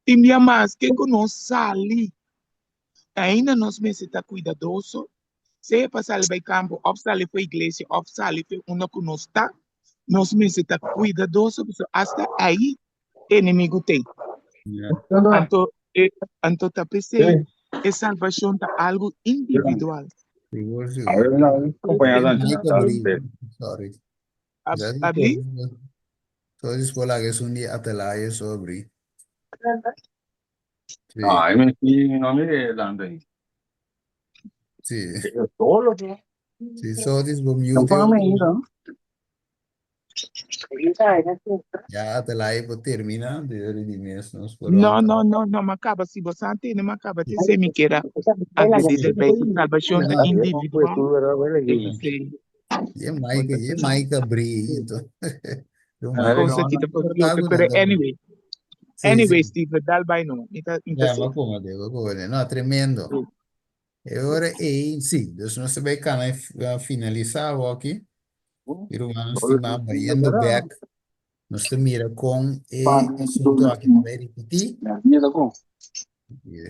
E minha mais que não sali. ainda nós meses está cuidadoso, se passar para campo, ou sair para a igreja, ou sair para onde que nós está, nós meses está cuidadoso, porque até aí, inimigo tem. Yeah. Então, tá pensei, a salvação tá algo individual. Seguro, A ver, seguro. una compañera Mica abrir. Sorry. Jadi Abri? todos por lá que es un día atalaya sobre. Sí, Ay, me sí, no mire dando. sí. Todo lo que Sí, so this bo no mute para o mí, ¿no? ya atalaya po termina de mes nos por Não, onta. não, não, não, Macaba, se você entende, Macaba, te sei me queira, acredita bem, que salvação tá individual, sei, Ye Mike abrir então. Do coisa Mike. que tá por Lago pero nada. Sí, anyway, sí. Steve, dal vai não, então Ya, sei. mas como digo, no, tremendo. E ora, sì, adesso non sapevo che finalizzavo aqui. Il romano stima yendo back, non sta mira con e assunto aqui vai ripetir.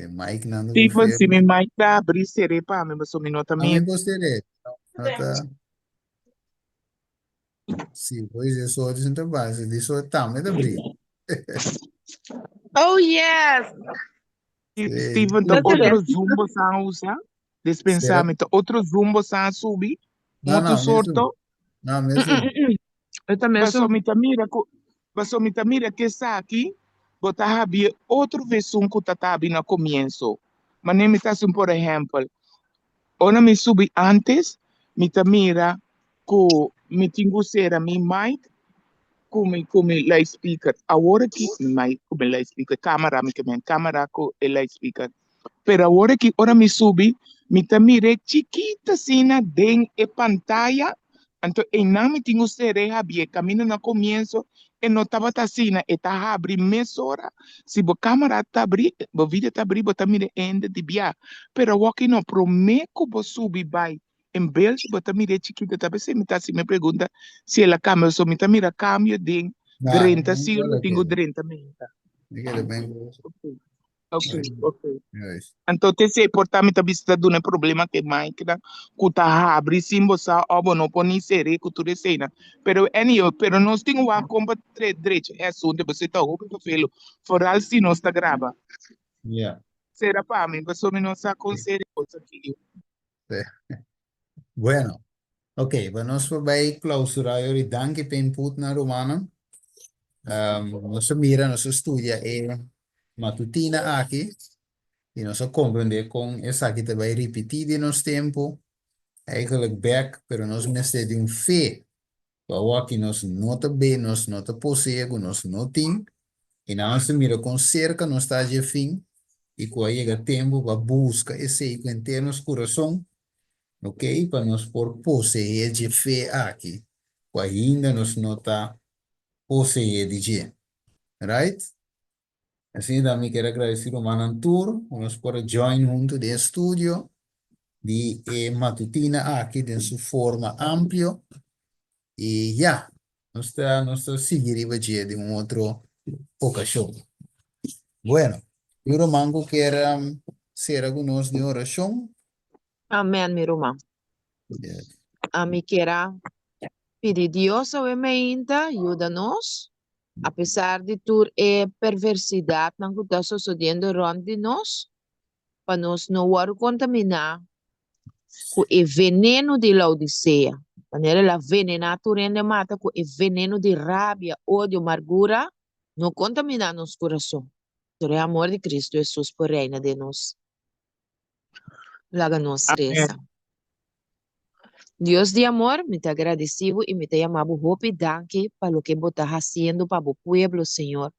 Mike Nando Steve, se me conferma. Mike tá abrir serei para mim, mas me nota A mim minha. gostaria. Nota. Sì, poi se so di sento base, di so tame da bri. Oh, yes. Sì. Steve, então outro zumbo são usa, Será? despensamento, outro zumbo são subir, No, muito no, sorto. mesmo. Eu também Passou sou. me mira que está aqui, botar havia outro versão que tá no começo. Mas nem me tá assim, por exemplo, ona me subi antes, me mira que me tinha ser mi mic, como la speaker. Agora que mic, como la speaker, câmera com la speaker. Pero agora que ora me subi, me mire chiquita sina den e pantalla. Então, em não me tinha ser habia caminho no começo, e não estava assim, e tá abri meia hora. Se a câmera tá abri, o vídeo tá abri, bota mire ainda de bia. Pero o que não prometo que subi vai. Em Belgium, bota mire chiquita, tá bem, me tá assim, me pergunta se a câmera só me tá mira cambio de No, 30 non segundos, quello tenho che 30 minutos. mi chiede ben. Ok. Então, se portar-me também está dando problema que mais que dá, que tá abre sim, você ou não pode ser que tu recena. Pero nós temos a compra direito, é onde você está ouvindo o filho, fora se nós está grava. Yeah. Será para mim, você não está com sério aqui. Bueno, ok, vamos voorbij clausura. Jullie dank per input naar Romano. Nossa mira, nossa estudia é matutina aqui. E nós compreender com essa aqui também repetir de nosso tempo. Eigenlijk back, pero nós mestre de fé. Para que nós nota bem, nós nota possego, nós notim. E nós mira com cerca, nós está de fim. E quando chega tempo, para busca esse em termos coração. Ok? Para nós por possuir de fé aqui. Quando ainda nós nota possuir de fé. Right? Assim, também quero agradecer o Manantur, nós por join junto de estúdio de matutina aqui em sua forma ampla. E já, nós seguiremos de outra ocasião. Bueno, eu mango quero ser alguns de oração. Amém, meu irmão. Yeah. A mim queira pedir Deus obviamente, ajuda-nos, apesar de toda a perversidade que está sucedendo rondando de nós, para nós não vamos contaminar com o veneno de Laodiceia. Maneira la venena tu rende mata com o veneno de rabia, ódio, amargura, não contaminar nosso coração. Por amor de Cristo Jesus, por reina de nós. Laga-nos reza. Dios de amor, me te agradecido y me te llamado hopi danke para lo que vos estás haciendo para el pueblo, Señor.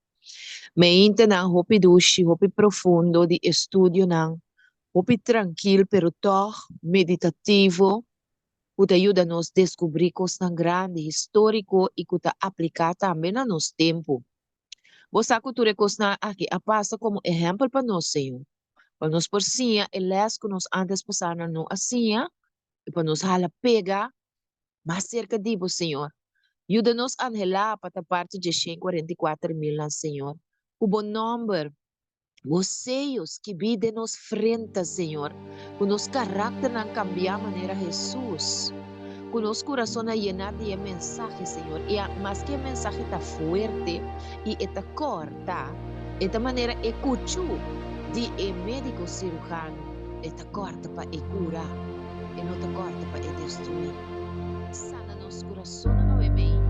Me intentan hopi dushi, hopi profundo de estudio, hopi tranquilo, pero todo meditativo, que te ayuda a nos descubrir cosas tan grandes, histórico y que te aplica también a nos tiempo. Vos sabes que tú aquí a pasa como ejemplo para nos, Señor. Para nos por sí, el que nos antes pasaron no hacía, y para nos jala pega, mais cerca de vos, Senhor. Ajuda-nos a anhelar para a parte de 144 mil, Senhor. O bom número Os sellos que vida nos frente, Senhor, com nos carácter não cambiar a maneira Jesus, com nos coração a llenar de mensagem, Senhor, e mais que a mensagem está forte e está corta, esta maneira é cuchu de médico cirurgião, está corta para curar, e não está corta para destruir. Sana nos coração novamente.